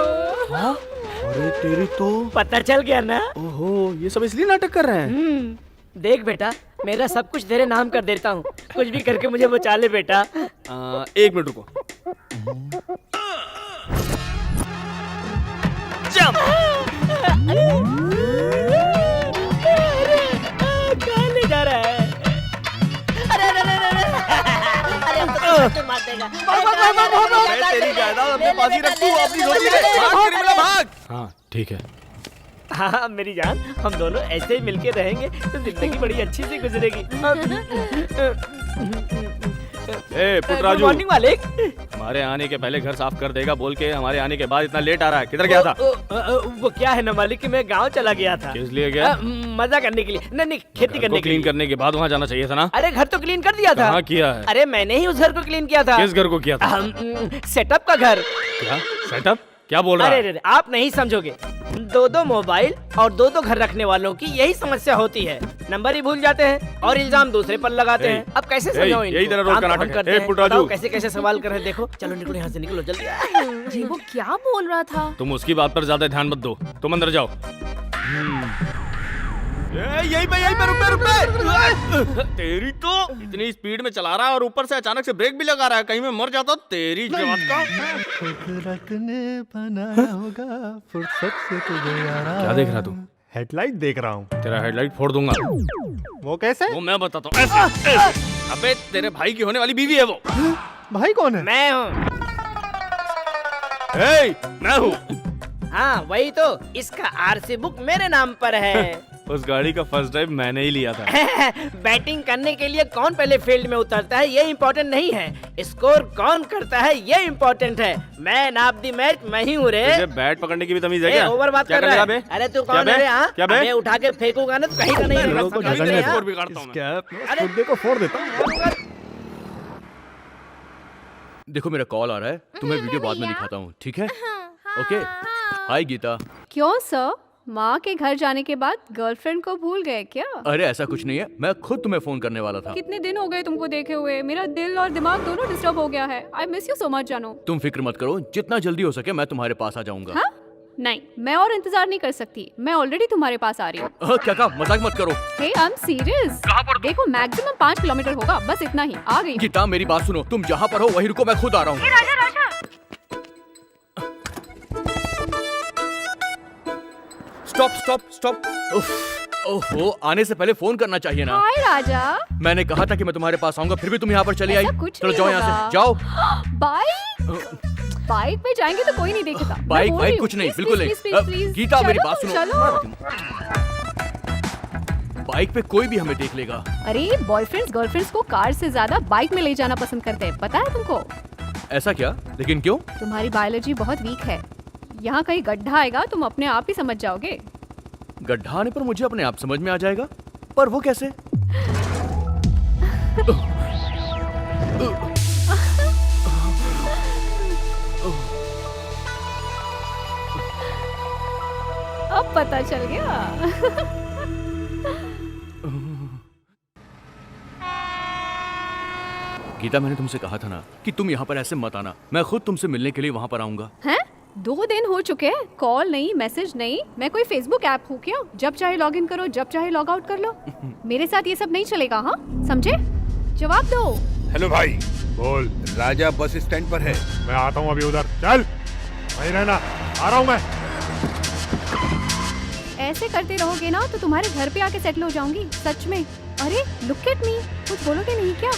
अरे तेरी तो, पता चल गया ना? ओहो, ये सब इसलिए नाटक कर रहे हैं। देख बेटा, मेरा सब कुछ तेरे नाम कर देता हूँ, कुछ भी करके मुझे बचा ले बेटा। 1 मिनट रुको। जंप। कहाँ ले जा रहा है? अरे अरे अरे अरे, अरे अब तो सच में मार देगा। तेरी जायदाद अपने पास ही रख, तू अपनी रोटी ले। भाग करीमला, भाग। हाँ ठीक है। हाँ मेरी जान, हम दोनों ऐसे ही मिलके रहेंगे तो जिंदगी बड़ी अच्छी सी गुजरेगी। ए गुड पुटराजू, मॉर्निंग मालिक। हमारे आने के पहले घर साफ कर देगा बोल के हमारे आने के बाद इतना लेट आ रहा है। किधर गया था? वो क्या है ना मालिक कि मैं गांव चला गया था। किस लिए गया? मजा करने के लिए। नहीं खेती करने के क्लीन लिए। करने के बाद वहाँ जाना चाहिए था ना। अरे घर तो क्लीन कर दिया था। कहाँ किया है? अरे मैंने ही उस घर को क्लीन किया था। किस घर को किया था? सेटअप का घर। क्या सेटअप? क्या बोल रहा है? अरे आप नहीं समझोगे। दो मोबाइल और दो घर रखने वालों की यही समस्या होती है। नंबर ही भूल जाते हैं और इल्जाम दूसरे पर लगाते हैं। अब कैसे समझाऊं इनको? यही तेरा रोज का नाटक है। बताओ कैसे कैसे सवाल कर रहे हैं। देखो चलो निकलो यहाँ से, निकलो जल्दी। जी वो क्या बोल रहा था? तुम उसकी बात पर ज्यादा ध्यान मत दो, तुम अंदर जाओ। यही पे रुक। तेरी तो इतनी स्पीड में चला रहा है और ऊपर से अचानक से ब्रेक भी लगा रहा है। कहीं मैं मर जाता तेरी जात का। कुदरत ने बनाया होगा फुर्सत से तुझे यारा। क्या देख रहा तू? हेडलाइट देख रहा हूँ। तेरा हेडलाइट फोड़ दूंगा। वो कैसे? वो मैं बताता हूँ। ऐसे। अबे तेरे भाई की होने वाली बीवी है वो। भाई कौन है? मैं हूँ। मैं हूँ। हाँ वही तो, इसका आरसी बुक मेरे नाम पर है। उस गाड़ी का फर्स्ट ड्राइव मैंने ही लिया था। बैटिंग करने के लिए कौन पहले फील्ड में उतरता है ये इम्पोर्टेंट नहीं है, स्कोर कौन करता है ये इम्पोर्टेंट है। मैन ऑफ द मैच मैं ही हूँ रे। तुझे बैट पकड़ने की भी तमीज है क्या? ओवर बात कर रहा है। अरे तू कौन है रे? हाँ क्या बे? अबे उठा के फेंकूंगा ना तो कहीं का नहीं रहेगा। स्कोर बिगाड़ता हूँ मैं। कुत्ते को फोड़ देता हूँ। देखो मेरा कॉल आ रहा है, तुम्हें वीडियो बाद में दिखाता हूँ, ठीक है? ओके। हाय गीता। क्यों सर, माँ के घर जाने के बाद गर्लफ्रेंड को भूल गए क्या? अरे ऐसा कुछ नहीं है, मैं खुद तुम्हें फोन करने वाला था। कितने दिन हो गए तुमको देखे हुए, मेरा दिल और दिमाग दोनों डिस्टर्ब हो गया है। I miss you so much जानो। तुम फिक्र मत करो, जितना जल्दी हो सके मैं तुम्हारे पास आ जाऊंगा। हाँ? नहीं, मैं और इंतजार नहीं कर सकती, मैं ऑलरेडी तुम्हारे पास आ रही हूँ। क्या कहा? मजाक मत करो। हे आई एम सीरियस। कहाँ पर? देखो मैक्सिमम 5 किलोमीटर होगा, बस इतना ही, आ गई। गीता मेरी बात सुनो, तुम जहाँ पर हो वहीं रुको, मैं खुद आ रहा हूँ। Stop stop stop. ओहो, आने से पहले फोन करना चाहिए ना। हाय राजा। मैंने कहा था कि मैं तुम्हारे पास आऊंगा, फिर भी तुम यहाँ पर चली आई। चलो जाओ यहाँ से, जाओ। जाओ। बाइक पे जाएंगे तो कोई नहीं देखेगा। बाइक कुछ नहीं, बिल्कुल नहीं। गीता मेरी बात सुनो, बाइक पे कोई भी हमें देख लेगा। अरे बॉयफ्रेंड्स गर्लफ्रेंड्स को कार से ज्यादा बाइक में ले जाना पसंद करते हैं, पता है तुमको? ऐसा क्या? लेकिन क्यों? तुम्हारी बायोलॉजी बहुत वीक है। यहाँ कहीं गड्ढा आएगा तुम अपने आप ही समझ जाओगे। गड्ढा आने पर मुझे अपने आप समझ में आ जाएगा, पर वो कैसे? अब पता चल गया। गीता मैंने तुमसे कहा था ना कि तुम यहाँ पर ऐसे मत आना, मैं खुद तुमसे मिलने के लिए वहाँ पर आऊंगा। हैं? 2 दिन हो चुके हैं, कॉल नहीं मैसेज नहीं। मैं कोई फेसबुक ऐप हूँ क्या? जब चाहे लॉग इन करो, जब चाहे लॉग आउट कर लो। मेरे साथ ये सब नहीं चलेगा, हाँ समझे? जवाब दो। हेलो भाई। बोल। राजा बस स्टैंड पर है। मैं आता हूँ अभी उधर। चल वहीं रहना, आ रहा हूँ मैं। ऐसे करते रहोगे ना तो तुम्हारे घर पे आके सेटल हो जाऊंगी, सच में। अरे लुक एट मी, कुछ बोलोगे नहीं क्या?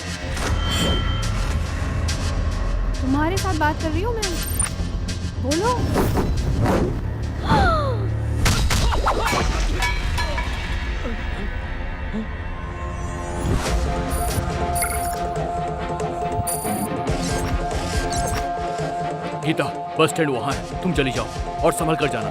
तुम्हारे साथ बात कर रही हूँ मैं, बोलो। गीता बस स्टैंड वहाँ है, तुम चली जाओ और संभल कर जाना।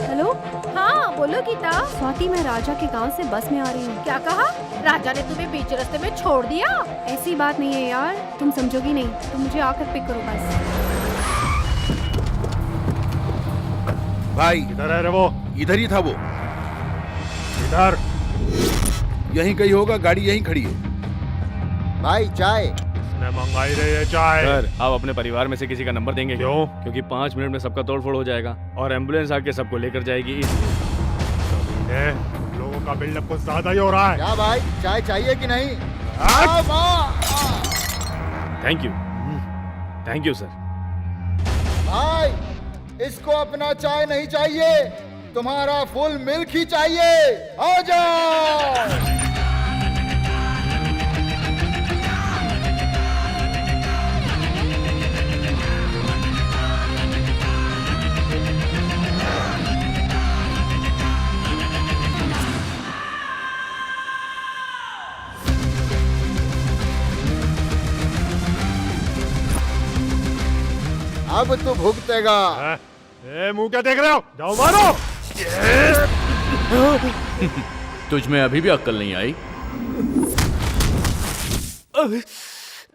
हेलो, हाँ बोलो गीता। स्वाति मैं राजा के गांव से बस में आ रही हूँ। क्या कहा? राजा ने तुम्हें बीच रास्ते में छोड़ दिया? ऐसी बात नहीं है यार, तुम समझोगी नहीं, तुम मुझे आकर पिक करो बस। भाई किधर है रे वो? इधर ही था वो। इधर यहीं कहीं होगा, गाड़ी यहीं खड़ी है। भाई चाय। उसने मंगाई रही है चाय। सर आप अपने परिवार में से किसी का नंबर देंगे? क्यों? क्योंकि 5 मिनट में सबका तोड़फोड़ हो जाएगा और एम्बुलेंस आके सबको लेकर जाएगी। तुम लोगों का बिल्डअप कुछ ज्यादा ही हो रहा है। क्या भाई, चाय चाहिए कि नहीं? Thank you sir. भाई इसको अपना चाय नहीं चाहिए, तुम्हारा फुल मिल्क ही चाहिए। आ जाओ। अब तो भुगतेगा। ए, मुंह क्या देख रहे हो? जाओ मारो। तुझ में अभी भी अक्ल नहीं आई?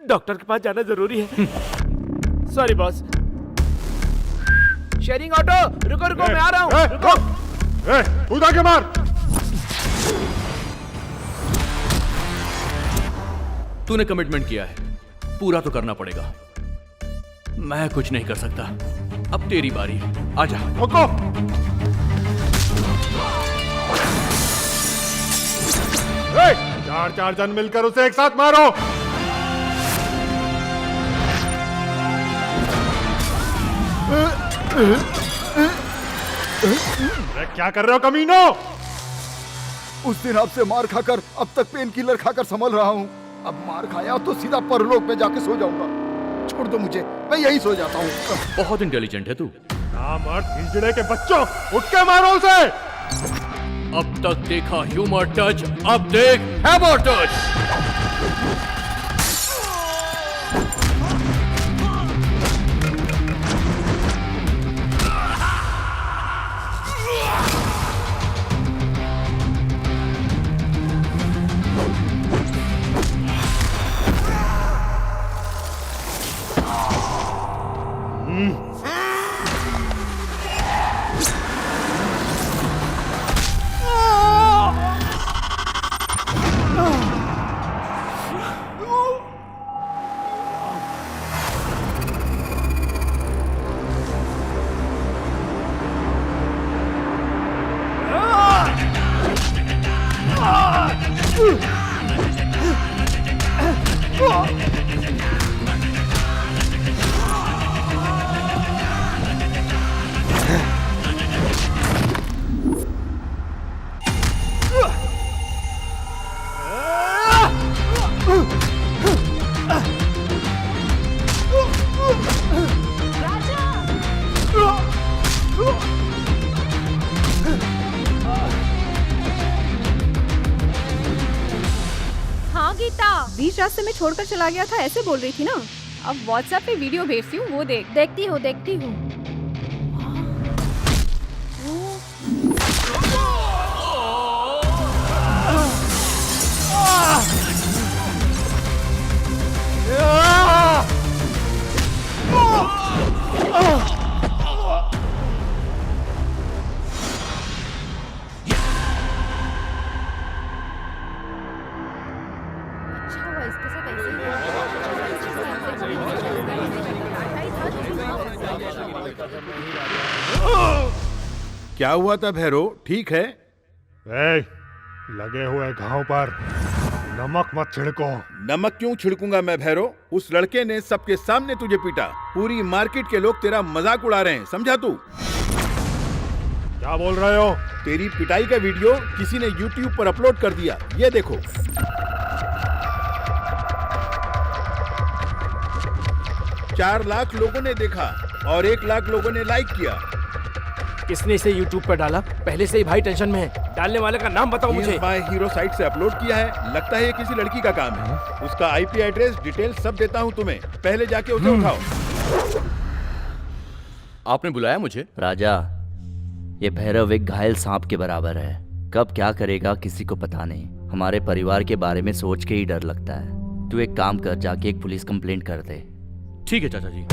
डॉक्टर के पास जाना जरूरी है। Sorry boss. शेयरिंग ऑटो, रुको रुको, मैं आ रहा हूँ। रुको। कूदा के मार। तूने कमिटमेंट किया है, पूरा तो करना पड़ेगा। मैं कुछ नहीं कर सकता। अब तेरी बारी है, आजा। रुको। चार जन मिलकर उसे एक साथ मारो। क्या कर रहे हो कमीनो? उस दिन आपसे मार खाकर अब तक पेन किलर खाकर संभल रहा हूँ। अब मार खाया तो सीधा परलोक में जाके सो जाऊंगा। छोड़ दो मुझे, मैं यही सो जाता हूँ। बहुत इंटेलिजेंट है तू। हिजड़े के बच्चों, उठ के मारो उसे। अब तक देखा ह्यूमर टच, अब देख हैमर टच। हाँ गीता, बीच रास्ते में छोड़कर चला गया था, ऐसे बोल रही थी ना। अब व्हाट्सएप पे वीडियो भेजती हूँ, वो देख। देखती हूँ। क्या हुआ था भैरो, ठीक है? लगे हुए घाव पर नमक मत छिड़को। नमक क्यों छिड़कूंगा मैं भैरो? उस लड़के ने सबके सामने तुझे पीटा। पूरी मार्केट के लोग तेरा मजाक उड़ा रहे हैं, समझा तू? क्या बोल रहे हो? तेरी पिटाई का वीडियो किसी ने YouTube पर अपलोड कर दिया, ये देखो। चार लाख लोगों ने देखा और 1 लाख लोगों ने लाइक किया। किसने इसे YouTube पर डाला? पहले से ही भाई टेंशन में है। डालने वाले का नाम बताओ मुझे। माय हीरो साइट से अपलोड किया है, लगता है ये किसी लड़की का काम है। उसका IP एड्रेस डिटेल सब देता हूँ तुम्हें, पहले जाके उसे उठाओ। आपने बुलाया मुझे? राजा, ये भैरव एक घायल सांप के बराबर है। कब क्या करेगा किसी को पता नहीं। हमारे परिवार के बारे में सोच के ही डर लगता है। तू एक काम कर, जाके एक पुलिस कंप्लेंट कर दे। ठीक है चाचा जी।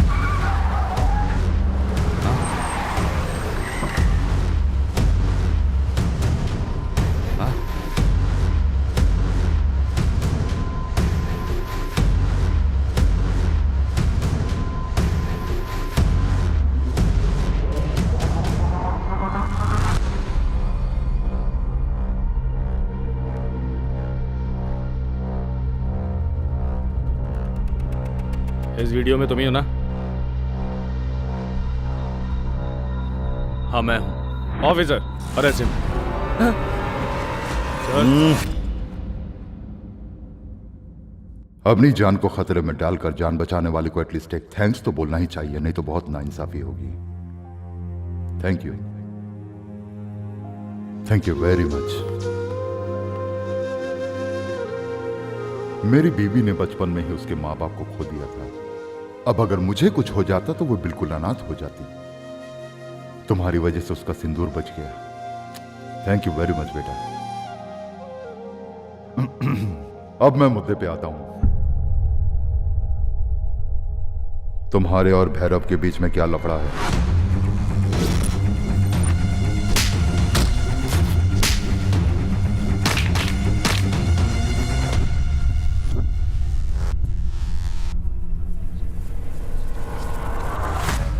इस वीडियो में तुम ही हो ना? हाँ मैं हूँ। Officer, arrest him. अपनी जान को खतरे में डालकर जान बचाने वाले को एटलीस्ट एक थैंक्स तो बोलना ही चाहिए, नहीं तो बहुत नाइंसाफी होगी। Thank you very much. मेरी बीवी ने बचपन में ही उसके माँ बाप को खो दिया था। अब अगर मुझे कुछ हो जाता तो वो बिल्कुल अनाथ हो जाती। तुम्हारी वजह से उसका सिंदूर बच गया। थैंक यू वेरी मच बेटा। अब मैं मुद्दे पे आता हूं। तुम्हारे और भैरव के बीच में क्या लफड़ा है?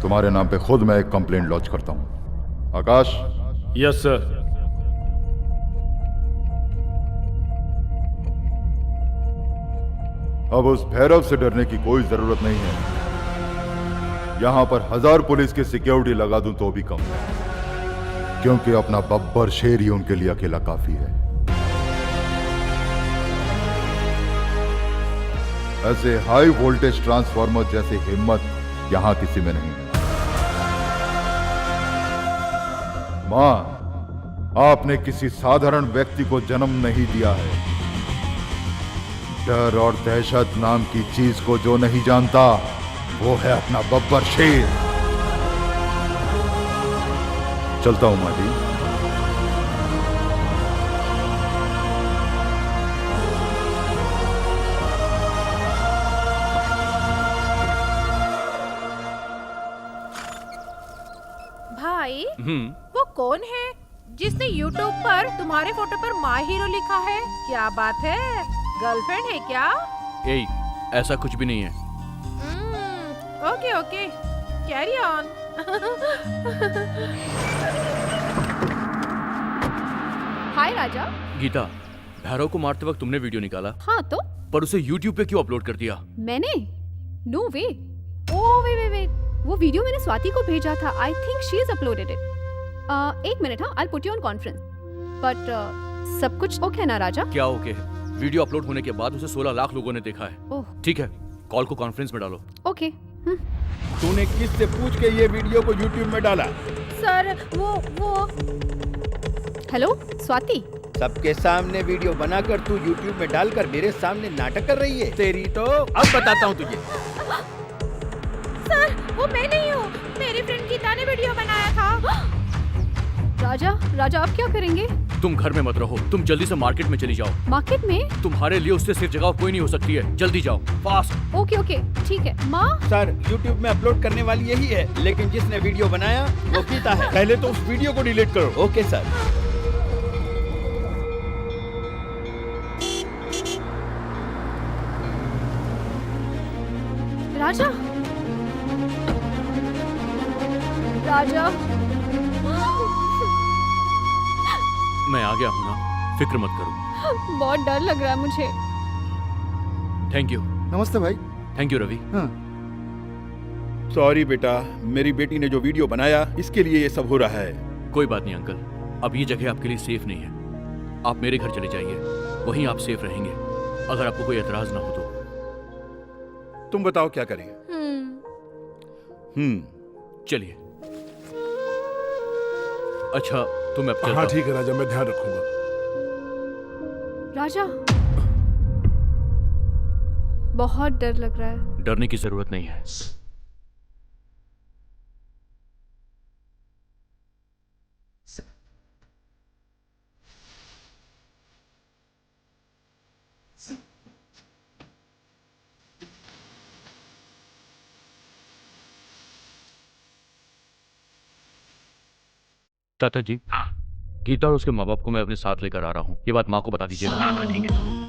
तुम्हारे नाम पे खुद मैं एक कंप्लेंट लॉन्च करता हूं। आकाश। Yes sir. अब उस भैरव से डरने की कोई जरूरत नहीं है। यहां पर 1000 पुलिस की सिक्योरिटी लगा दूं तो भी कम है, क्योंकि अपना बब्बर शेर ही उनके लिए अकेला काफी है। ऐसे हाई वोल्टेज ट्रांसफार्मर जैसी हिम्मत यहां किसी में नहीं है। मां, आपने किसी साधारण व्यक्ति को जन्म नहीं दिया है। डर और दहशत नाम की चीज को जो नहीं जानता वो है अपना बब्बर शेर। चलता हूं माँ जी। भाई वो कौन है जिसने YouTube पर तुम्हारे फोटो पर माय हीरो लिखा है? क्या बात है, गर्लफ्रेंड है क्या? ऐसा कुछ भी नहीं है। Okay okay, carry on. हाय राजा। गीता, भैरव को मारते वक्त तुमने वीडियो निकाला? हाँ तो? पर उसे YouTube पे क्यों अपलोड कर दिया? मैंने? नो वे। ओह वे, वो वीडियो मैंने स्वाति को भेजा था। I think she is uploaded it. एक मिनट, हाँ, I put you on conference. But सब कुछ ओके है ना राजा? क्या ओके है? वीडियो अपलोड होने के बाद उसे 16 लाख लोगों ने देखा है। ओह ठीक है, कॉल को कॉन्फ्रेंस में डालो। ओके। तूने किससे पूछ के ये वीडियो को YouTube में डाला? सर वो हेलो स्वाति। सबके सामने वीडियो बनाकर तू YouTube में डालकर मेरे सामने नाटक कर रही है। तेरी तो अब बताता हूँ तुझे। सर वो मैं नहीं हूँ, मेरी फ्रेंड गीता ने वीडियो बनाया था। राजा आप क्या करेंगे? तुम घर में मत रहो, तुम जल्दी से मार्केट में चली जाओ। मार्केट में? तुम्हारे लिए उससे सिर्फ जगह कोई नहीं हो सकती है। जल्दी जाओ, फास्ट। ओके ठीक है। माँ? सर YouTube में अपलोड करने वाली यही है, लेकिन जिसने वीडियो बनाया वो गीता है। पहले तो उस वीडियो को डिलीट करो। Okay sir. राजा मैं आ गया हूँ ना, फिक्र मत करो। बहुत डर लग रहा है मुझे। Thank you. नमस्ते भाई। Thank you Ravi. सॉरी बेटा, मेरी बेटी ने जो वीडियो बनाया इसके लिए ये सब हो रहा है। कोई बात नहीं अंकल, अब ये जगह आपके लिए सेफ नहीं है। आप मेरे घर चले जाइए, वहीं आप सेफ रहेंगे, अगर आपको कोई एतराज ना हो तो। तुम बताओ क्या करें? चलिए। अच्छा तो मैं अब चलता हाँ हूं। ठीक है राजा, मैं ध्यान रखूंगा। राजा बहुत डर लग रहा है। डरने की जरूरत नहीं है। चाचा जी, गीता और उसके माँ बाप को मैं अपने साथ लेकर आ रहा हूँ। ये बात माँ को बता दीजिएगा। ठीक है।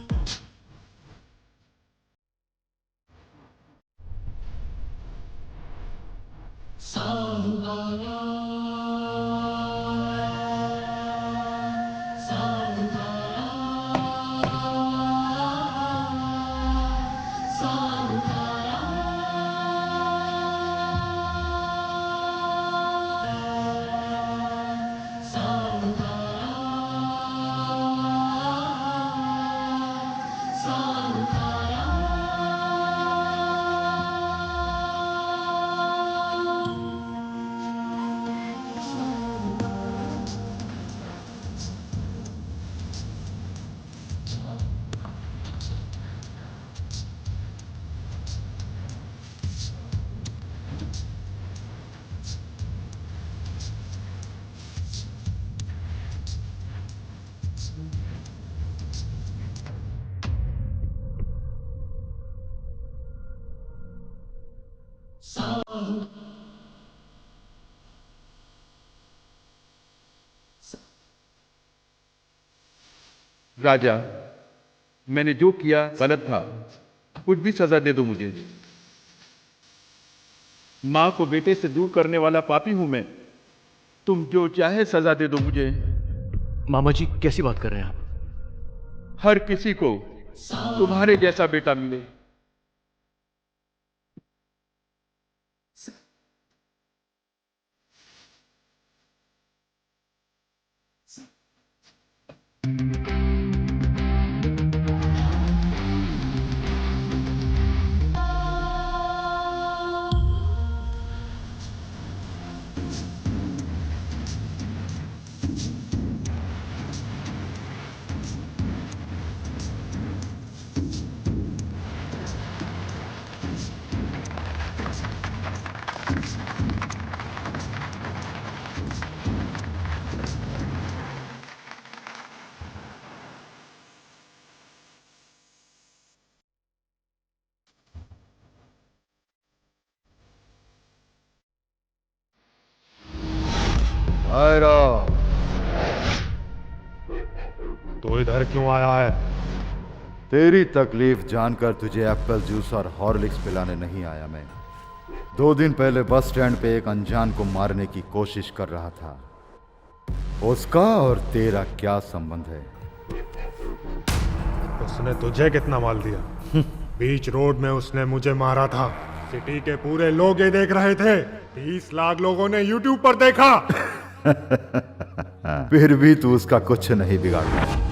राजा, मैंने जो किया गलत था, कुछ भी सजा दे दो मुझे। माँ को बेटे से दूर करने वाला पापी हूं मैं। तुम जो चाहे सजा दे दो मुझे। मामा जी कैसी बात कर रहे हैं आप? हर किसी को तुम्हारे जैसा बेटा मिले। तो इधर क्यों आया है? तेरी तकलीफ जानकर तुझे एप्पल जूस और हॉर्लिक्स पिलाने नहीं आया मैं। 2 दिन पहले बस स्टैंड पे एक अनजान को मारने की कोशिश कर रहा था। उसका और तेरा क्या संबंध है? उसने तुझे कितना माल दिया? बीच रोड में उसने मुझे मारा था। सिटी के पूरे लोग ये देख रहे थे। 30 लाख लोगों ने YouTube पर देखा। फिर भी तू उसका कुछ नहीं बिगाड़ पाया।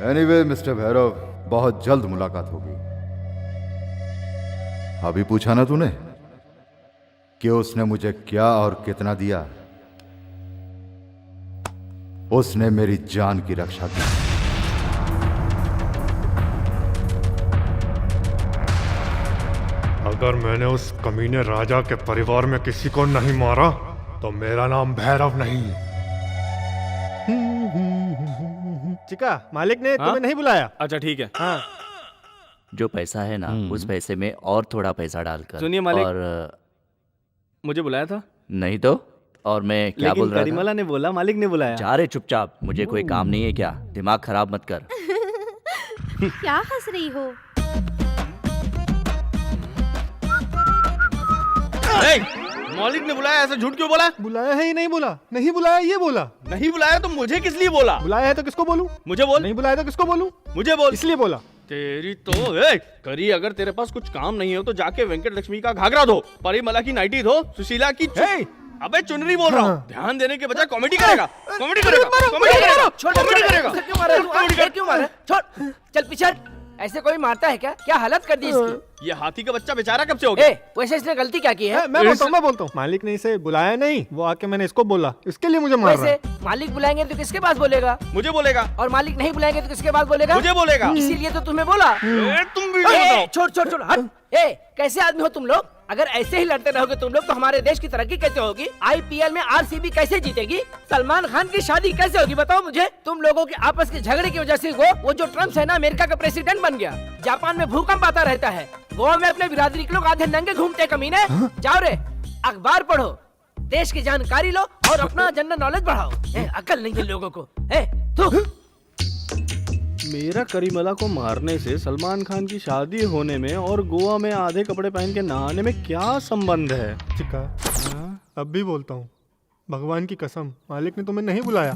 एनीवे मिस्टर भैरव, बहुत जल्द मुलाकात होगी। अभी पूछा ना तूने कि उसने मुझे क्या और कितना दिया? उसने मेरी जान की रक्षा की। अगर मैंने उस कमीने राजा के परिवार में किसी को नहीं मारा तो मेरा नाम भैरव नहीं है। चिका, मालिक ने तुम्हें नहीं बुलाया। अच्छा ठीक है। हाँ। जो पैसा है ना, उस पैसे में और थोड़ा पैसा डालकर। सुनिए मालिक, और मुझे बुलाया था? नहीं तो। और मैं क्या बोल रहा था? करीमाला ने बोला मालिक ने बुलाया। जा रे चुपचाप, मुझे कोई काम नहीं है क्या? दिमाग खराब मत कर। क्या हंस रही हो? मालिक ने बुलाया, ऐसा झूठ क्यों बोला? बुलाया है ही नहीं बोला। नहीं बुलाया ये बोला। नहीं बुलाया तो मुझे किस लिए बोला? बुलाया है तो किसको बोलूं? मुझे बोल। नहीं बुलाया तो किसको बोलूं? मुझे बोल। इसलिए बोला। तेरी तो करी, अगर तेरे पास कुछ काम नहीं हो तो जाके वेंकट लक्ष्मी का घाघरा धो, परिमला की नाइटी धो, सुशीला की अबे चुनरी बोल रहा हूँ। ध्यान देने के बजाय कॉमेडी करेगा। कॉमेडी करेगा। कॉमेडी करेगा। कॉमेडी करेगा। क्यों मारा? छोड़, चल पीछे। ऐसे कोई मारता है क्या? क्या हालत कर दी इसकी? ये हाथी का बच्चा बेचारा कब से हो गया? वैसे इसने गलती क्या की है? मैं बोलता हूँ। मालिक ने इसे बुलाया नहीं, वो आके मैंने इसको बोला, इसके लिए मुझे मार रहा है। वैसे मालिक बुलाएंगे तो किसके पास बोलेगा? मुझे बोलेगा। और मालिक नहीं बुलाएंगे तो किसके पास बोलेगा? मुझे बोलेगा। इसीलिए तो तुम्हें बोला। तुम भी छोड़ हट। कैसे आदमी हो तुम लोग? अगर ऐसे ही लड़ते रहोगे तुम लोग तो हमारे देश की तरक्की कैसे होगी? IPL में RCB कैसे जीतेगी? सलमान खान की शादी कैसे होगी? बताओ मुझे। तुम लोगों के आपस के झगड़े की वजह से वो जो ट्रम्प है ना, अमेरिका का प्रेसिडेंट बन गया। जापान में भूकंप आता रहता है। गोवा में अपने बिरादरी के लोग आधे नंगे घूमते कमीने। जाओ रे, अखबार पढ़ो, देश की जानकारी लो और अपना जनरल नॉलेज बढ़ाओ। अकल नहीं है लोगों को। मेरा करीमला को मारने से सलमान खान की शादी होने में और गोवा में आधे कपड़े पहन के नहाने में क्या संबंध है? चिका, अब भी बोलता हूँ, भगवान की कसम, मालिक ने तुम्हें नहीं बुलाया।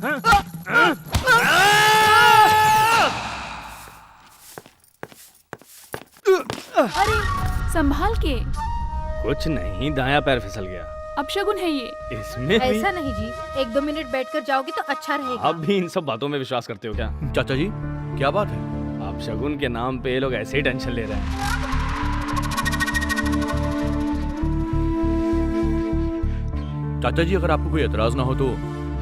अरे संभाल के। कुछ नहीं, दायां पैर फिसल गया। अपशगुन है ये। इसमें ऐसा नहीं जी, 1-2 मिनट बैठकर जाओगे तो अच्छा रहेगा। आप भी इन सब बातों में विश्वास करते हो क्या? चाचा जी क्या बात है? आप शगुन के नाम पे ये लोग ऐसे ही टेंशन ले रहे हैं। चाचा जी अगर आपको कोई एतराज ना हो तो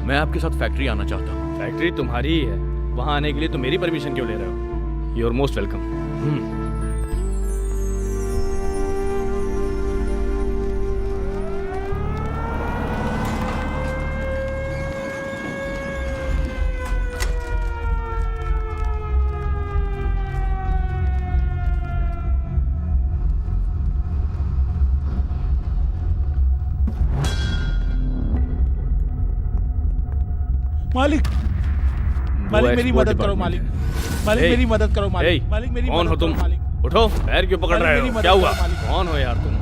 मैं आपके साथ फैक्ट्री आना चाहता हूँ। फैक्ट्री तुम्हारी ही है, वहाँ आने के लिए तो मेरी परमिशन क्यों ले रहे हो? You are most welcome. मालिक मालिक मेरी मदद करो मालिक मालिक मेरी मदद करो मालिक मालिक मेरी कौन हो तुम? उठो, पैर क्यों पकड़ रहे हो? क्या हुआ? कौन हो यार तुम?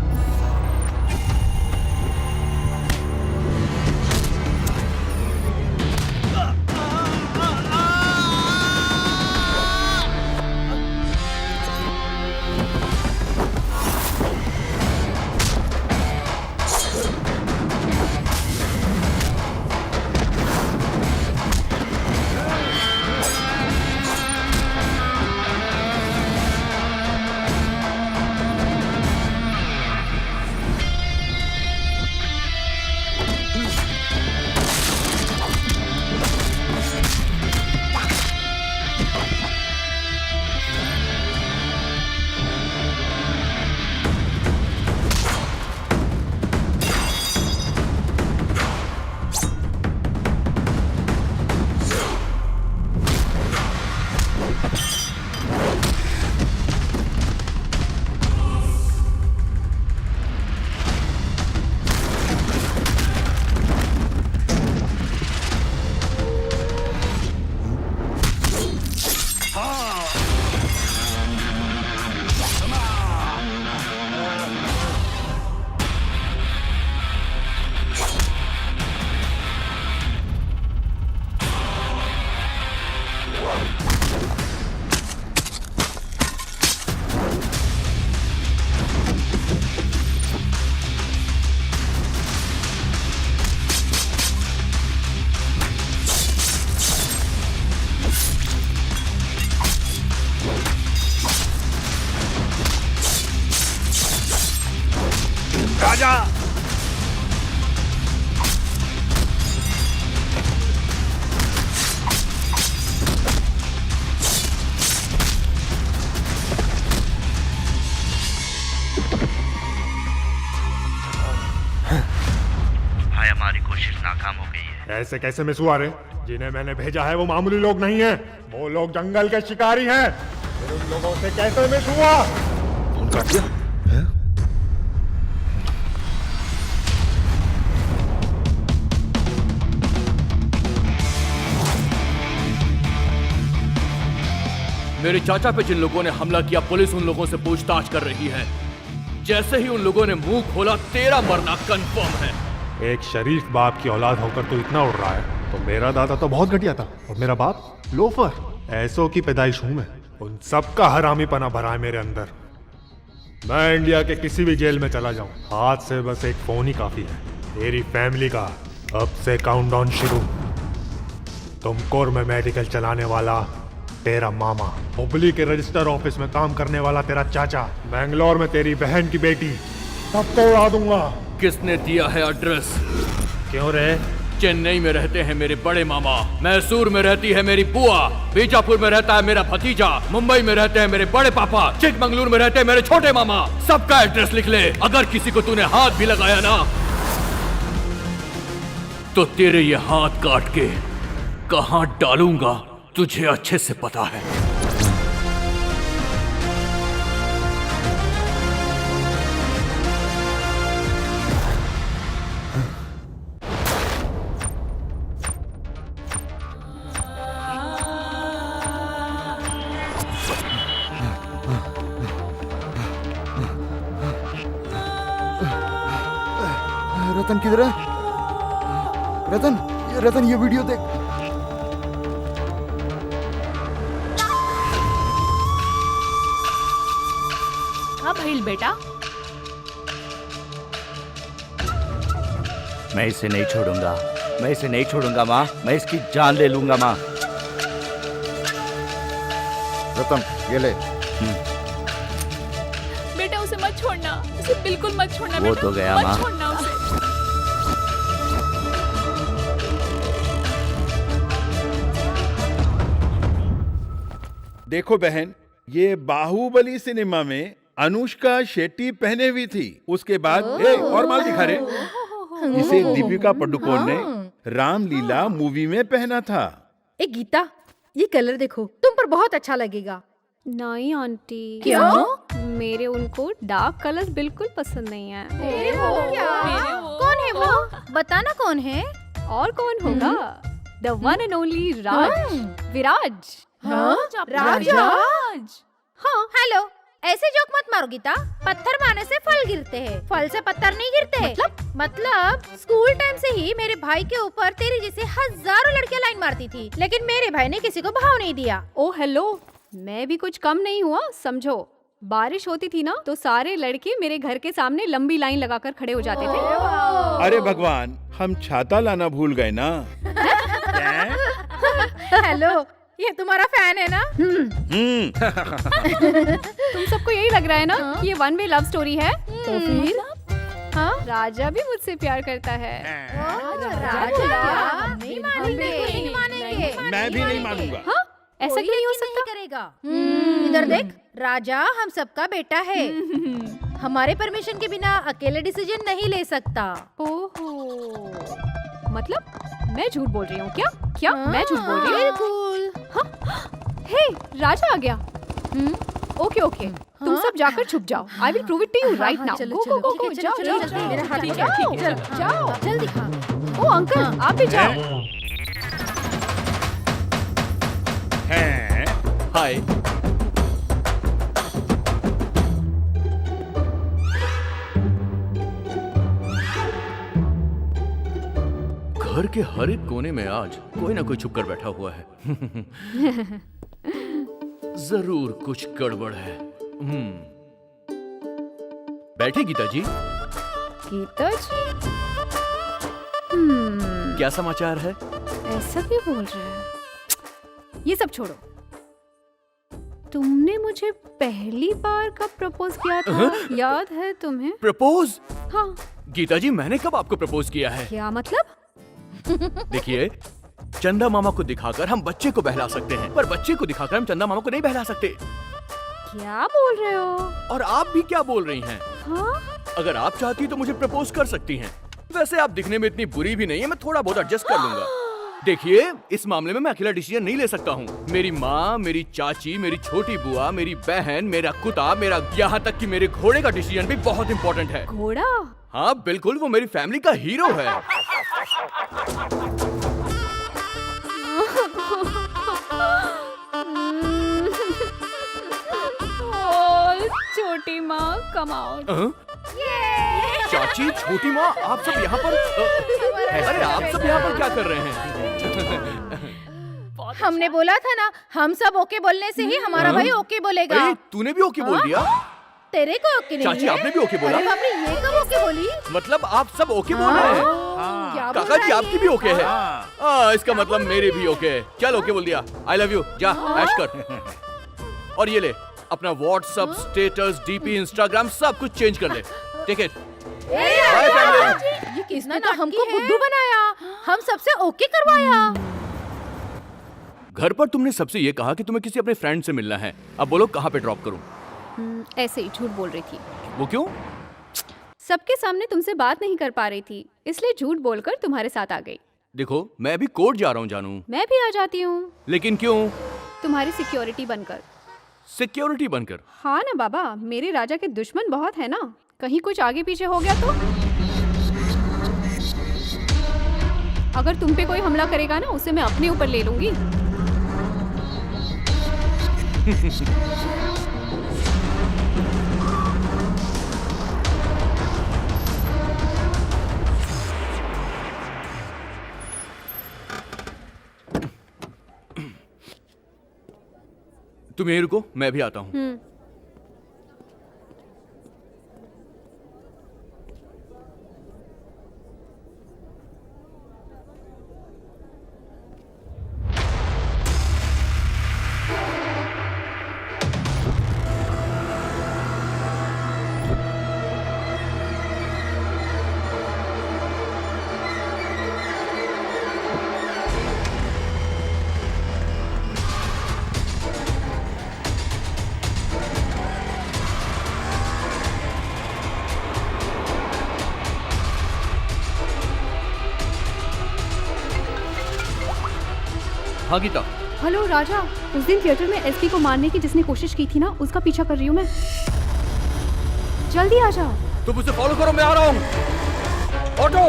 राजा भाई हमारी कोशिश नाकाम हो गई है। ऐसे कैसे मिस हुआ रे? जिन्हें मैंने भेजा है वो मामूली लोग नहीं हैं, वो लोग जंगल के शिकारी हैं। फिर उन लोगों से कैसे मिस हुआ? फोन काट दिया। मेरे चाचा पे जिन लोगों ने हमला किया, पुलिस उन लोगों से पूछताछ कर रही है। जैसे ही उन लोगों ने मुंह खोला, तेरा मरना कंफर्म है। एक शरीफ बाप की औलाद होकर तो इतना उड़ रहा है, तो मेरा दादा तो बहुत घटिया था और मेरा बाप लोफर। ऐसों की पैदाइश हूं मैं, उन सब का हरामीपना भरा है मेरे अंदर। मैं इंडिया के किसी भी जेल में चला जाऊं, हाथ से बस एक फोन ही काफी है। तेरी फैमिली का अब से काउंटडाउन शुरू। तुमकोर में मेडिकल चलाने वाला तेरा मामा, हुबली के रजिस्टर ऑफिस में काम करने वाला तेरा चाचा, बैंगलोर में तेरी बहन की बेटी, सबको उड़ा दूंगा। किसने दिया है एड्रेस? क्यों रे? चेन्नई में रहते हैं मेरे बड़े मामा, मैसूर में रहती है मेरी बुआ, बीजापुर में रहता है मेरा भतीजा, मुंबई में रहते हैं मेरे बड़े पापा, चिकमंगलुर में रहते हैं मेरे छोटे मामा। सबका एड्रेस लिख ले। अगर किसी को तूने हाथ भी लगाया ना, तो तेरे ये हाथ काट के कहां डालूंगा तुझे अच्छे से पता है। रतन किधर है? रतन ये वीडियो देख। हाँ भइल बेटा, मैं इसे नहीं छोड़ूंगा, मैं इसे नहीं छोड़ूंगा माँ, मैं इसकी जान ले लूंगा माँ। रतन ये ले। बेटा उसे मत छोड़ना, उसे बिल्कुल मत छोड़ना। वो बेटा, तो गया मत माँ। छोड़ना उसे। देखो बहन, ये बाहुबली सिनेमा में अनुष्का शेट्टी पहने हुई थी, उसके बाद और माल दिखा रहे, इसे दीपिका पादुकोण ने रामलीला मूवी में पहना था। ए गीता, ये कलर देखो, तुम पर बहुत अच्छा लगेगा। नहीं आंटी। क्यों? मेरे उनको डार्क कलर्स बिल्कुल पसंद नहीं है। क्या? कौन है वो? बताना कौन है? और कौन होगा? द वन एंड ओनली राज, विराज। राजा। हाँ, हेलो, ऐसे जोक मत मारो गीता। पत्थर मारने से फल गिरते हैं, फल से पत्थर नहीं गिरते। मतलब स्कूल टाइम से ही मेरे भाई के ऊपर तेरे जैसे हजारों लड़कियां लाइन मारती थी, लेकिन मेरे भाई ने किसी को भाव नहीं दिया। ओ हेलो, मैं भी कुछ कम नहीं हुआ समझो। बारिश होती थी ना तो सारे लड़के मेरे घर के सामने लंबी लाइन लगाकर खड़े हो जाते थे। अरे भगवान, हम छाता लाना भूल गए ना। हेलो, ये तुम्हारा फैन है ना? तुम सबको यही लग रहा है ना कि ये वन वे लव स्टोरी है? तो फिर हाँ, राजा भी मुझसे प्यार करता है। राजा नहीं मानेंगे। मैं भी नहीं मानूंगा। हाँ, ऐसा क्यों नहीं हो सकता? करेगा। इधर देख, राजा हम सबका बेटा है। हमारे परमिशन के बिना अकेले डिसीजन नहीं ले सकता। ओहो, मतलब मैं झूठ बोल रही हूँ क्या? क्या मैं झूठ बोल रही हूँ? बिल्कुल। हाँ, हे, राजा आ गया। ओके ओके, तुम सब जाकर छुप जाओ। I will prove it to you right now. चलो, गो चलो, गो ठीक गो, है, जाओ चलो, जाओ चलो, जाओ। मेरा हाथ ठीक जाओ, है, जाओ। जल्दी खा। ओ अंकल, आप भी जाओ। हाय। घर के हर एक कोने में आज कोई ना कोई छुप कर बैठा हुआ है। जरूर कुछ गड़बड़ है। बैठे गीता जी। गीता जी? क्या समाचार है? ऐसा क्यों बोल रहे हैं? ये सब छोड़ो। तुमने मुझे पहली बार कब प्रपोज किया था? याद है तुम्हें? प्रपोज? हाँ। गीता जी, मैंने कब आपको प्रपोज किया है? क्या मतलब? देखिए, चंदा मामा को दिखाकर हम बच्चे को बहला सकते हैं, पर बच्चे को दिखाकर हम चंदा मामा को नहीं बहला सकते। क्या बोल रहे हो? और आप भी क्या बोल रही हैं? हाँ? अगर आप चाहती तो मुझे प्रपोज कर सकती हैं। वैसे आप दिखने में इतनी बुरी भी नहीं है, मैं थोड़ा बहुत एडजस्ट कर लूंगा। देखिए, इस मामले में मैं अकेला डिसीजन नहीं ले सकता हूँ। मेरी माँ, मेरी चाची, मेरी छोटी बुआ, मेरी बहन, मेरा कुत्ता, मेरा यहाँ तक कि मेरे घोड़े का डिसीजन भी बहुत इम्पोर्टेंट है। घोड़ा? हाँ बिल्कुल, वो मेरी फैमिली का हीरो है। छोटी माँ कम आउट। चाची, छोटी माँ, आप सब यहाँ पर? अरे आप सब यहाँ पर क्या कर रहे हैं? हमने बोला था ना, हम सब ओके बोलने से ही हमारा भाई ओके बोलेगा। तूने भी ओके बोल दिया? तेरे को ओके नहीं? चाची, आपने भी ओके बोला? अरे बाप रे, ये कब ओके बोली? मतलब आप सब ओके बोल रहे हैं? काका जी, आपकी भी ओके है? इसका मतलब मेरी भी ओके है। चल, ओके बोल दिया। I love you. जा ऐश कर। और ये ले, अपना व्हाट्सएप स्टेटस, डीपी, इंस्टाग्राम सब कुछ चेंज कर ले। Take it. ये किसने तो हमको बुद्धू बनाया, हम सबसे ओके करवाया। घर पर तुमने सबसे ये कहा कि तुम्हें किसी अपने फ्रेंड से मिलना है। अब बोलो कहाँ पे ड्रॉप करूं? ऐसे ही झूठ बोल रही थी। वो क्यों? सबके सामने तुमसे बात नहीं कर पा रही थी, इसलिए झूठ बोलकर तुम्हारे साथ आ गई। देखो, मैं अभी कोर्ट जा रहा हूँ जानू। मैं भी आ जाती हूँ। लेकिन क्यों? तुम्हारी सिक्योरिटी बनकर। सिक्योरिटी बनकर? हाँ ना बाबा, मेरे राजा के दुश्मन बहुत है ना, कहीं कुछ आगे पीछे हो गया तो? अगर तुम पे कोई हमला करेगा ना, उसे मैं अपने ऊपर ले लूंगी। तुम यहीं रुको, मैं भी आता हूँ। हाँ गीता। हेलो राजा, उस दिन थिएटर में एसपी को मारने की जिसने कोशिश की थी ना, उसका पीछा कर रही हूँ मैं। जल्दी आ जाओ। तुम उसे फॉलो करो, मैं आ रहा हूँ। ऑटो।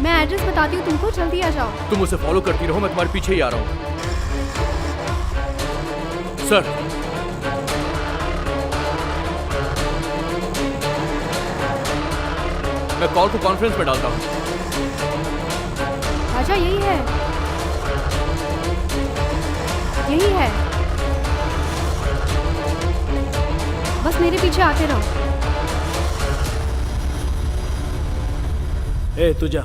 मैं एड्रेस बताती हूँ तुमको, जल्दी आ जाओ। तुम उसे फॉलो करती रहो, मैं तुम्हारे पीछे ही आ रहा हूँ। सर, मैं कॉल को कॉन्फ्रेंस में डालता हूँ। राजा यही है, यही है, बस मेरे पीछे आते रहो। ए तू जा।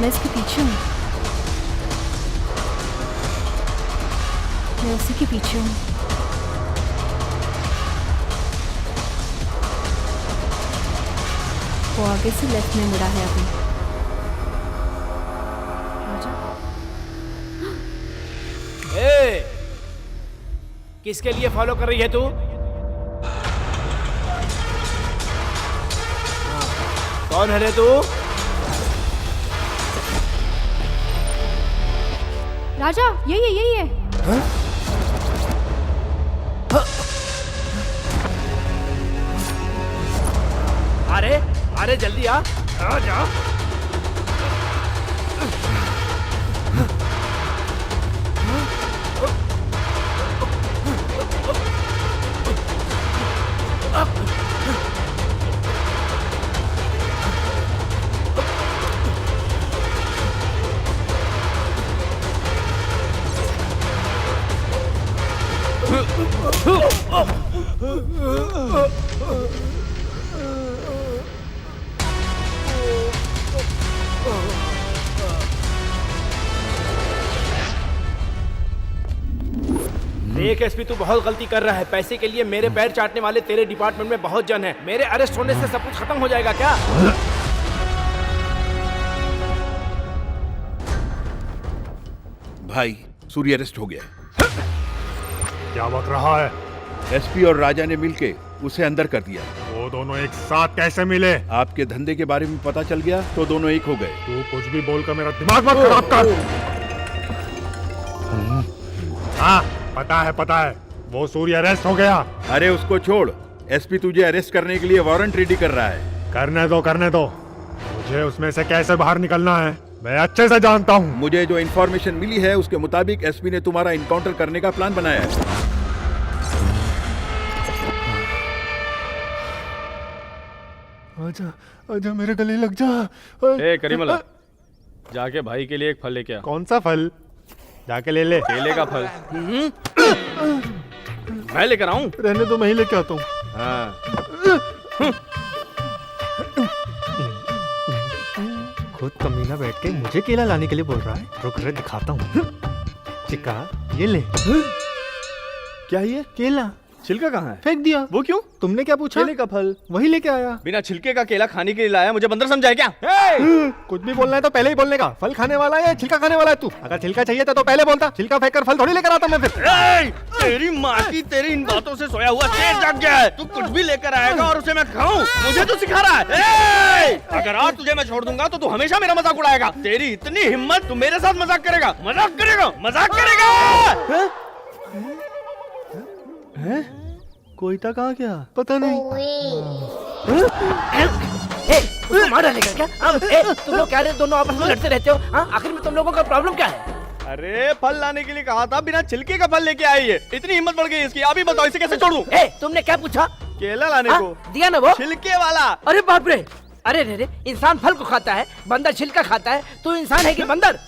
मैं इसके पीछे हूँ, मैं उसी के पीछे हूँ। वो आगे से लेफ्ट में मुड़ा है अभी। ए, किसके लिए फॉलो कर रही है तू? कौन है रे तू? राजा यही है, यही है। हाँ? अरे अरे जल्दी आ जा। देख एसपी, तू बहुत गलती कर रहा है। पैसे के लिए मेरे पैर चाटने वाले तेरे डिपार्टमेंट में बहुत जन है। मेरे अरेस्ट होने से सब कुछ खत्म हो जाएगा क्या? भाई, सूर्य अरेस्ट हो गया। क्या बक रहा है? एसपी और राजा ने मिलके उसे अंदर कर दिया। वो दोनों एक साथ कैसे मिले? आपके धंधे के बारे में पता चल गया तो दोनों एक हो गए। तू कुछ भी बोलकर मेरा दिमाग मत खराब कर। हाँ, पता है, वो सूर्य अरेस्ट हो गया। अरे उसको छोड़, एसपी तुझे अरेस्ट करने के लिए वारंट रेडी कर रहा है। करने दो। मुझे उसमें से कैसे बाहर निकलना है मैं अच्छे से जानता हूँ। मुझे जो इन्फॉर्मेशन मिली है उसके मुताबिक एसपी ने तुम्हारा इनकाउंटर करने का प्लान बनाया है। आजा मेरे गले लग जा। ए करीमुल्लाह, जाके भाई के लिए एक फल लेके आ। कौन सा फल? जाके ले ले। केले का फल। मैं लेकर आऊं? रहने दो, मैं ही लेके आता हूँ। हाँ। खुद कमीना बैठ के मुझे केला लाने के लिए बोल रहा है। रुक रे, दिखाता हूँ। चिक्का ये ले। क्या ये? केला। छिलका कहाँ है? फेंक दिया। वो क्यों? तुमने क्या पूछा? केले का फल। वही लेके आया। बिना छिलके का केला खाने के लिए लाया, मुझे बंदर समझा है क्या? कुछ भी बोलना है तो पहले ही बोलने का। फल खाने वाला है या छिलका खाने वाला है तू? अगर छिलका चाहिए था तो पहले बोलता। छिलका फेंक कर फल थोड़ी लेकर आता मैं फिर। तेरी माँ की, तेरी इन बातों से सोया हुआ शेर जाग गया है। तू कुछ भी लेकर आएगा और उसे मैं खाऊं? मुझे तो सिखा रहा है। अगर आज तुझे मैं छोड़ दूंगा तो तू हमेशा मेरा मजाक उड़ाएगा। तेरी इतनी हिम्मत, तू मेरे साथ मजाक करेगा? कोयता कहाँ गया? पता नहीं। उसको मार डालेगा क्या? तुम लोग क्या दोनों आपस में लड़ते रहते हो? आखिर में तुम लोगों का प्रॉब्लम क्या है? अरे फल लाने के लिए कहा था, बिना छिलके का फल लेके आई है। इतनी हिम्मत बढ़ गई इसकी। अभी बताओ इसे कैसे छोड़ दूं? तुमने क्या पूछा? केला लाने को दिया ना वो छिलके वाला। अरे बाप रे, अरे रे, इंसान फल को खाता है, बंदर छिलका खाता है। तू इंसान है कि बंदर?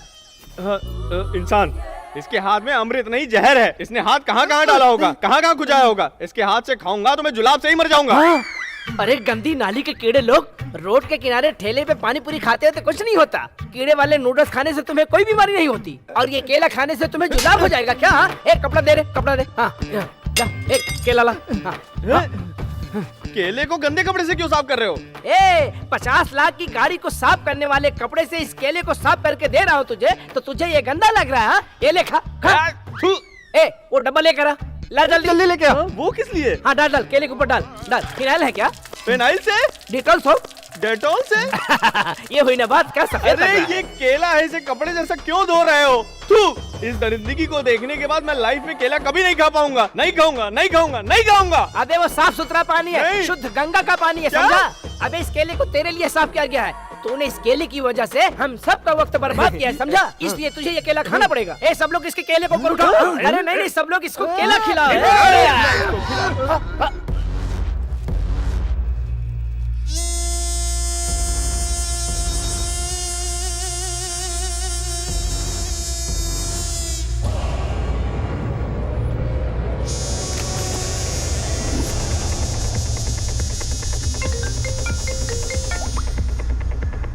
इंसान। इसके हाथ में अमृत नहीं जहर है। इसने हाथ कहाँ कहाँ डाला होगा, कहाँ कहाँ खुजाया होगा। इसके हाथ से खाऊंगा तो मैं जुलाब से ही मर जाऊंगा। अरे गंदी नाली के कीड़े लोग रोड के किनारे ठेले पे पानी पूरी खाते हैं तो कुछ नहीं होता। कीड़े वाले नूडल्स खाने से तुम्हें कोई बीमारी नहीं होती, और ये केला खाने से तुम्हें जुलाब हो जाएगा क्या? एक कपड़ा दे रे, कपड़ा दे। हाँ, एक केला ला। केले को गंदे कपड़े से क्यों साफ कर रहे हो? 50 लाख की गाड़ी को साफ करने वाले कपड़े से इस केले को साफ करके दे रहा हूँ तुझे, तो तुझे ये गंदा लग रहा है? ये ले खा। वो डब्बा लेकर आ, ला जल्दी लेके आ। वो किस लिए? हाँ डाल केले के ऊपर डाल। फिनाइल है क्या? फिनाइल से? Dettol soap? डेटॉल से? ये हुई ना बात। क्या सफेद? अरे ये केला है, इसे कपड़े जैसा क्यों धो रहे हो? इस दरिंदगी को देखने के बाद मैं लाइफ में केला कभी नहीं खा पाऊंगा। नहीं खाऊंगा, नहीं खाऊंगा, नहीं खाऊंगा। अबे वो साफ सुथरा पानी है, नहीं। शुद्ध गंगा का पानी है, क्या? समझा? अबे इस केले को तेरे लिए साफ किया गया है। तूने इस केले की वजह से हम सब का वक्त बर्बाद किया है, समझा? इसलिए तुझे ये केला खाना पड़ेगा। ए सब लोग इसके केले को ऊपर उठाओ। अरे नहीं नहीं, सब लोग इसको केला खिलाओ।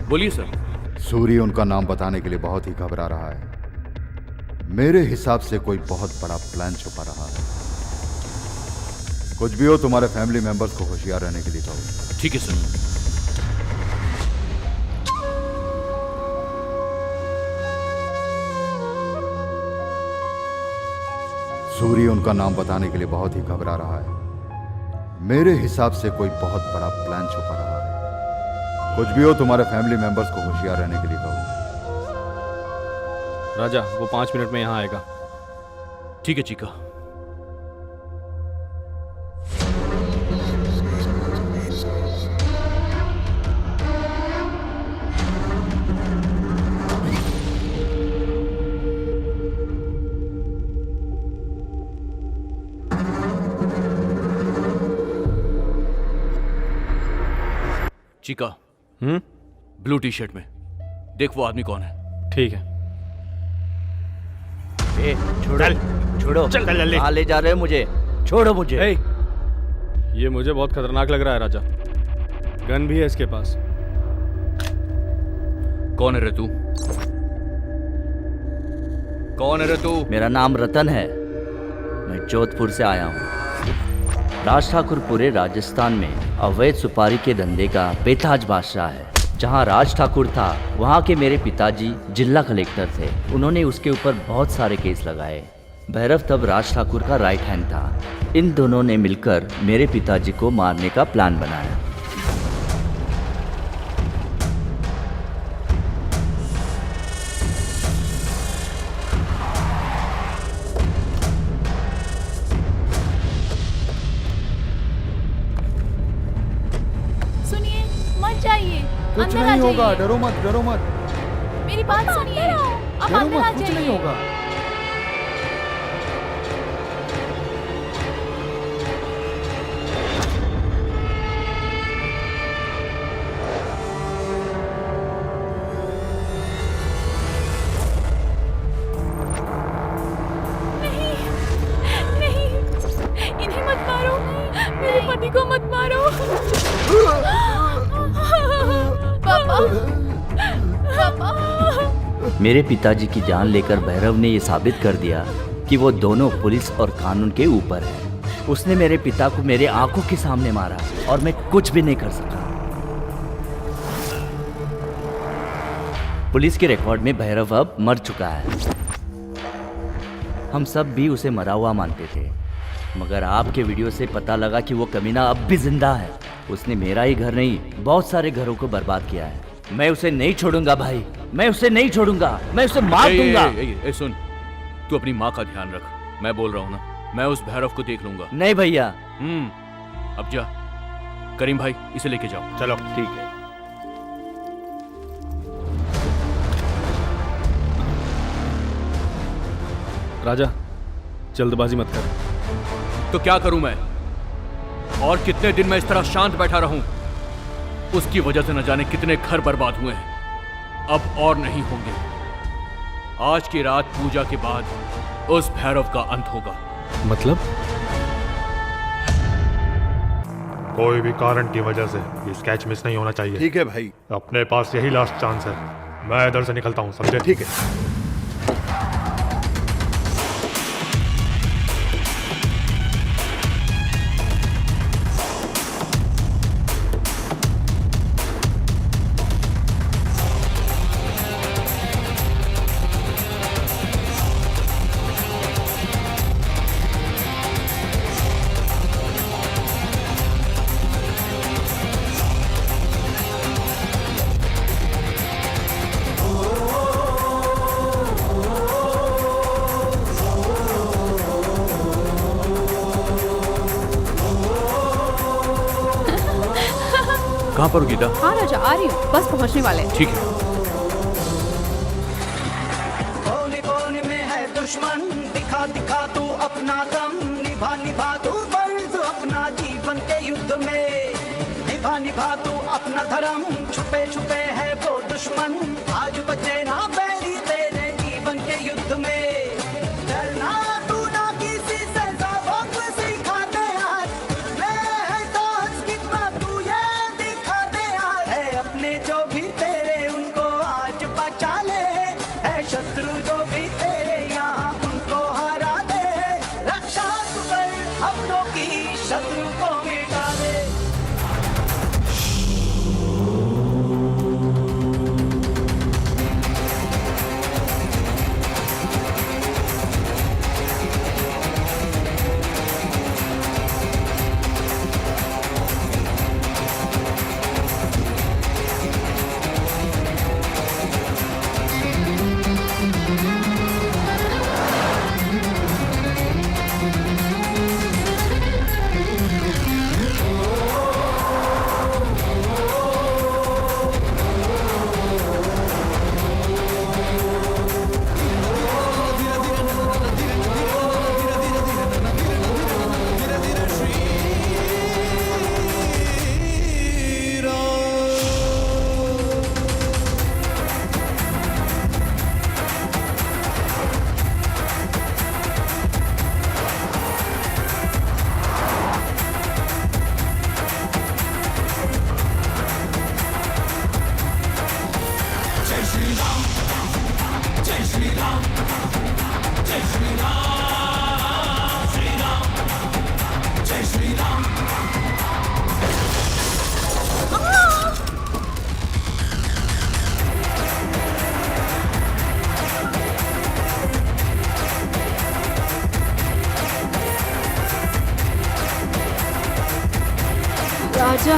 बोलिए सर। सूर्य उनका नाम बताने के लिए बहुत ही घबरा रहा है। मेरे हिसाब से कोई बहुत बड़ा प्लान छुपा रहा है। कुछ भी हो, तुम्हारे फैमिली मेंबर्स को होशियार रहने के लिए कहो। ठीक है सर। सूर्य उनका नाम बताने के लिए बहुत ही घबरा रहा है। मेरे हिसाब से कोई बहुत बड़ा प्लान छुपा रहा है। कुछ भी हो, तुम्हारे फैमिली मेंबर्स को होशियार रहने के लिए कहो। राजा, वो 5 मिनट में यहाँ आएगा। ठीक है Chica. Chica, blue T shirt में देख वो आदमी कौन है। ठीक है। ए, छोड़ो, छोड़ो, चल जल्दी। कहाँ ले जा रहे हो मुझे? छोड़ो मुझे। ये मुझे बहुत खतरनाक लग रहा है राजा। गन भी है इसके पास। कौन है रे तू? कौन है रे तू? मेरा नाम रतन है। मैं जोधपुर से आया हूँ। राज ठाकुर पूरे राजस्थान में अवैध सुपारी के धंधे का बेताज बादशाह है। जहाँ राज ठाकुर था, वहाँ के मेरे पिताजी जिला कलेक्टर थे। उन्होंने उसके ऊपर बहुत सारे केस लगाए। भैरव तब राज ठाकुर का राइट हैंड था। इन दोनों ने मिलकर मेरे पिताजी को मारने का प्लान बनाया। सुनिए, मत जाइए, कुछ अंदर आ नहीं होगा, जाइए। डरो मत, डरो मत, मेरी बात सुनिए, आप डरो अंदर आ मत, कुछ नहीं जाइए। होगा। नहीं, इन्हें मत मारो, मेरे पति को मत मारो। पापा, पापा। मेरे पिताजी की जान लेकर भैरव ने ये साबित कर दिया कि वो दोनों पुलिस और कानून के ऊपर है। उसने मेरे पिता को मेरे आंखों के सामने मारा और मैं कुछ भी नहीं कर सका। पुलिस के रिकॉर्ड में भैरव अब मर चुका है। हम सब भी उसे मरा हुआ मानते थे, मगर आपके वीडियो से पता लगा कि वो कमीना अब भी जिंदा है। उसने मेरा ही घर नहीं, बहुत सारे घरों को बर्बाद किया है। मैं उसे नहीं छोड़ूंगा भाई, मैं उसे नहीं छोड़ूंगा, मैं उसे मार दूंगा। ए, सुन, तू अपनी माँ का ध्यान रख। मैं बोल रहा हूँ ना, मैं उस भैरव को देख लूंगा। नहीं भैया। अब जा, करीम भाई इसे लेके जाओ। चलो ठीक है। राजा, जल्दबाजी मत कर। तो क्या करूं मैं? और कितने दिन मैं इस तरह शांत बैठा रहूं? उसकी वजह से न जाने कितने घर बर्बाद हुए हैं। अब और नहीं होंगे। आज की रात पूजा के बाद उस भैरव का अंत होगा। मतलब? कोई भी कारण की वजह से ये स्केच मिस नहीं होना चाहिए। ठीक है भाई। अपने पास यही लास्ट चांस है। मैं इधर से निकलता हूँ, समझे? ठीक है। कहाँ पर हो गीता? हाँ राजा, आ रही हूँ, बस पहुँचने वाले हैं। ठीक है। कोने कोने में है दुश्मन, दिखा दिखा तू अपना दम, निभा निभा तू फर्ज अपना जीवन के युद्ध में, निभा निभा तू अपना धर्म, छुपे छुपे है वो दुश्मन, आज बचे ना बैरी तेरे जीवन के युद्ध में, डरना तू ना किसी से, सबक सिखा दे आज, मैं है दोस्त कितना तू ये दिखा दे आज, है अपने जो भी तेरे उनको आज बचा ले, है शत्रु जो भी तेरे यहाँ उनको हरा दे, रक्षा तू कर अपनों की, शत्रु को मिटा दे। राजा,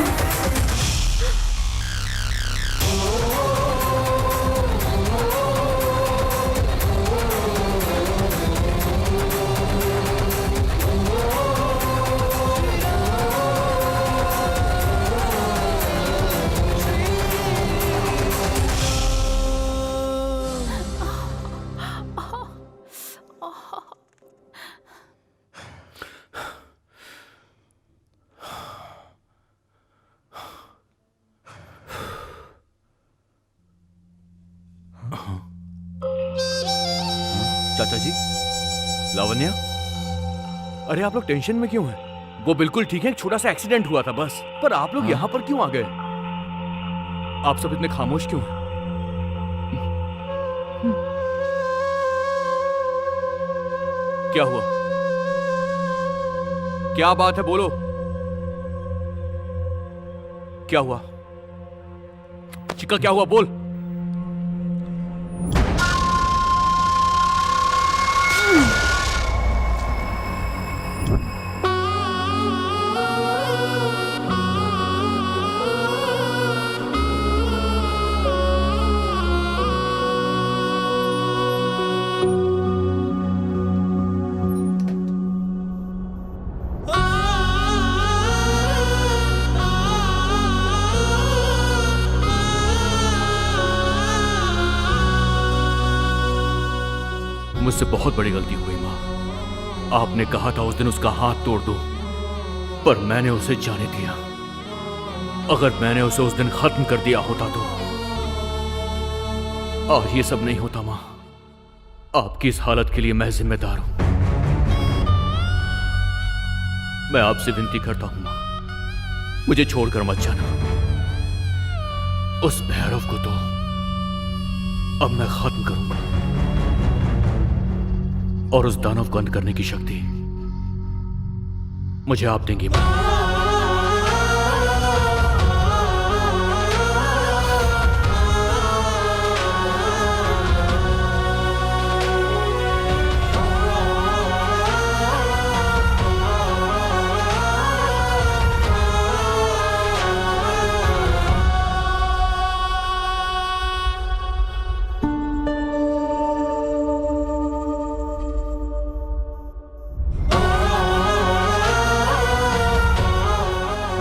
चाचा जी, लावण्या, अरे आप लोग टेंशन में क्यों हैं? वो बिल्कुल ठीक है, एक छोटा सा एक्सीडेंट हुआ था बस। पर आप लोग यहाँ पर क्यों आ गए? आप सब इतने खामोश क्यों हैं? क्या हुआ? क्या बात है, बोलो। क्या हुआ? चिक्का क्या हुआ, बोल। मुझसे बहुत बड़ी गलती हुई माँ। आपने कहा था उस दिन उसका हाथ तोड़ दो, पर मैंने उसे जाने दिया। अगर मैंने उसे उस दिन खत्म कर दिया होता तो आज ये सब नहीं होता माँ। आपकी इस हालत के लिए मैं जिम्मेदार हूं। मैं आपसे विनती करता हूं माँ, मुझे छोड़कर मत जाना। उस भैरव को तो अब मैं खत्म करूंगा और उस दानव को अंत करने की शक्ति मुझे आप देंगी मां।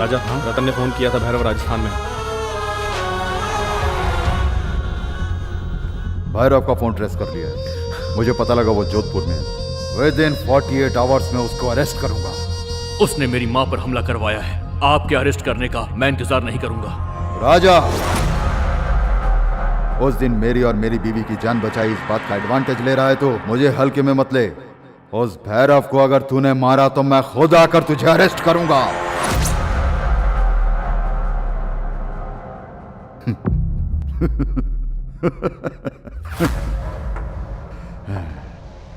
राजा, रतन ने फोन किया था भैरव राजस्थान में। भैरव का फोन ट्रेस कर लिया है। मुझे पता लगा वो जोधपुर में है। विदिन 48 आवर्स में उसको अरेस्ट करूंगा। उसने मेरी माँ पर हमला करवाया है। आपके अरेस्ट करने का मैं इंतजार नहीं करूंगा। राजा, उस दिन मेरी और मेरी बीवी की जान बचाई, इस बात का एडवांटेज ले रहा है तो मुझे हल्के में मत ले। उस भैरव को अगर तूने मारा तो मैं खुद आकर तुझे अरेस्ट करूंगा।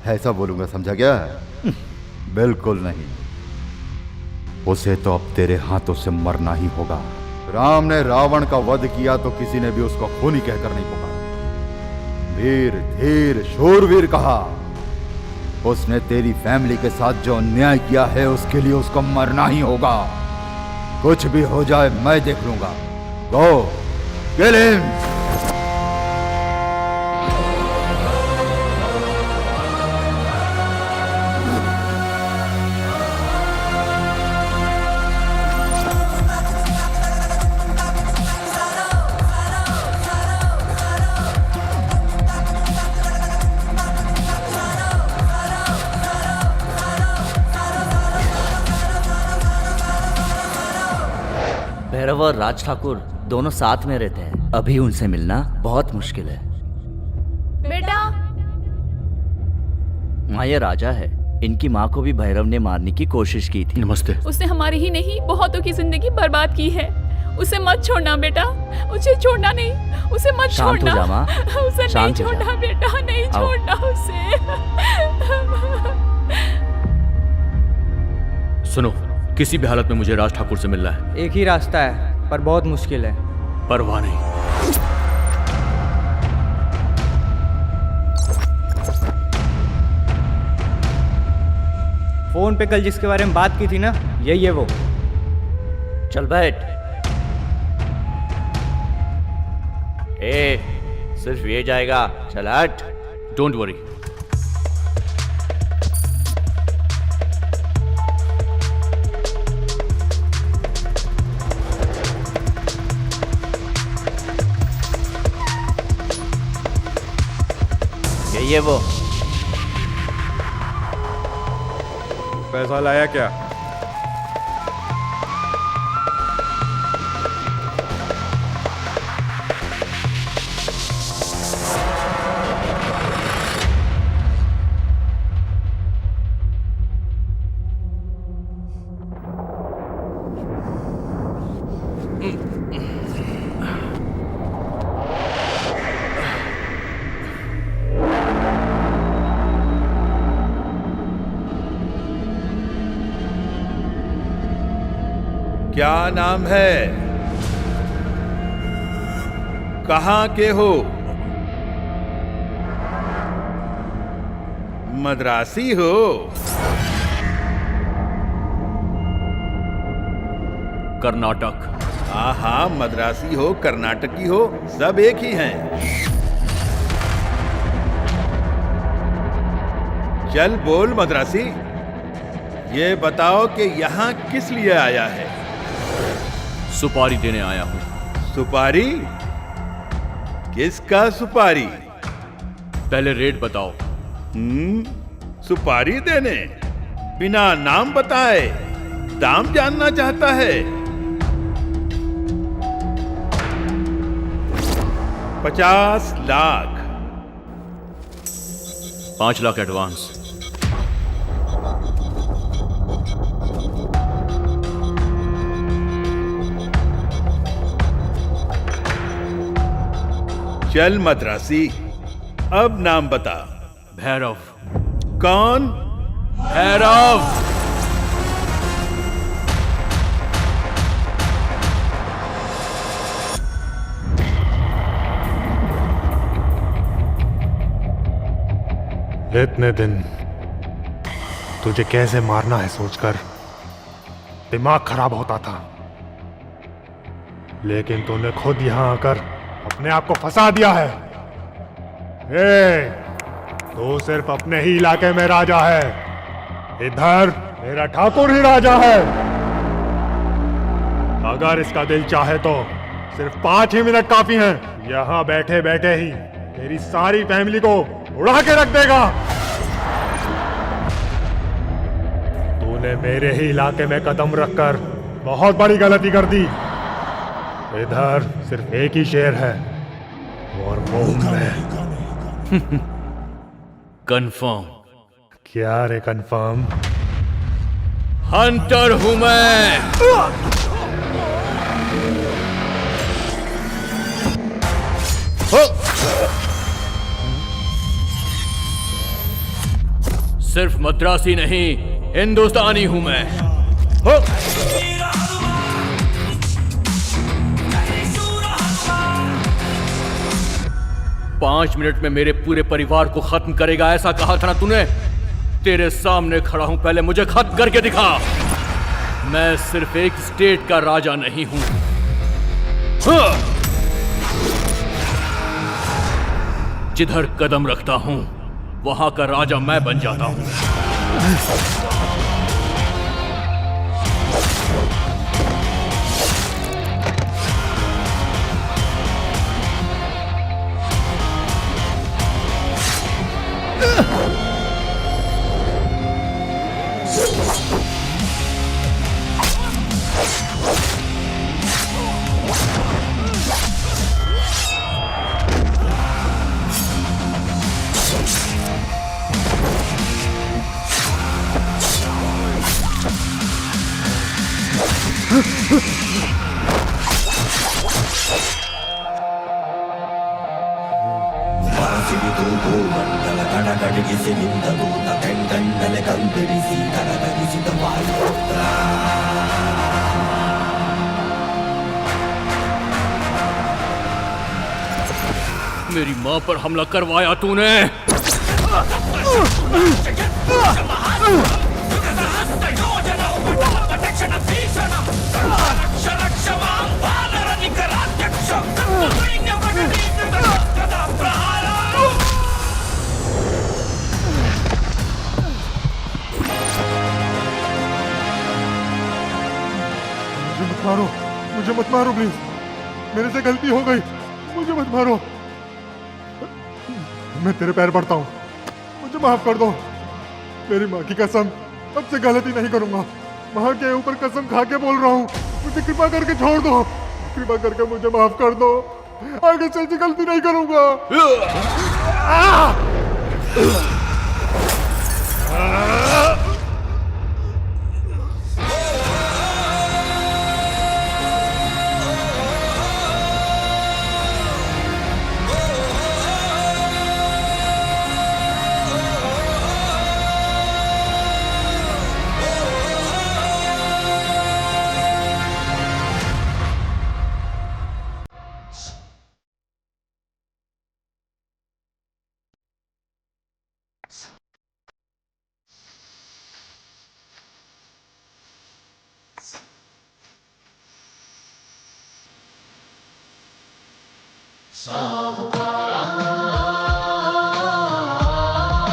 ऐसा बोलूंगा समझा क्या? बिल्कुल नहीं। उसे तो अब तेरे हाथों से मरना ही होगा। राम ने रावण का वध किया तो किसी ने भी उसको खूनी कहकर नहीं पुकारा। वीर धीर शूरवीर कहा। उसने तेरी फैमिली के साथ जो अन्याय किया है उसके लिए उसको मरना ही होगा। कुछ भी हो जाए मैं देख लूंगा। गो किल हिम। भैरव और राज ठाकुर दोनों साथ में रहते हैं। अभी उनसे मिलना बहुत मुश्किल है। बेटा, माँ ये राजा है। इनकी माँ को भी भैरव ने मारने की कोशिश की थी। नमस्ते। उसने हमारी ही नहीं बहुतों की जिंदगी बर्बाद की है। उसे मत छोड़ना बेटा, उसे छोड़ना नहीं, उसे मत शांत हो छोड़ना। जा माँ, उसे नहीं शांत हो जा। छोड़ना बेटा, नहीं आओ। छोड़ना उसे। सुनो, किसी भी हालत में मुझे राज ठाकुर से मिलना है। एक ही रास्ता है पर बहुत मुश्किल है। परवाह नहीं। फोन पे कल जिसके बारे में बात की थी ना, यही है वो। चल बैठ। सिर्फ ये जाएगा। चल हट। Don't worry. यही है वो। पैसा लाया क्या? क्या नाम है? कहाँ के हो? मद्रासी हो? कर्नाटक। हाँ, मद्रासी हो, कर्नाटकी हो, सब एक ही हैं। चल बोल मद्रासी, ये बताओ कि यहाँ किस लिए आया है? सुपारी देने आया हूँ। सुपारी? किसका सुपारी? पहले रेट बताओ। सुपारी देने? बिना नाम बताए दाम जानना चाहता है? 50 लाख। 5 लाख एडवांस। चल मद्रासी, अब नाम बता। भैरव। कौन? भैरव। इतने दिन तुझे कैसे मारना है सोचकर दिमाग खराब होता था, लेकिन तूने खुद यहां आकर अपने आप को फंसा दिया है। तू सिर्फ अपने ही इलाके में राजा है। इधर मेरा ठाकुर ही राजा है। अगर इसका दिल चाहे तो सिर्फ 5 ही मिनट काफी हैं। यहाँ बैठे बैठे ही तेरी सारी फैमिली को उड़ा के रख देगा। तूने मेरे ही इलाके में कदम रखकर बहुत बड़ी गलती कर दी। इधर सिर्फ एक ही शेर है और वो मैं। कंफर्म? क्या रे कंफर्म? हंटर हूं मैं। सिर्फ मद्रासी नहीं, हिंदुस्तानी हूं मैं। 5 मिनट में मेरे पूरे परिवार को खत्म करेगा, ऐसा कहा था ना तूने? तेरे सामने खड़ा हूं, पहले मुझे खत्म करके दिखा। मैं सिर्फ एक स्टेट का राजा नहीं हूं। जिधर कदम रखता हूं वहां का राजा मैं बन जाता हूं। मेरी मां पर हमला करवाया तूने। मुझे मत मारो प्लीज। मेरे से गलती हो गई, मुझे मत मारो। मैं तेरे पैर पड़ता हूँ, मुझे माफ कर दो। मेरी माँ की कसम, अब से गलती नहीं करूंगा। माँ के ऊपर कसम खा के बोल रहा हूँ, मुझे कृपा करके छोड़ दो। कृपा करके मुझे माफ कर दो, आगे से ऐसी गलती नहीं करूंगा। Some